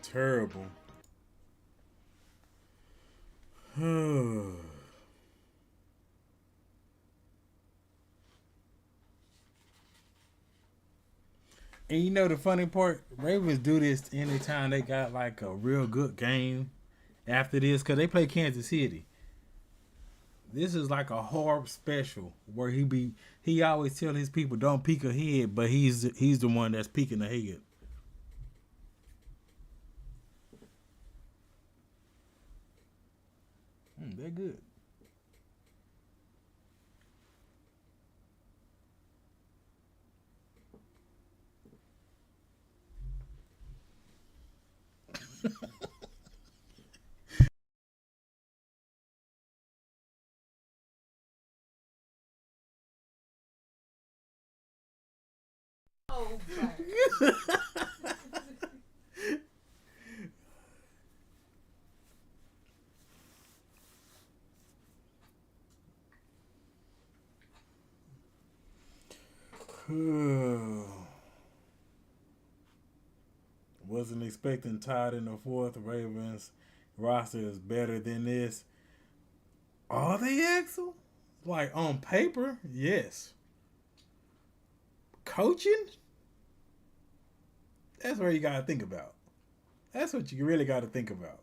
Terrible. And you know the funny part, Ravens do this anytime they got like a real good game after this, because they play Kansas City. This is like a horror special where he always tell his people don't peek ahead, but he's the one that's peeking ahead. They're good. Wasn't expecting Todd in the 4th. Ravens roster is better than this. Are they, Axel? Like on paper, yes. Coaching? That's where you got to think about. That's what you really got to think about.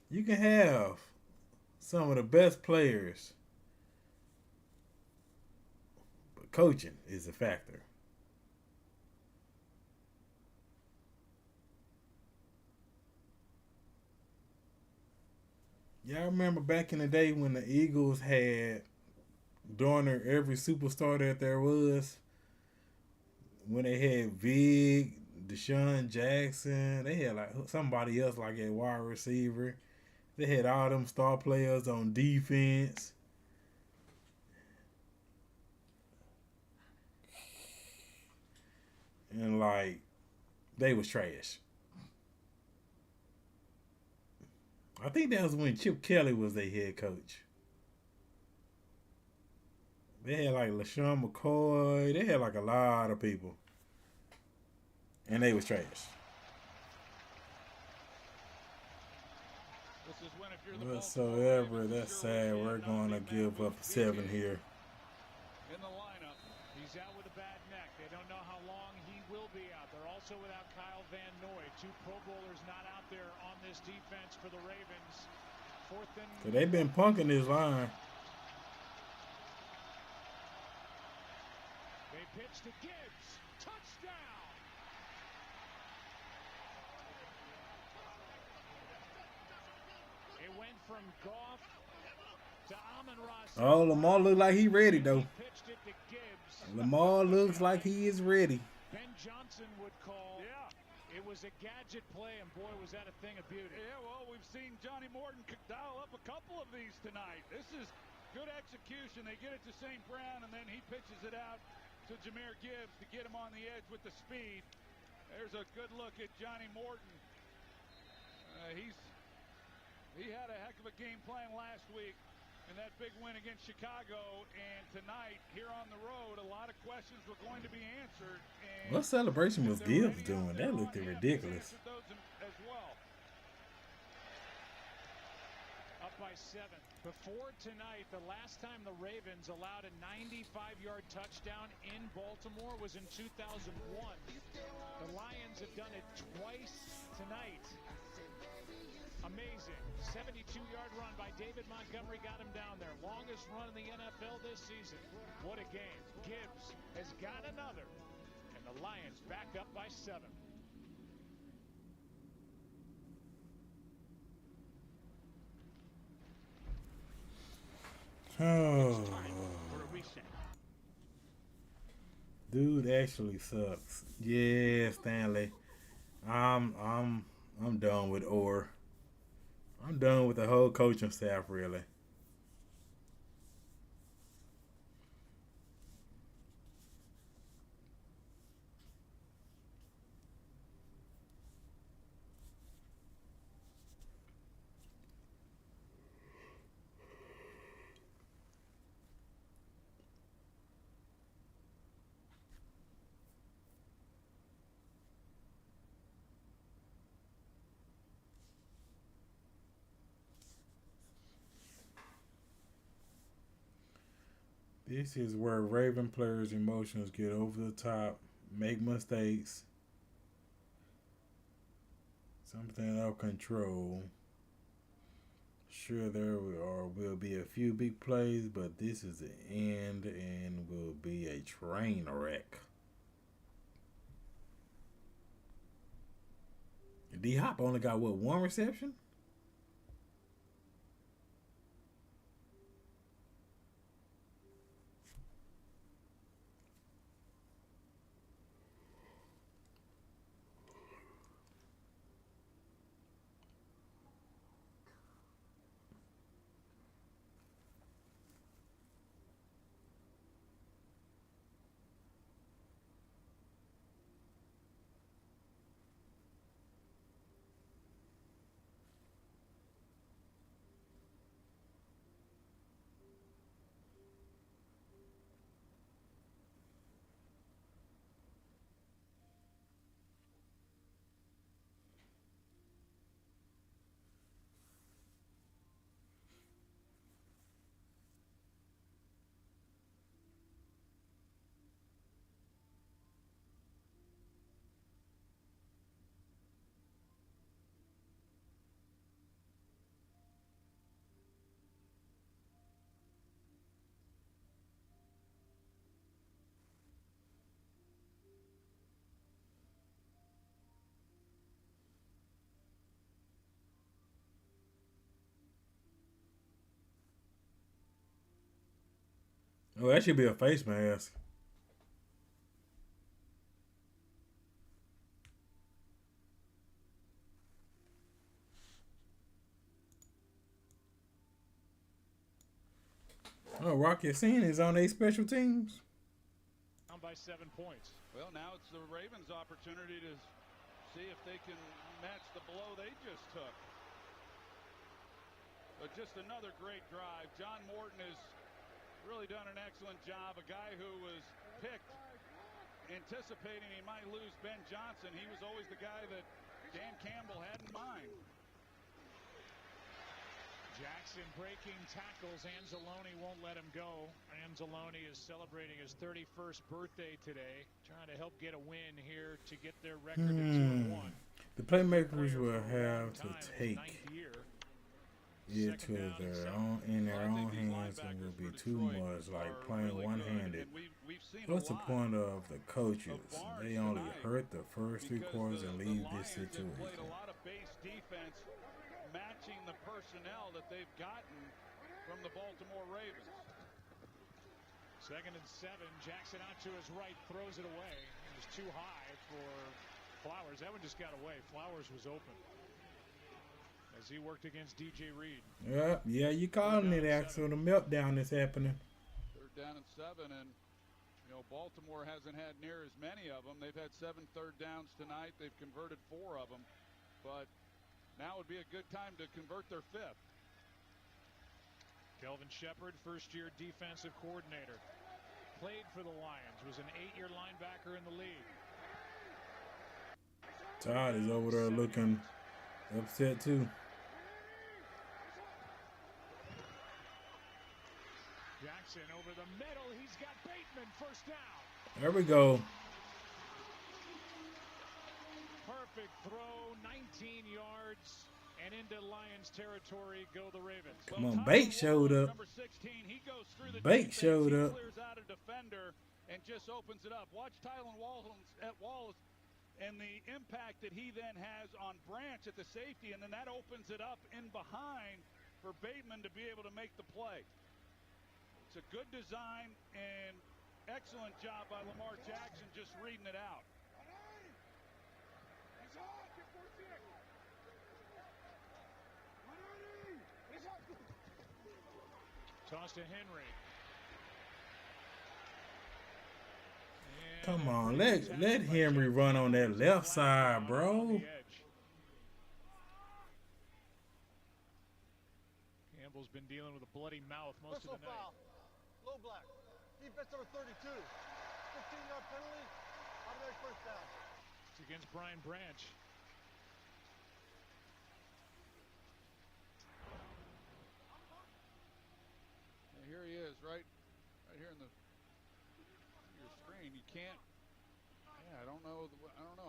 You can have some of the best players, but coaching is a factor. Yeah, I remember back in the day when the Eagles had darn near every superstar that there was. When they had Vig, Deshaun Jackson, they had like somebody else like a wide receiver. They had all them star players on defense. And like, they was trash. I think that was when Chip Kelly was their head coach. They had like LaShawn McCoy. They had like a lot of people. And they was trash. Whatsoever, that's sad. We're going to give up 7 here. In the lineup, he's out with a bad neck. They don't know how long he will be out. They're also without Kyle Van Noy. 2 Pro Bowlers not out there on this defense for the Ravens. 4th and... So they've been punking this line. They pitch to Gibbs. Touchdown! It went from Goff Oh, Lamar look like he ready though. Lamar looks like he is ready. Ben Johnson would call. Yeah. It was a gadget play, and boy, was that a thing of beauty. Yeah, well, we've seen Johnny Morton dial up a couple of these tonight. This is good execution. They get it to St. Brown, and then he pitches it out to Jahmyr Gibbs to get him on the edge with the speed. There's a good look at Johnny Morton. He had a heck of a game plan last week in that big win against Chicago, and tonight here on the road, a lot of questions were going to be answered. And what celebration was Gibbs doing? That looked ridiculous. As well. Up by 7. Before tonight, the last time the Ravens allowed a 95-yard touchdown in Baltimore was in 2001. The Lions have done it twice tonight. Amazing. 72-yard run by David Montgomery got him down there. Longest run in the NFL this season. What a game. Gibbs has got another. And the Lions back up by 7. Oh. Dude actually sucks. Yeah, Stanley. I'm done with Orr. I'm done with the whole coaching staff, really. This is where Raven players' emotions get over the top, make mistakes, something out of control. Sure, there will be a few big plays, but this is the end and will be a train wreck. D-Hop only got, what, 1 reception? Oh, that should be a face mask. Oh, Rocky Sin is on 8 special teams. Down by 7 points. Well, now it's the Ravens' opportunity to see if they can match the blow they just took. But just another great drive. John Morton has really done an excellent job. A guy who was picked anticipating he might lose Ben Johnson. He was always the guy that Dan Campbell had in mind. Jackson breaking tackles. Anzalone won't let him go. Anzalone is celebrating his 31st birthday today, trying to help get a win here to get their record to 2-1. The playmakers will have to take it to their own hands, and will be too much like playing one-handed. What's the point of the coaches? They only hurt the first 3 quarters and leave this situation. Played a lot of base defense, matching the personnel that they've gotten. from the Baltimore Ravens. 2nd and 7. Jackson out to his right, throws it away. It was too high for Flowers. That one just got away. Flowers was open as he worked against DJ Reed. Yeah, you calling it, Axel. The meltdown is happening. 3rd down and 7, and you know, Baltimore hasn't had near as many of them. They've had 7 third downs tonight. They've converted 4 of them, but now would be a good time to convert their 5th. Kelvin Shepard, first-year defensive coordinator. Played for the Lions, was an 8-year linebacker in the league. Todd is over there looking upset too. Jackson over the middle. He's got Bateman, first down. There we go. Perfect throw, 19 yards, and into Lions territory go the Ravens. Come on, Bate showed up. Number 16, he goes through the Bate defense. showed He up. clears out a defender and just opens it up. Watch Tylan Wallace and the impact that he then has on Branch at the safety, and then that opens it up in behind for Bateman to be able to make the play. It's a good design and excellent job by Lamar Jackson just reading it out. Toss to Henry. Come on, let Henry run on that left side, bro. Campbell's been dealing with a bloody mouth most of the night. Foul. Low black. Defense number 32. 15-yard penalty. Automatic first down. It's against Brian Branch. And here he is, right here in your screen. You can't. Yeah, I don't know.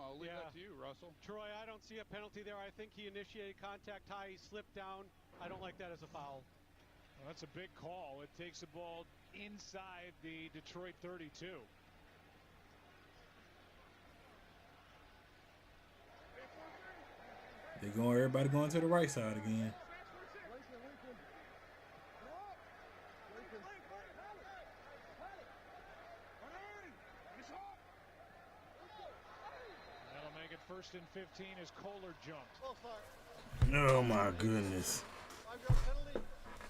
I'll leave that to you, Russell. Troy, I don't see a penalty there. I think he initiated contact high. He slipped down. I don't like that as a foul. Well, that's a big call. It takes the ball inside the Detroit 32. Everybody going to the right side again. That'll make it 1st and 15 as Kohler jumped. Oh my goodness. 5-yard penalty.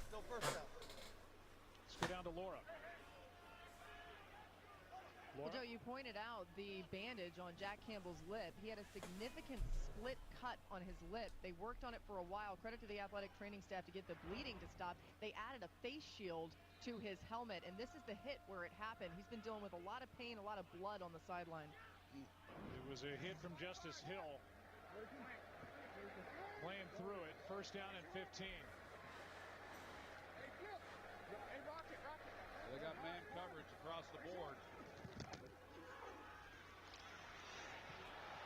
Still first down. Let's go down to Laura. Well, Joe, you pointed out the bandage on Jack Campbell's lip. He had a significant split cut on his lip. They worked on it for a while. Credit to the athletic training staff to get the bleeding to stop. They added a face shield to his helmet, and this is the hit where it happened. He's been dealing with a lot of pain, a lot of blood on the sideline. It was a hit from Justice Hill. Playing through it. 1st down and 15. They got man coverage across the board.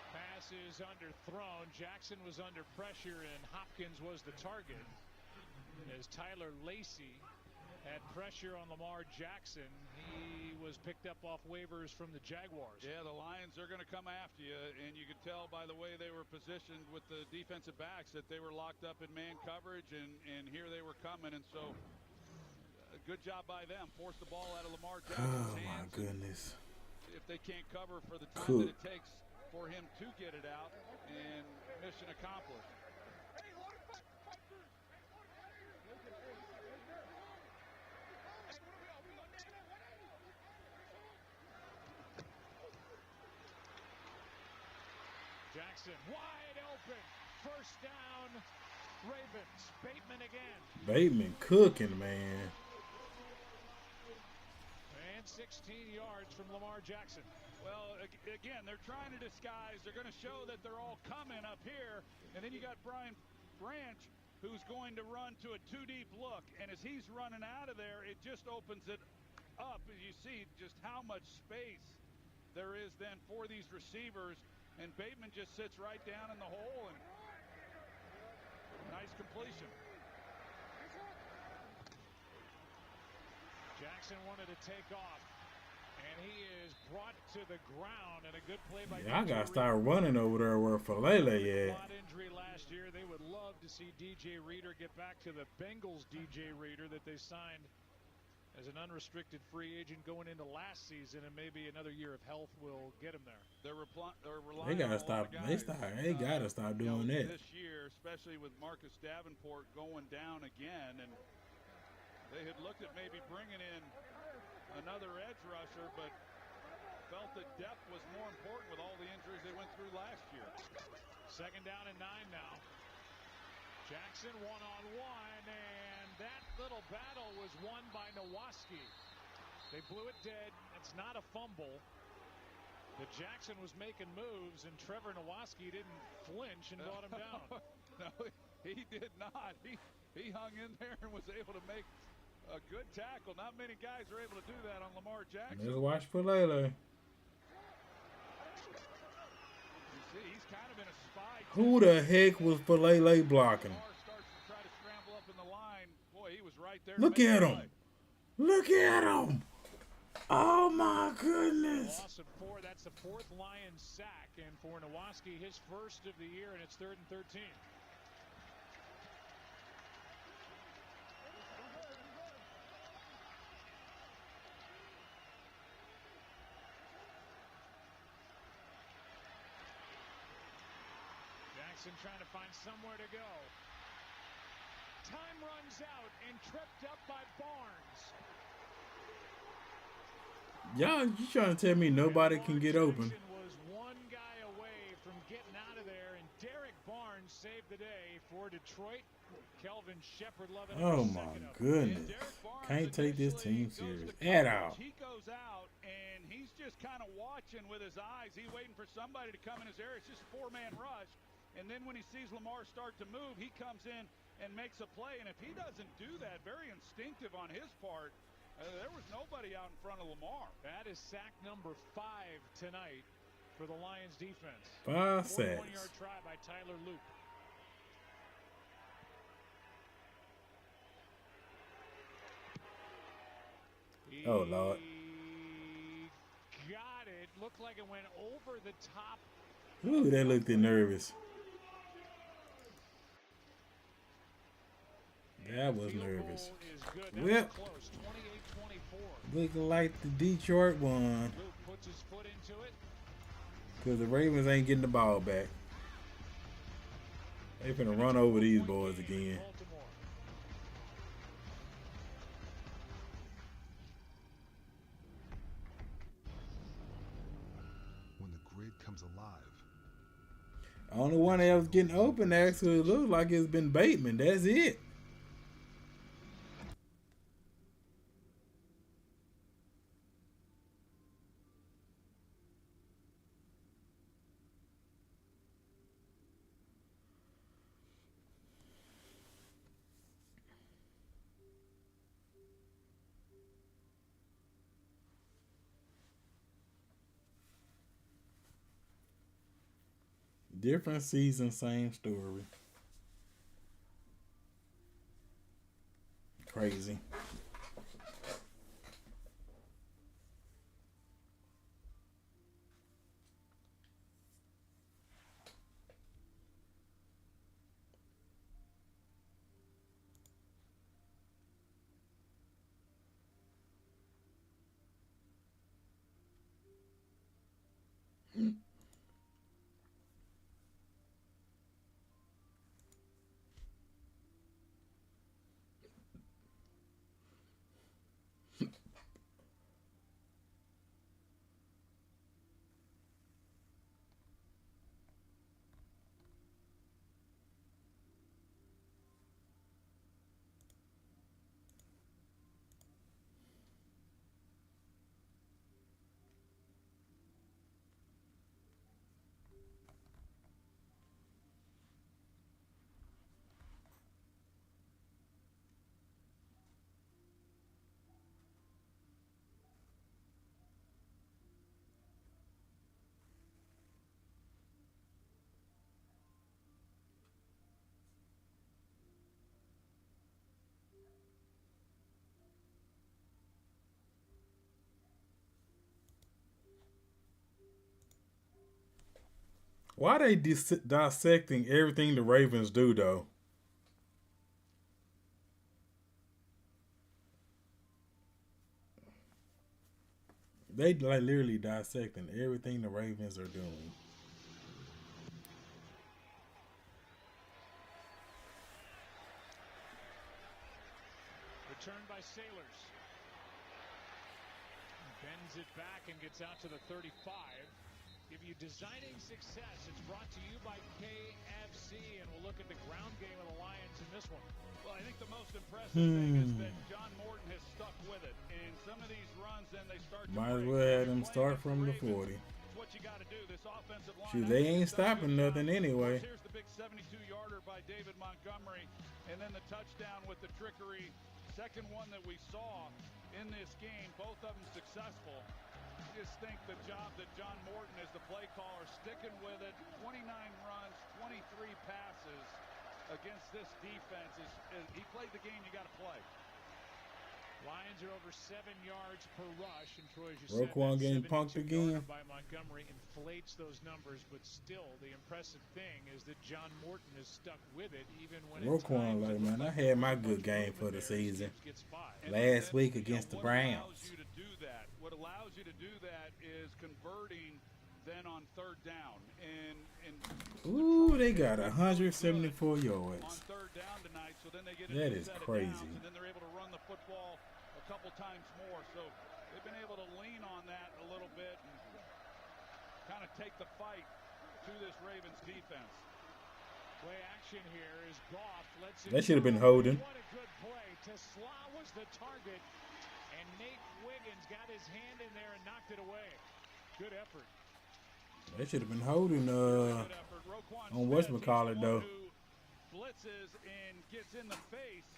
Pass is underthrown. Jackson was under pressure, and Hopkins was the target. As Tyler Lacey had pressure on Lamar Jackson, he was picked up off waivers from the Jaguars. Yeah, the Lions are going to come after you, and you could tell by the way they were positioned with the defensive backs that they were locked up in man coverage, and here they were coming, and so a good job by them. Forced the ball out of Lamar Jackson's hands. Oh my goodness. If they can't cover for the time that it takes for him to get it out, and mission accomplished. Jackson wide open. 1st down, Ravens. Bateman again. Bateman cooking, man. And 16 yards from Lamar Jackson. Well, again, they're trying to disguise. They're going to show that they're all coming up here. And then you got Brian Branch, who's going to run to a 2-deep look. And as he's running out of there, it just opens it up. As you see just how much space there is then for these receivers. And Bateman just sits right down in the hole. And nice completion. Jackson wanted to take off. And And he is brought to the ground, and a good play by Yeah, I DJ gotta Reader. start running over there where Falele at. Quad injury last year. They would love to see DJ Reader get back to the Bengals DJ Reader that they signed as an unrestricted free agent going into last season, and maybe another year of health will get him there. They're relying They gotta on a lot stop. of guys, They gotta stop doing that. this year, especially with Marcus Davenport going down again, and they had looked at maybe bringing in another edge rusher, but felt that depth was more important with all the injuries they went through last year. 2nd down and 9 now. Jackson one-on-one, and that little battle was won by Nowaski. They blew it dead. It's not a fumble. But Jackson was making moves, and Trevor Nowaski didn't flinch and brought him down. No, he did not. He hung in there and was able to make a good tackle. Not many guys are able to do that on Lamar Jackson. Let's watch Falele. He's kind of in a spy. Who the heck was Falele blocking? Starts to try to scramble up in the line. Boy, he was right there. Look at him. Look at him. Oh my goodness. Loss of 4. That's the 4th Lions sack, and for Nowaski, his first of the year, and it's 3rd and 13. Jackson trying to find somewhere to go. Time runs out and tripped up by Barnes. Y'all, you trying to tell me nobody can get open? Jackson was one guy away from getting out of there, and Derek Barnes saved the day for Detroit. Kelvin Shepard loving it. Oh my goodness. Can't take this team serious at all. He goes out and he's just kind of watching with his eyes. He's waiting for somebody to come in his area. It's just a 4-man rush. And then when he sees Lamar start to move, he comes in and makes a play. And if he doesn't do that, very instinctive on his part, there was nobody out in front of Lamar. That is sack number 5 tonight for the Lions defense. 5 sacks. 41-yard try by Tyler Loop. Oh Lord. Got it. Looked like it went over the top. Ooh, that looked nervous. That was nervous. Well, looking like the Detroit won. Puts his foot into it. Because the Ravens ain't getting the ball back. They finna run over these boys again. When the grid comes alive. Only one that was getting open actually looked like it's been Bateman. That's it. Different season, same story. Crazy. Why they dissecting everything the Ravens do, though? They like literally dissecting everything the Ravens are doing. Returned by Sailors. Bends it back and gets out to the 35. Give you designing success. It's brought to you by KFC, and we'll look at the ground game of the Lions in this one. Well, I think the most impressive thing is that John Morton has stuck with it. In some of these runs, then they start to Might as break. well have them start from the 40. It's what you got to do. This offensive line. Shoot, they ain't stopping nothing anyway. Here's the big 72-yarder by David Montgomery, and then the touchdown with the trickery. Second one that we saw in this game, both of them successful. I just think the job that John Morton as the play caller, sticking with it, 29 runs, 23 passes against this defense. He played the game you got to play. Lions are over 7 yards per rush, and Troy, as you Roquan said, getting punked again. By Montgomery inflates those numbers, but still, the impressive thing is that John Morton is stuck with it, even when Roquan, like, man, I had my good game for the season last week against the Browns. What allows you to do that is converting then on third down. Ooh, they got 174 yards. On third down tonight, so then they get that is crazy. And then they're able to run the football a couple times more. So they've been able to lean on that a little bit and kind of take the fight to this Ravens defense. Play action here is Goff. That should have been holding. What a good play. Tesla was the target, and Nate Wiggins got his hand in there and knocked it away. Good effort. They should have been holding on whatchamacallit, though. Blitzes and gets in the face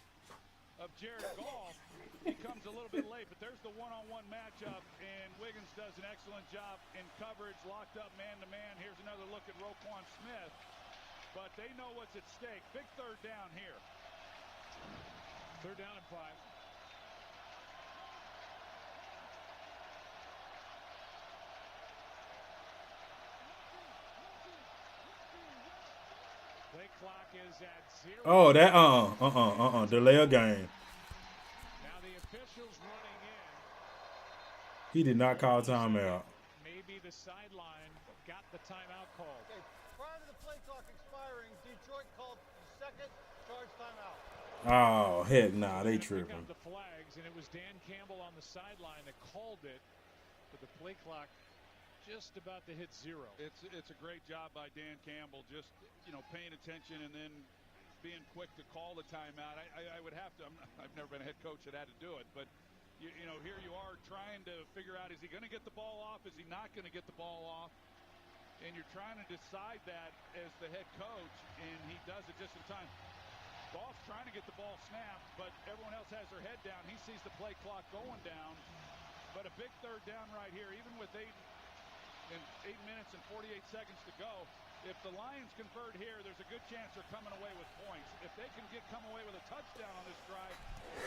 of Jared Goff. He comes a little bit late, but there's the one-on-one matchup, and Wiggins does an excellent job in coverage, locked up man-to-man. Here's another look at Roquan Smith, but they know what's at stake. Big third down here. Third down and 5. Play clock is at 0. Oh, that delay a game. Now the officials running in. He did not call timeout. Maybe the sideline got the timeout called. Okay, prior to the play clock expiring, Detroit called the second charge timeout. Oh, heck nah, they tripping. The flags, and it was Dan Campbell on the sideline that called it, but the play clock just about to hit 0. It's a great job by Dan Campbell, just paying attention and then being quick to call the timeout. I would have to. I've never been a head coach that had to do it, but here you are trying to figure out: is he going to get the ball off? Is he not going to get the ball off? And you're trying to decide that as the head coach, and he does it just in time. Goff's trying to get the ball snapped, but everyone else has their head down. He sees the play clock going down, but a big third down right here, even with 8 minutes and 48 seconds to go. If the Lions convert here, there's a good chance they're coming away with points. If they can come away with a touchdown on this drive,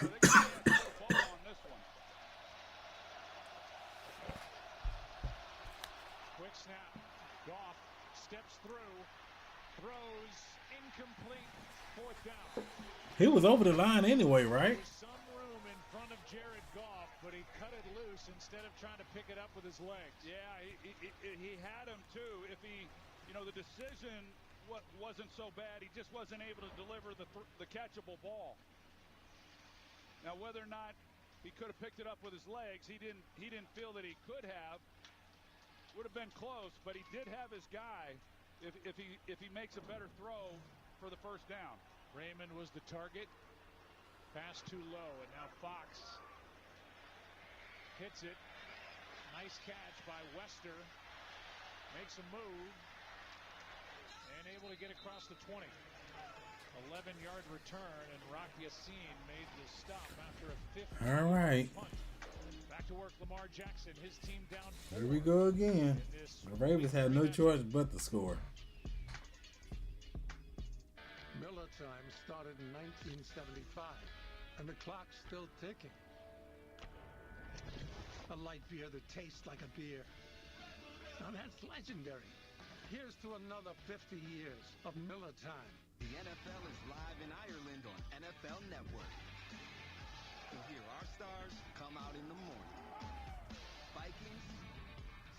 they can get the ball on this one. Quick snap. Goff steps through, throws incomplete. Fourth down. He was over the line anyway, right? There's some room in front of Jared Goff, but he cut it loose instead of trying to pick it up with his legs. Yeah, he had him too. If he, the decision wasn't so bad. He just wasn't able to deliver the catchable ball. Now, whether or not he could have picked it up with his legs, he didn't feel that he could have. Would have been close, but he did have his guy. If he makes a better throw for the first down. Raymond was the target. Pass too low, and now Fox hits it. Nice catch by Wester. Makes a move. And able to get across the 20. 11-yard return, and Rock Yassin made the stop after a 50. All right. Punt. Back to work, Lamar Jackson. His team down 4. Here we go again. The Ravens had no choice but to score. Miller time started in 1975, and the clock's still ticking. A light beer that tastes like a beer. Now that's legendary. Here's to another 50 years of Miller time. The NFL is live in Ireland on NFL Network. You'll hear our stars come out in the morning. Vikings,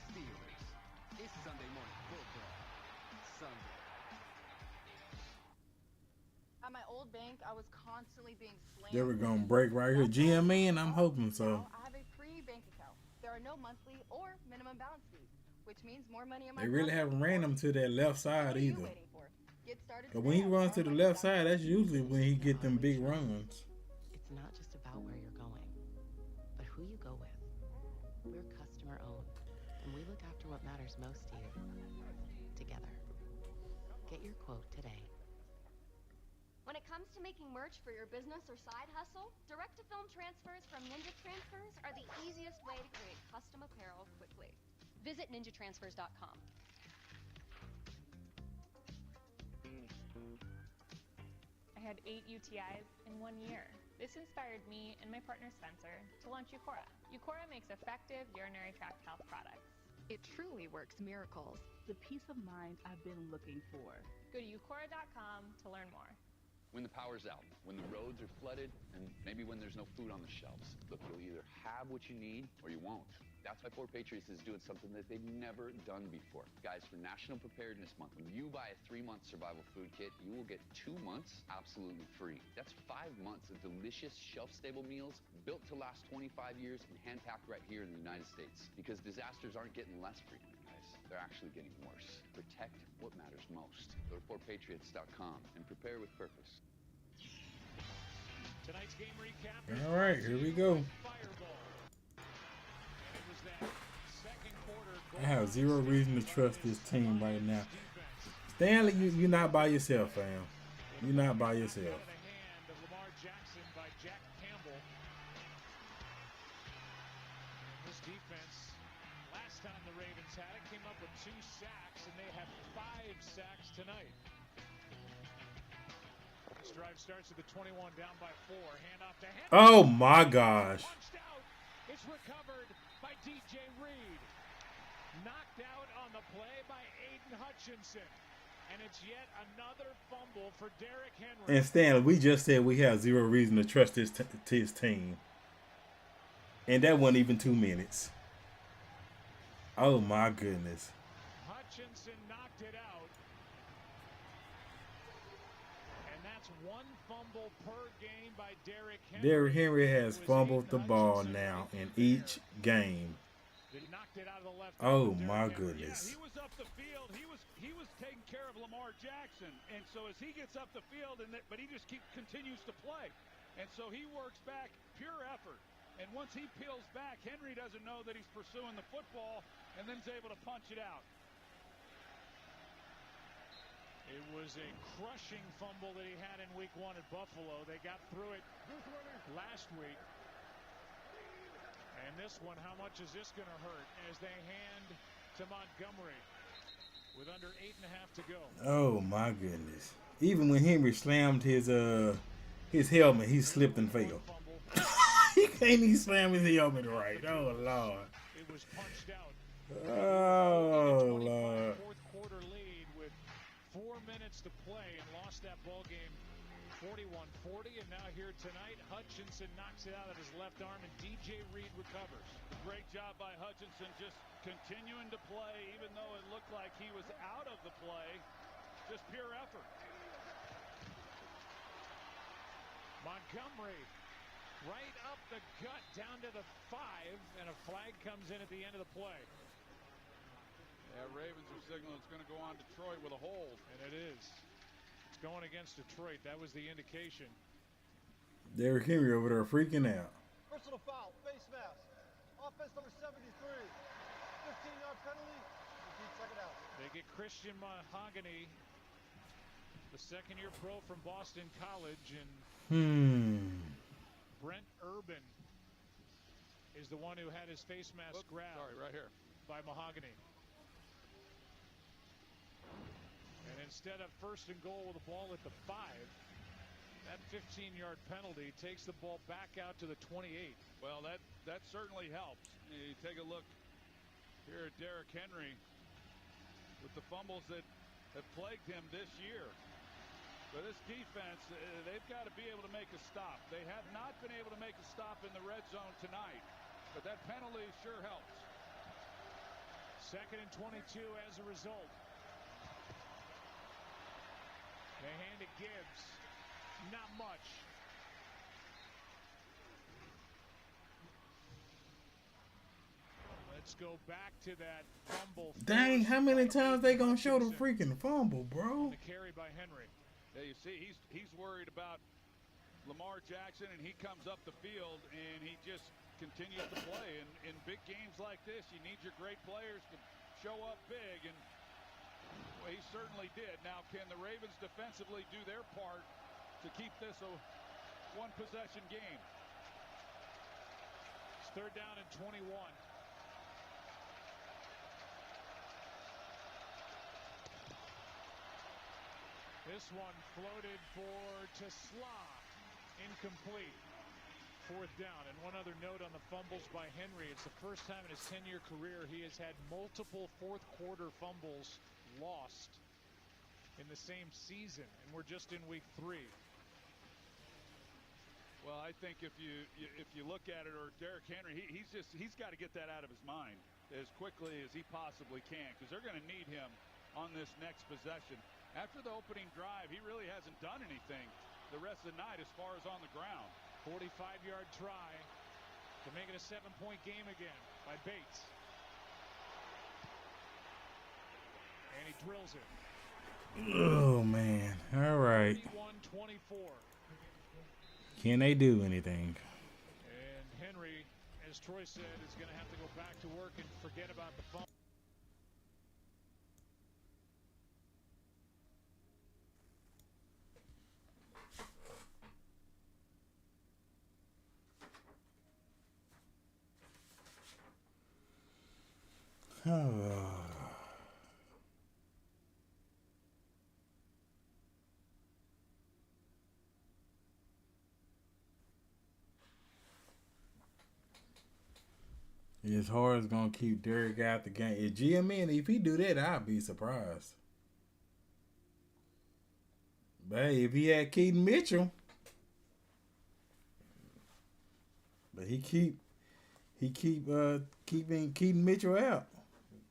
Steelers. It's Sunday morning football. Sunday. At my old bank, I was constantly being slammed. They were gonna break right here. GME, and I'm hoping so. I have a free bank account. There are no monthly or minimum balance fees, which means more money in my They really pocket. haven't ran him to that left side What are you either. waiting for? Get started But when he today runs to the left side, that's usually when he get them big runs. It's not just about where you're going, but who you go with. We're customer owned, and we look after what matters most to you. Together. Get your quote today. When it comes to making merch for your business or side hustle, direct-to-film transfers from Ninja Transfers are the easiest way to create custom apparel quickly. Visit ninjatransfers.com. I had 8 UTIs in 1 year. This inspired me and my partner Spencer to launch Eucora. Eucora makes effective urinary tract health products. It truly works miracles. The peace of mind I've been looking for. Go to eucora.com to learn more. When the power's out, when the roads are flooded, and maybe when there's no food on the shelves. Look, you'll either have what you need or you won't. That's why Fort Patriots is doing something that they've never done before. Guys, for National Preparedness Month, when you buy a 3-month survival food kit, you will get 2 months absolutely free. That's 5 months of delicious, shelf-stable meals built to last 25 years and hand-packed right here in the United States. Because disasters aren't getting less frequent, guys. They're actually getting worse. Protect what matters most. Go to FortPatriots.com and prepare with purpose. Tonight's game recap. All right, here we go. I have zero reason to trust this team right now. Stanley, you're not by yourself, fam. You're not by yourself. Lamar Jackson by Jack Campbell. This defense, last time the Ravens had it, came up with 2 sacks, and they have 5 sacks tonight. This drive starts at the 21, down by 4. Handoff to Henry. Oh my gosh. It's recovered by DJ Reed. Knocked out on the play by Aiden Hutchinson. And it's yet another fumble for Derrick Henry. And Stanley, we just said we have zero reason to trust his team. And that wasn't even 2 minutes. Oh my goodness. Hutchinson knocked it out. And that's 1 fumble per game by Derrick Henry. Derrick Henry has fumbled the ball now in each game. Knocked it out of the left. Oh my goodness. Yeah, he was up the field. He was taking care of Lamar Jackson, and so as he gets up the field, but he just continues to play, and so he works back, pure effort. And once he peels back, Henry doesn't know that he's pursuing the football, and then's able to punch it out. It was a crushing fumble that he had in Week 1 at Buffalo. They got through it last week. And this one, how much is this going to hurt as they hand to Montgomery with under 8.5 to go? Oh my goodness! Even when Henry slammed his helmet, he slipped and fell. He can't even slam his helmet right. Oh Lord! It was punched out. Oh Lord! Fourth quarter lead with 4 minutes to play and lost that ball game 41-40, and now here tonight, Hutchinson knocks it out of his left arm, and DJ Reed recovers. Great job by Hutchinson, just continuing to play, even though it looked like he was out of the play. Just pure effort. Montgomery right up the gut down to the 5, and a flag comes in at the end of the play. Yeah, Ravens are signaling it's going to go on Detroit with a hold. And it is. Going against Detroit, that was the indication. Derrick Henry over there freaking out. Personal foul, face mask. Offense number 73. 15-yard penalty. Repeat second out. They get Christian Mahogany, the second-year pro from Boston College, and Brent Urban is the one who had his face mask grabbed. Sorry, right here. By Mahogany. And instead of 1st and goal with the ball at the 5, that 15-yard penalty takes the ball back out to the 28. Well, that certainly helps. You take a look here at Derrick Henry. with the fumbles that have plagued him this year. But this defense, they've got to be able to make a stop. They have not been able to make a stop in the red zone tonight, but that penalty sure helps. 2nd and 22 as a result. They hand it Gibbs. Not much. Let's go back to that fumble. Dang, how many times they gonna show the freaking fumble, bro? The carry by Henry. Yeah, you see, he's worried about Lamar Jackson, and he comes up the field, and he just continues to play. And in big games like this, you need your great players to show up big, and well, he certainly did. Now, can the Ravens defensively do their part to keep this a one-possession game? It's 3rd down and 21. This one floated for Tesla. Incomplete. 4th down. And one other note on the fumbles by Henry. It's the first time in his 10-year career he has had multiple fourth-quarter fumbles lost in the same season. And we're just in week 3. Well, I think if you look at it, or Derrick Henry, he's got to get that out of his mind as quickly as he possibly can, because they're going to need him on this next possession. After the opening drive, he really hasn't done anything the rest of the night as far as on the ground. 45-yard try to make it a 7-point game again by Bates. And he drills it. Oh, man. All right. 31-24. Can they do anything? And Henry, as Troy said, is going to have to go back to work and forget about the phone. It's hard as gonna keep Derrick out the game. If GMN, if he do that, I'd be surprised. But hey, if he had Keaton Mitchell, but he keeping Keaton Mitchell out.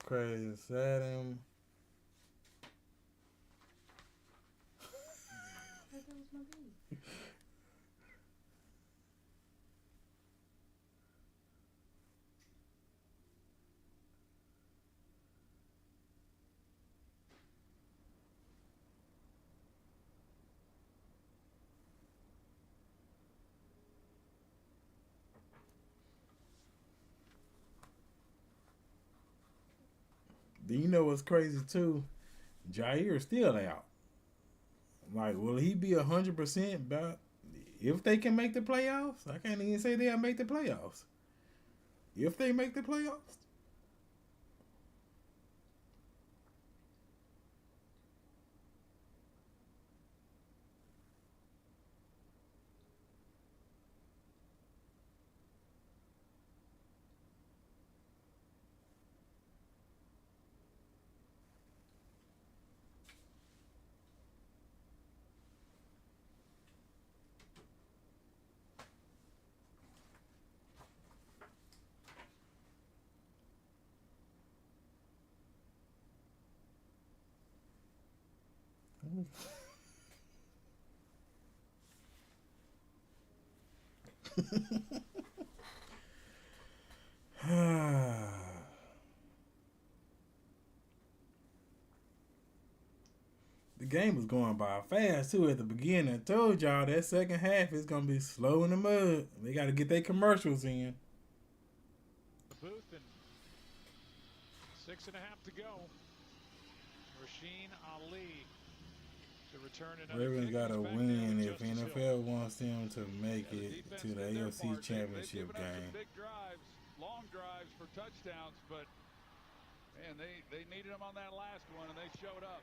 Crazy Adam. You know what's crazy too? Jair's still out. Like, will he be 100% about if they can make the playoffs? I can't even say they'll make the playoffs. If they make the playoffs. The game was going by fast too at the beginning. I told y'all that second half is gonna be slow in the mud. They got to get their commercials in. The booth and 6.5 to go. Rasheen Ali to return another. Ravens got to win if NFL wants them to make it to the AFC Championship game. Big drives, long drives for touchdowns, but man, they needed them on that last one, and they showed up.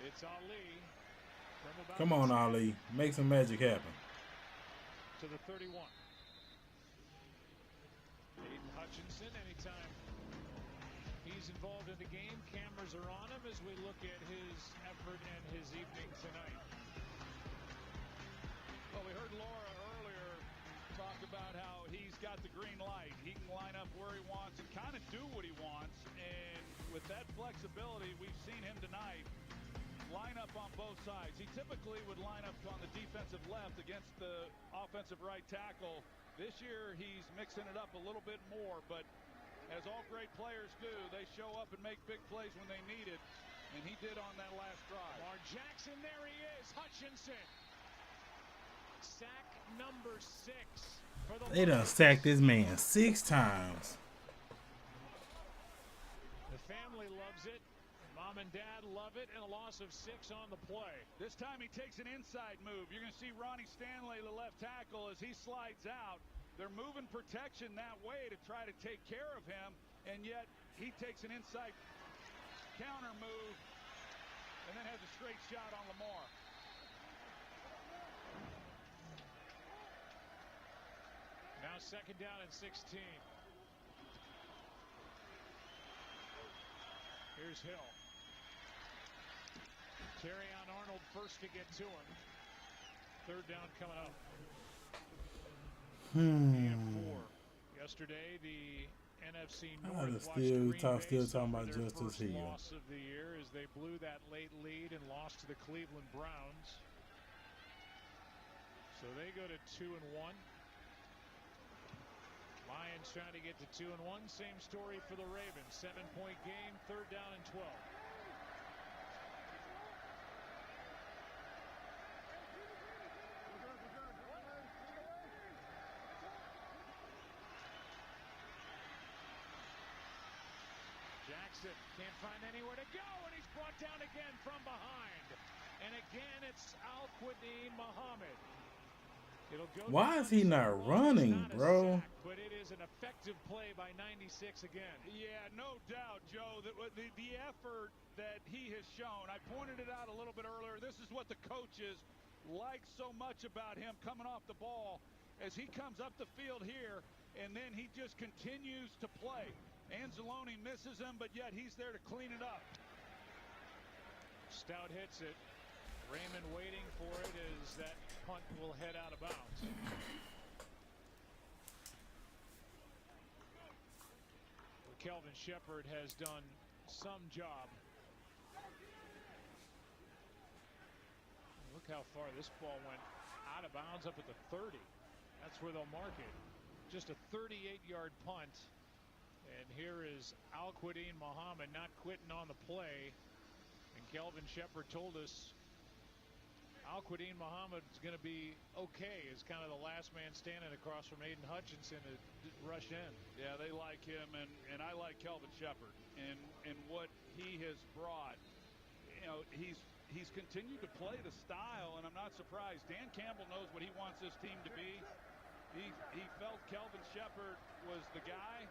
It's Ali. Come on, Ali. Make some magic happen. To the 31. Aiden Hutchinson, anytime he's involved in the game. Cameras are on him as we look at his effort and his evening tonight. Well, we heard Laura earlier talk about how he's got the green light. He can line up where he wants and kind of do what he wants. And with that flexibility, we've seen him tonight line up on both sides. He typically would line up on the defensive left against the offensive right tackle. This year, he's mixing it up a little bit more, but as all great players do, they show up and make big plays when they need it, and he did on that last drive. Lamar Jackson, there he is, Hutchinson. Sack number 6 for the They done sacked this man 6 times. The family loves it. Mom and Dad love it, and a loss of 6 on the play. This time he takes an inside move. You're going to see Ronnie Stanley, the left tackle, as he slides out. They're moving protection that way to try to take care of him, and yet he takes an inside counter move and then has a straight shot on Lamar. Now 2nd down and 16. Here's Hill. Terrion Arnold first to get to him. 3rd down coming up. And 4. Yesterday, the NFC North watched Green Bay talking about their Justice first Hill. loss of the year as they blew that late lead and lost to the Cleveland Browns. So they go to 2-1. Lions trying to get to 2-1. Same story for the Ravens. 7-point game, 3rd down and 12. Jackson can't find anywhere to go, and he's brought down again from behind. And again, it's Al-Quadin Muhammad. It'll go. Why is he not running, bro? Sack, but it is an effective play by 96 again. Yeah, no doubt, Joe. The effort that he has shown, I pointed it out a little bit earlier. This is what the coaches like so much about him coming off the ball as he comes up the field here, and then he just continues to play. Anzalone misses him, but yet he's there to clean it up. Stout hits it. Raymond waiting for it as that punt will head out of bounds. Well, Kelvin Shepard has done some job. Look how far this ball went out of bounds up at the 30. That's where they'll mark it. Just a 38-yard punt. And here is Al-Quadin Muhammad not quitting on the play. And Kelvin Shepard told us Al-Quadin Muhammad is going to be okay as kind of the last man standing across from Aiden Hutchinson to rush in. Yeah, they like him, and I like Kelvin Shepard and what he has brought. You know, he's continued to play the style, and I'm not surprised. Dan Campbell knows what he wants this team to be. He felt Kelvin Shepard was the guy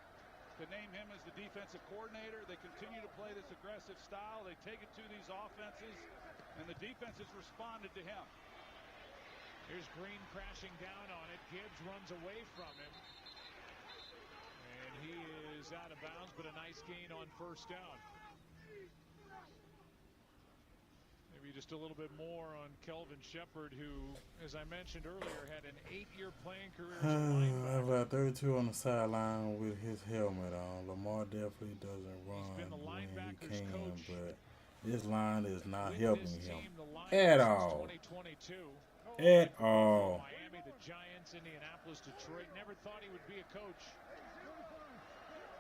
to name him as the defensive coordinator. They continue to play this aggressive style. They take it to these offenses, and the defense has responded to him. Here's Green crashing down on it. Gibbs runs away from him. And he is out of bounds, but a nice gain on 1st down. Maybe just a little bit more on Kelvin Shepard, who, as I mentioned earlier, had an 8-year playing career as a linebacker. About 32 on the sideline with his helmet on. Lamar definitely doesn't run when he can, but this line is not helping him at all. At all. Miami, the Giants, Indianapolis, Detroit. Never thought he would be a coach,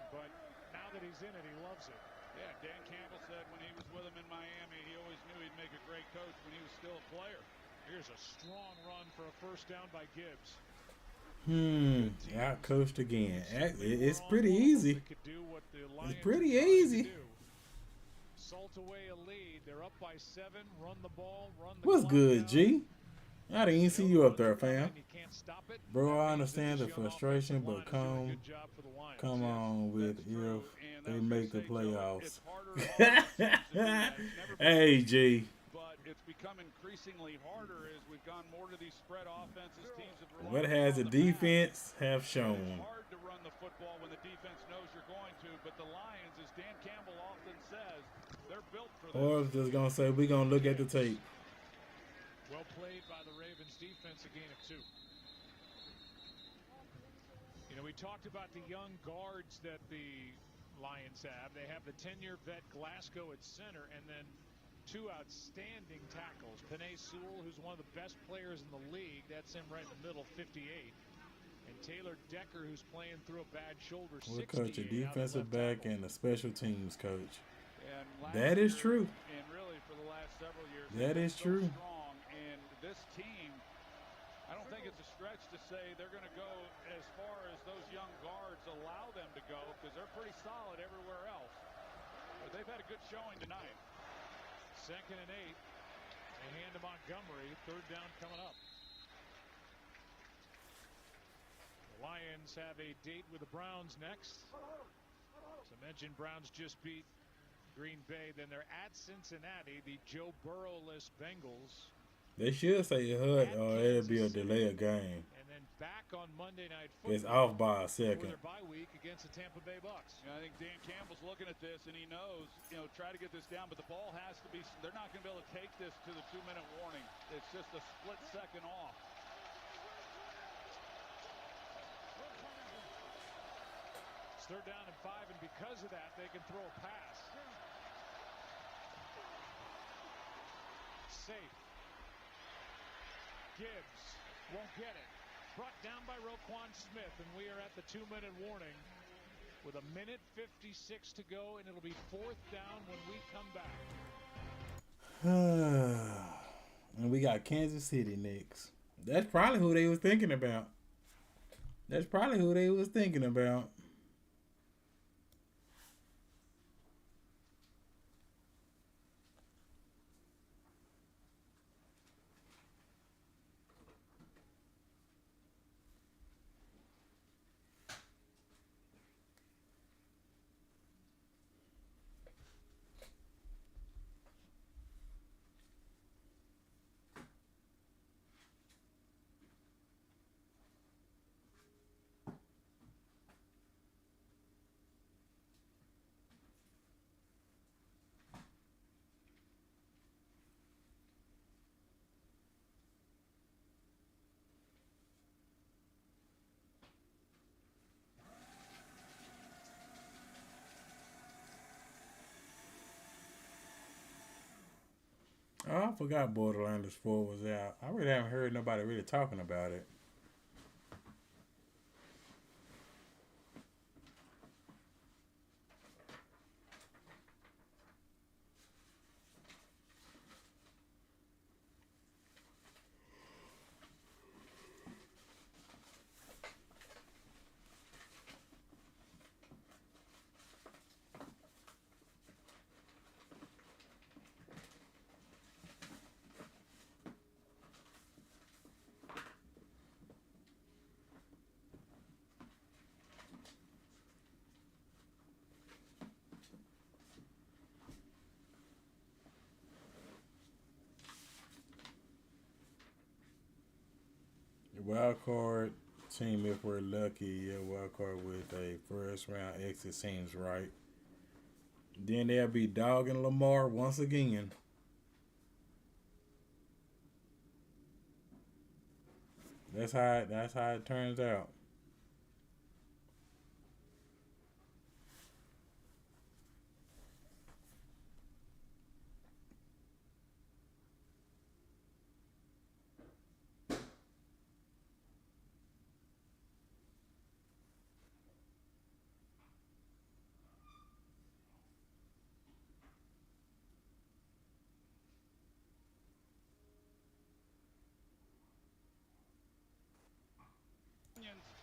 but now that he's in it, he loves it. Yeah, Dan Campbell said when he was with him in Miami, he always knew he'd make a great coach when he was still a player. Here's a strong run for a 1st down by Gibbs. Out coached again. It's pretty easy. It's pretty easy. Salt away a lead. They're up by 7. Run the ball. Run the What's clock good, down. G? I didn't even see you up there, fam. Bro, I understand the frustration, but come on with if they make the playoffs. Hey, G. it's become increasingly harder as we've gone more to these spread offenses. Teams have What relied has the on defense have It's shown? hard to run the football when the defense knows you're going to, but the Lions, as Dan Campbell often says, they're built for this. Or just gonna say we're gonna look at the tape. Well played by the Ravens defense, a gain of 2. You know, we talked about the young guards that the Lions have. They have the 10-year vet Glasgow at center, and then 2 outstanding tackles. Penei Sewell, who's one of the best players in the league. That's him right in the middle, 58. And Taylor Decker, who's playing through a bad shoulder, 68. We'll coach a defensive back and a special teams coach. And That is true. And really for the last several years, That is so true. strong. And this team, I don't think it's a stretch to say they're going to go as far as those young guards allow them to go, because they're pretty solid everywhere else. But they've had a good showing tonight. 2nd and 8. They hand to Montgomery. 3rd down coming up. The Lions have a date with the Browns next. As I mentioned, Browns just beat Green Bay. Then they're at Cincinnati, the Joe Burrow-less Bengals. They should say HUD or it'll be a delay of game. And then back on Monday Night Football. It's off by a For second. their bye week against the Tampa Bay Bucks. I think Dan Campbell's looking at this, and he knows, try to get this down, but the ball has to be, they're not going to be able to take this to the 2-minute warning. It's just a split second off. It's 3rd down and 5, and because of that, they can throw a pass. Safe. Gibbs won't get it. Brought down by Roquan Smith, and we are at the 2-minute warning with 1:56 to go, and it'll be 4th down when we come back. And we got Kansas City next. That's probably who they was thinking about. Oh, I forgot Borderlanders 4 was out. I really haven't heard nobody really talking about it. Wild card team, if we're lucky, wild card with a 1st round exit seems right. Then they'll be dogging Lamar once again. That's how it turns out.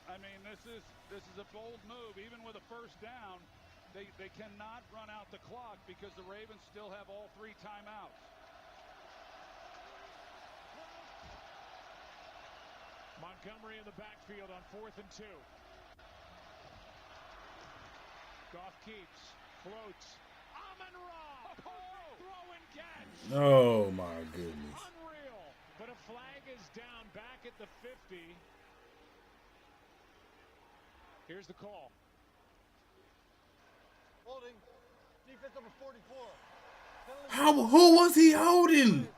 I mean, this is a bold move. Even with a 1st down, they cannot run out the clock because the Ravens still have all 3 timeouts. Montgomery in the backfield on 4th and 2. Goff keeps, floats. Amon-Ra, perfect throw in catch. Oh my goodness. Unreal. But a flag is down back at the 50. Here's the call. Holding. Defense number 44. Who was he holding?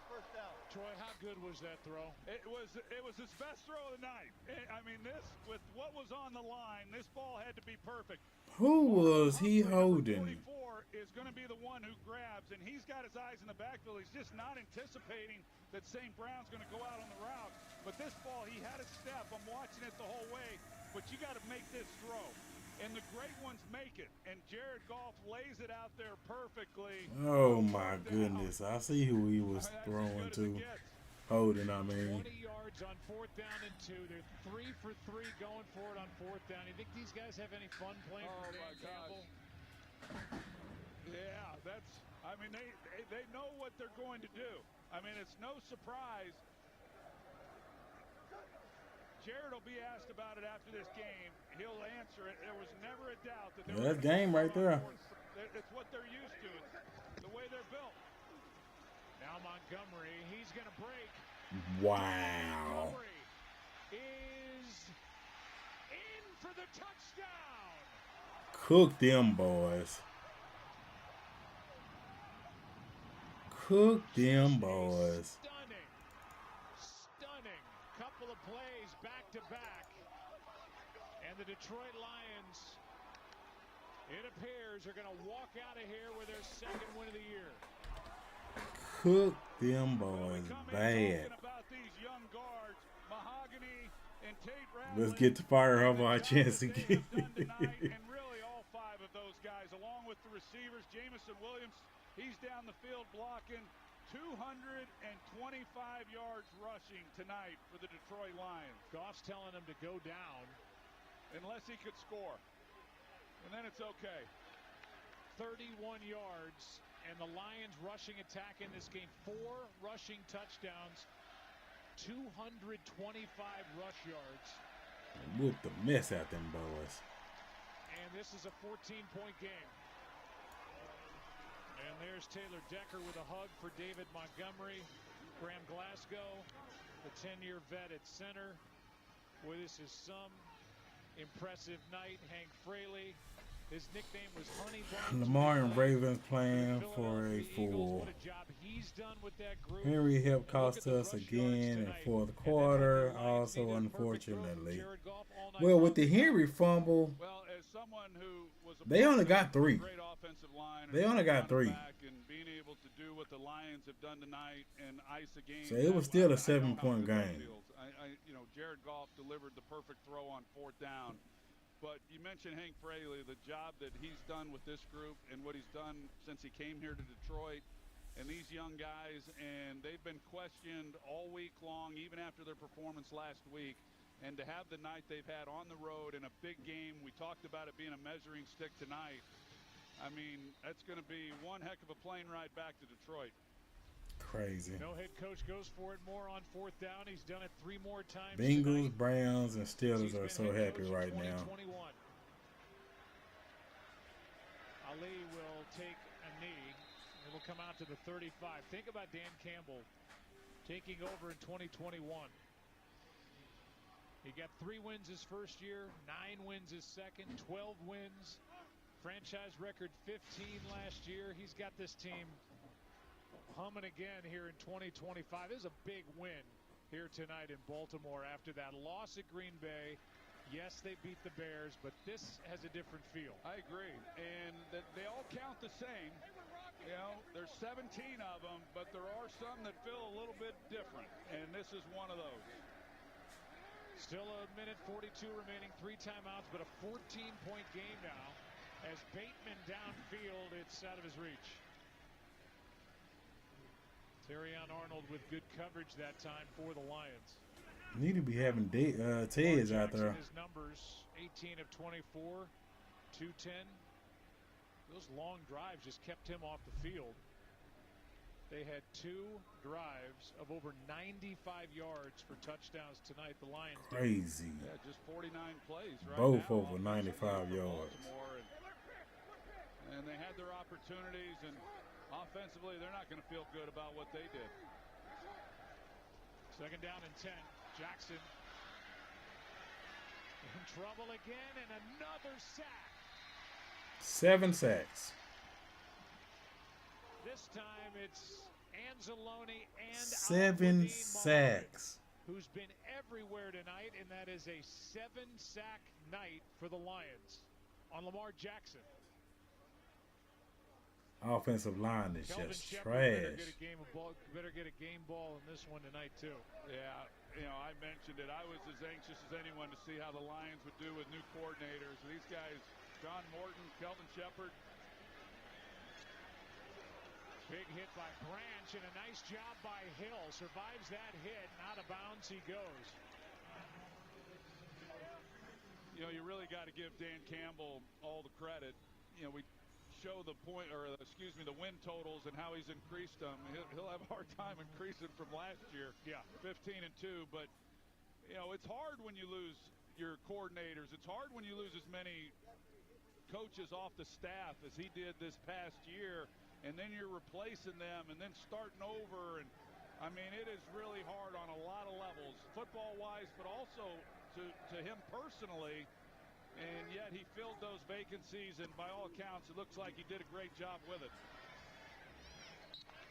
Troy, how good was that throw? It was his best throw of the night. I mean, this, with what was on the line, this ball had to be perfect. Who was he holding? 44 is going to be the one who grabs, and he's got his eyes in the backfield. He's just not anticipating that St. Brown's going to go out on the route. But this ball, he had a step. I'm watching it the whole way. But you got to make this throw. And the great ones make it. And Jared Goff lays it out there perfectly. Oh my goodness. I see who he was throwing to. Holding, I mean. 20 yards on 4th down and 2. They're 3 for 3 going for it on 4th down. You think these guys have any fun playing for Dan Campbell? Yeah, I mean, they know what they're going to do. I mean, it's no surprise. Jared will be asked about it after this game. He'll answer it. There was never a doubt that That's game right there. It's what they're used to. It's the way they're built. Now Montgomery, he's going to break. Wow. Montgomery is in for the touchdown. Cook them boys. Cook them boys. Stunning couple of plays back to back. And the Detroit Lions, it appears, are going to walk out of here with their 2nd win of the year. Cook them boys bad. Let's get to fire over our chance again. And really all 5 of those guys, along with the receivers, Jamison Williams, he's down the field blocking. 225 yards rushing tonight for the Detroit Lions. Goff's telling him to go down. Unless he could score. And then it's okay. 31 yards. And the Lions rushing attack in this game. 4 rushing touchdowns. 225 rush yards. Whoop the mess out them boys. And this is a 14-point game. And there's Taylor Decker with a hug for David Montgomery. Graham Glasgow, the 10-year vet at center. With us is some impressive night. Hank Fraley. His nickname was Honey Buns. Lamar and Ravens playing for a fool. Henry helped cost us again in 4th quarter. Also, unfortunately. Well, with the Henry fumble, they only got 3. They only got 3. Being able to do what the Lions have done tonight and ice a game. So it was still a 7-point game. Jared Goff delivered the perfect throw on 4th down. But you mentioned Hank Fraley, the job that he's done with this group and what he's done since he came here to Detroit. And these young guys, and they've been questioned all week long, even after their performance last week. And to have the night they've had on the road in a big game, we talked about it being a measuring stick tonight. I mean, that's going to be one heck of a plane ride back to Detroit. Crazy. No head coach goes for it more on 4th down. He's done it 3 more times. Bengals, Browns, and Steelers are so happy right now. Ali will take a knee. It will come out to the 35. Think about Dan Campbell taking over in 2021. He got 3 wins his first year, 9 wins his second, 12 wins. Franchise record 15 last year. He's got this team humming again here in 2025. This is a big win here tonight in Baltimore after that loss at Green Bay. Yes, they beat the Bears, but this has a different feel. I agree. And they all count the same. You know, there's 17 of them, but there are some that feel a little bit different. And this is one of those. Still a minute 42 remaining, 3 timeouts, but a 14-point game now. As Bateman downfield, it's out of his reach. Terrion Arnold with good coverage that time for the Lions. Need to be having Ted's out there. His numbers, 18 of 24, 210. Those long drives just kept him off the field. They had 2 drives of over 95 yards for touchdowns tonight. The Lions. Crazy. Yeah, just 49 plays right Both now, over 95 yards. And they had their opportunities, and Offensively, they're not going to feel good about what they did. Second down and 10. Jackson in trouble again, and another sack. 7 sacks. This time it's Anzalone and 7 sacks. Who's been everywhere tonight, and that is a 7-sack night for the Lions on Lamar Jackson. Offensive line is Kelvin just Shepherd trash. Better get a game ball in this one tonight too. Yeah, I mentioned it. I was as anxious as anyone to see how the Lions would do with new coordinators. These guys, John Morton, Kelvin Shepherd. Big hit by Branch, and a nice job by Hill. Survives that hit, and out of bounds he goes. You really got to give Dan Campbell all the credit. We show the win totals and how he's increased them. He'll have a hard time increasing from last year. Yeah, 15-2, but it's hard when you lose your coordinators. It's hard when you lose as many coaches off the staff as he did this past year, and then you're replacing them and then starting over. And I mean, it is really hard on a lot of levels, football-wise, but also to him personally. And yet he filled those vacancies, and by all accounts, it looks like he did a great job with it.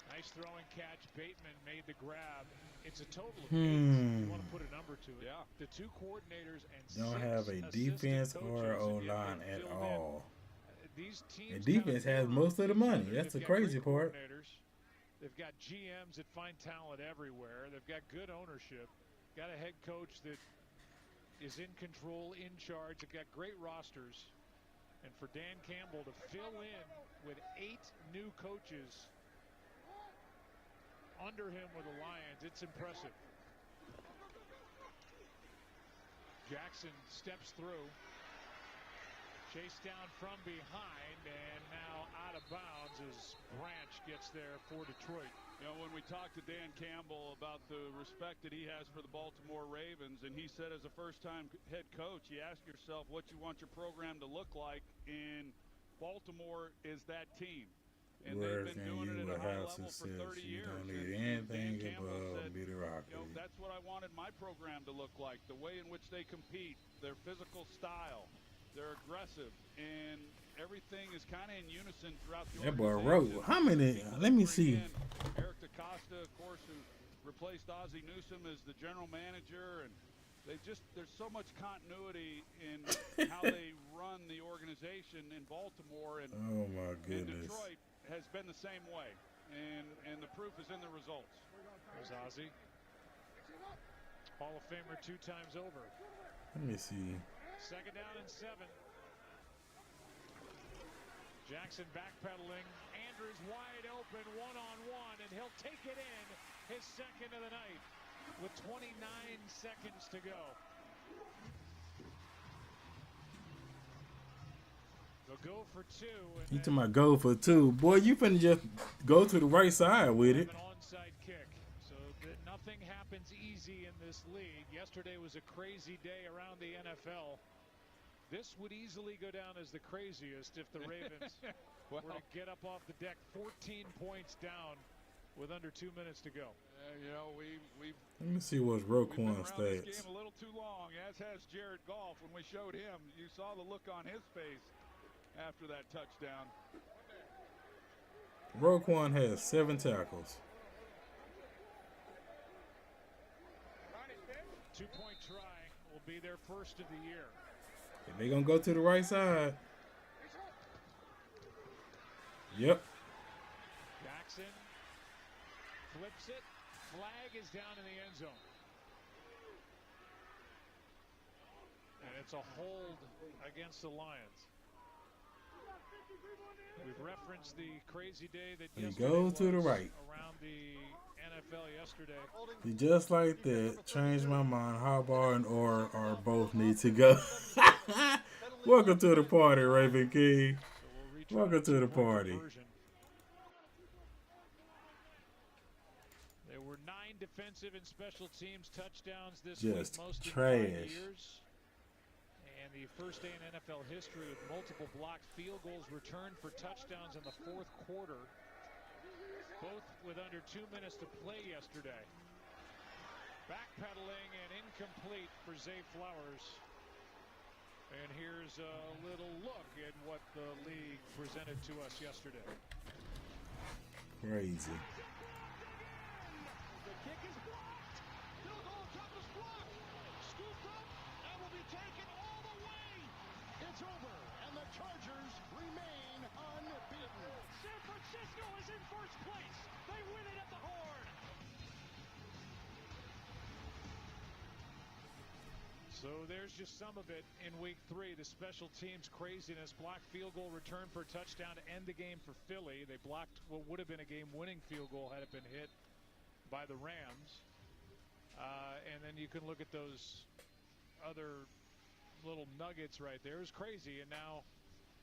Nice throwing catch. Bateman made the grab. It's a total of 8. You want to put a number to it. Yeah. The 2 coordinators and Don't 6 have a defense or O-line at all. These And teams defense has most of the money. That's the crazy part. They've got GMs that find talent everywhere. They've got good ownership. Got a head coach that is in control, in charge. They've got great rosters. And for Dan Campbell to fill in with 8 new coaches under him with the Lions, it's impressive. Jackson steps through. Chased down from behind, and now out of bounds as Branch gets there for Detroit. When we talked to Dan Campbell about the respect that he has for the Baltimore Ravens, and he said as a first-time head coach, you ask yourself what you want your program to look like, and Baltimore is that team. And they've been doing it at a high level for 30 years. You don't need and anything Dan Campbell above said, mediocrity. that's what I wanted my program to look like, the way in which they compete, their physical style. They're aggressive, and everything is kind of in unison throughout the That boy organization. wrote. How many? Let me see. Eric DaCosta, of course, who replaced Ozzie Newsome as the general manager, and there's so much continuity in how they run the organization in Baltimore, and, Oh my and goodness. Detroit has been the same way, and the proof is in the results. There's Ozzie. Hall of Famer 2 times over. Let me see. Second down and 7. Jackson backpedaling. Andrews wide open, one-on-one, and he'll take it in, his second of the night, with 29 seconds to go. They'll go for 2. And You talking about go for 2. Boy, you finna just go to the right side with it. an onside kick. So that nothing happens easy in this league. Yesterday was a crazy day around the NFL. This would easily go down as the craziest if the Ravens were to get up off the deck 14 points down with under 2 minutes to go. We've Let me see what's been around Roquan's this stats. game a little too long, as has Jared Goff. When we showed him, you saw the look on his face after that touchdown. Roquan has 7 tackles. 2-point try will be their first of the year. If they gonna go to the right side. Yep. Jackson flips it. Flag is down in the end zone. And it's a hold against the Lions. We've referenced the crazy day that He yesterday goes to the was right. around the NFL yesterday. He just like that changed my mind. Harbaugh and Orr are both need to go. Welcome to the party, RavenCee. Welcome to the party. There were 9 defensive and special teams touchdowns this Just week, most in 5 trash. years. And the first day in NFL history with multiple blocked field goals returned for touchdowns in the fourth quarter. both with under 2 minutes to play yesterday. Backpedaling and incomplete for Zay Flowers. And here's a little look at what the league presented to us yesterday. Crazy. The kick is blocked. Field goal attempt is blocked. Scooped up and will be taken all the way. It's over, and the Chargers remain unbeaten. San Francisco is in first place. They win it at the Horn. So there's just some of it in week 3. The special teams craziness. Blocked field goal return for a touchdown to end the game for Philly. They blocked what would have been a game-winning field goal had it been hit by the Rams. And then you can look at those other little nuggets right there. It was crazy. And now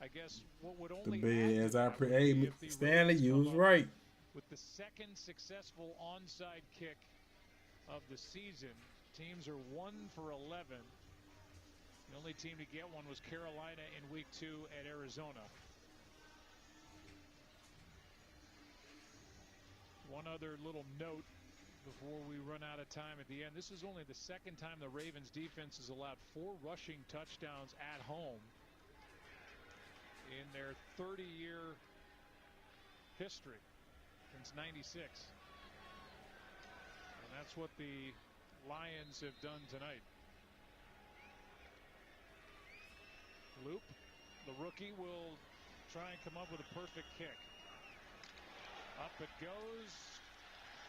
I guess what would only As I Stanley, you was right. With the second successful onside kick of the season. Teams are 1 for 11. The only team to get one was Carolina in week 2 at Arizona. One other little note before we run out of time at the end. This is only the second time the Ravens defense has allowed 4 rushing touchdowns at home in their 30-year history since '96. And that's what the Lions have done tonight. Loop, the rookie, will try and come up with a perfect kick. Up it goes.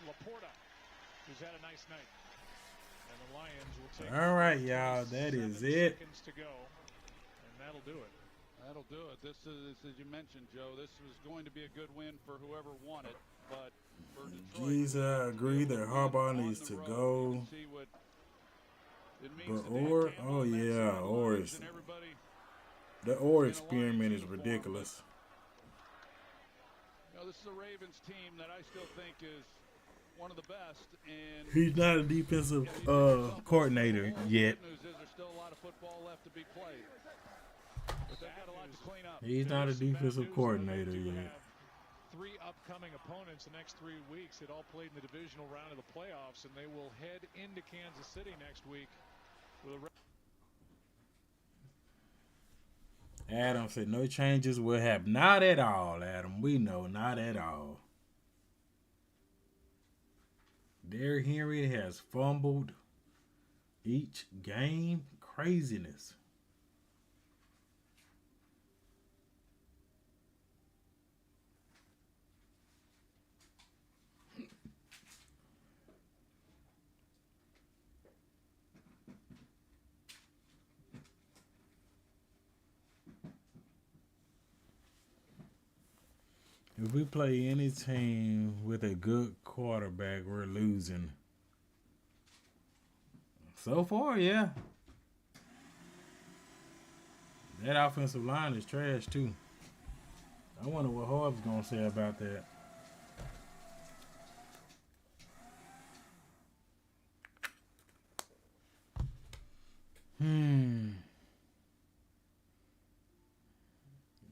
Laporta, who's had a nice night. And the Lions will take. All right, y'all. That is it. Seconds to go, and that'll do it. That'll do it. This is, as you mentioned, Joe, this was going to be a good win for whoever won it, but for Detroit, Geez, I agree that Harbaugh needs to go. But oh yeah, the Orr experiment is ridiculous. You know, this is a Ravens team that I still think is one of the best. And he's not a defensive coordinator yet. The news is there's still a lot of football left to be played. But they've got a lot to clean up. He's not a defensive coordinator yet. 3 upcoming opponents the next 3 weeks that all played in the divisional round of the playoffs, and they will head into Kansas City next week with a. Adam said no changes will happen. Not at all, Adam. We know, not at all. Derrick Henry has fumbled each game. Craziness. If we play any team with a good quarterback, we're losing. So far, yeah. That offensive line is trash, too. I wonder what Harb's going to say about that.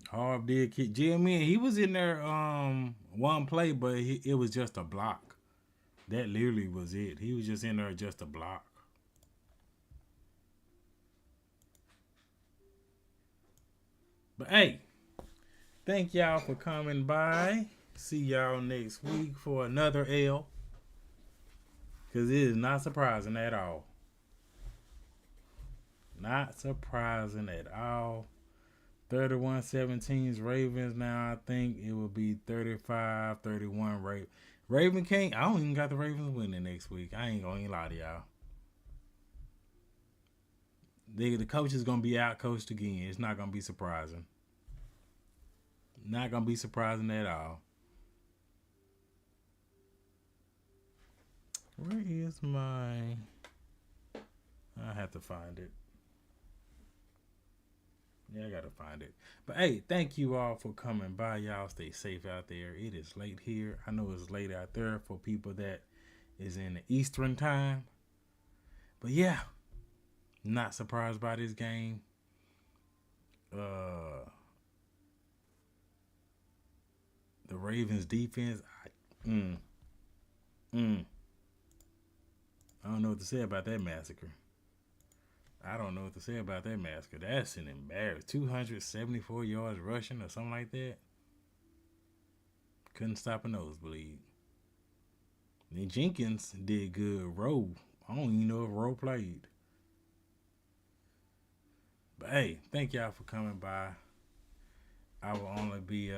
Harb did kick Jimmy. He was in there one play, but it was just a block. That literally was it. He was just in there just a block. But hey, thank y'all for coming by. See y'all next week for another L. Because it is not surprising at all. Not surprising at all. 31-17's Ravens. Now I think it will be 35-31 Raven King. I don't even got the Ravens winning next week. I ain't gonna lie to y'all. The coach is gonna be out coached again. It's not gonna be surprising. Not gonna be surprising at all. Where is my? I have to find it. Yeah, I gotta find it. But hey, thank you all for coming by. Y'all stay safe out there. It is late here. I know it's late out there for people that is in the Eastern time. But yeah, not surprised by this game. The Ravens defense, I don't know what to say about that massacre. That's an embarrassment. 274 yards rushing or something like that. Couldn't stop a nosebleed. Then Jenkins did good. Rowe, I don't even know if Rowe played. But hey, thank y'all for coming by. I will only be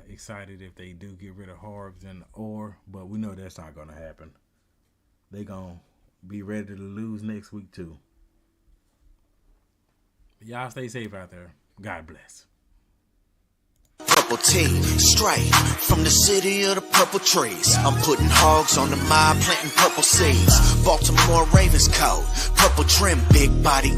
excited if they do get rid of Harbs and Orr, but we know that's not going to happen. They going to be ready to lose next week too. Y'all stay safe out there. God bless. Purple tea, straight from the city of the purple trees. I'm putting hogs on the mob, planting purple seeds. Baltimore Ravens coat, purple trim, big body,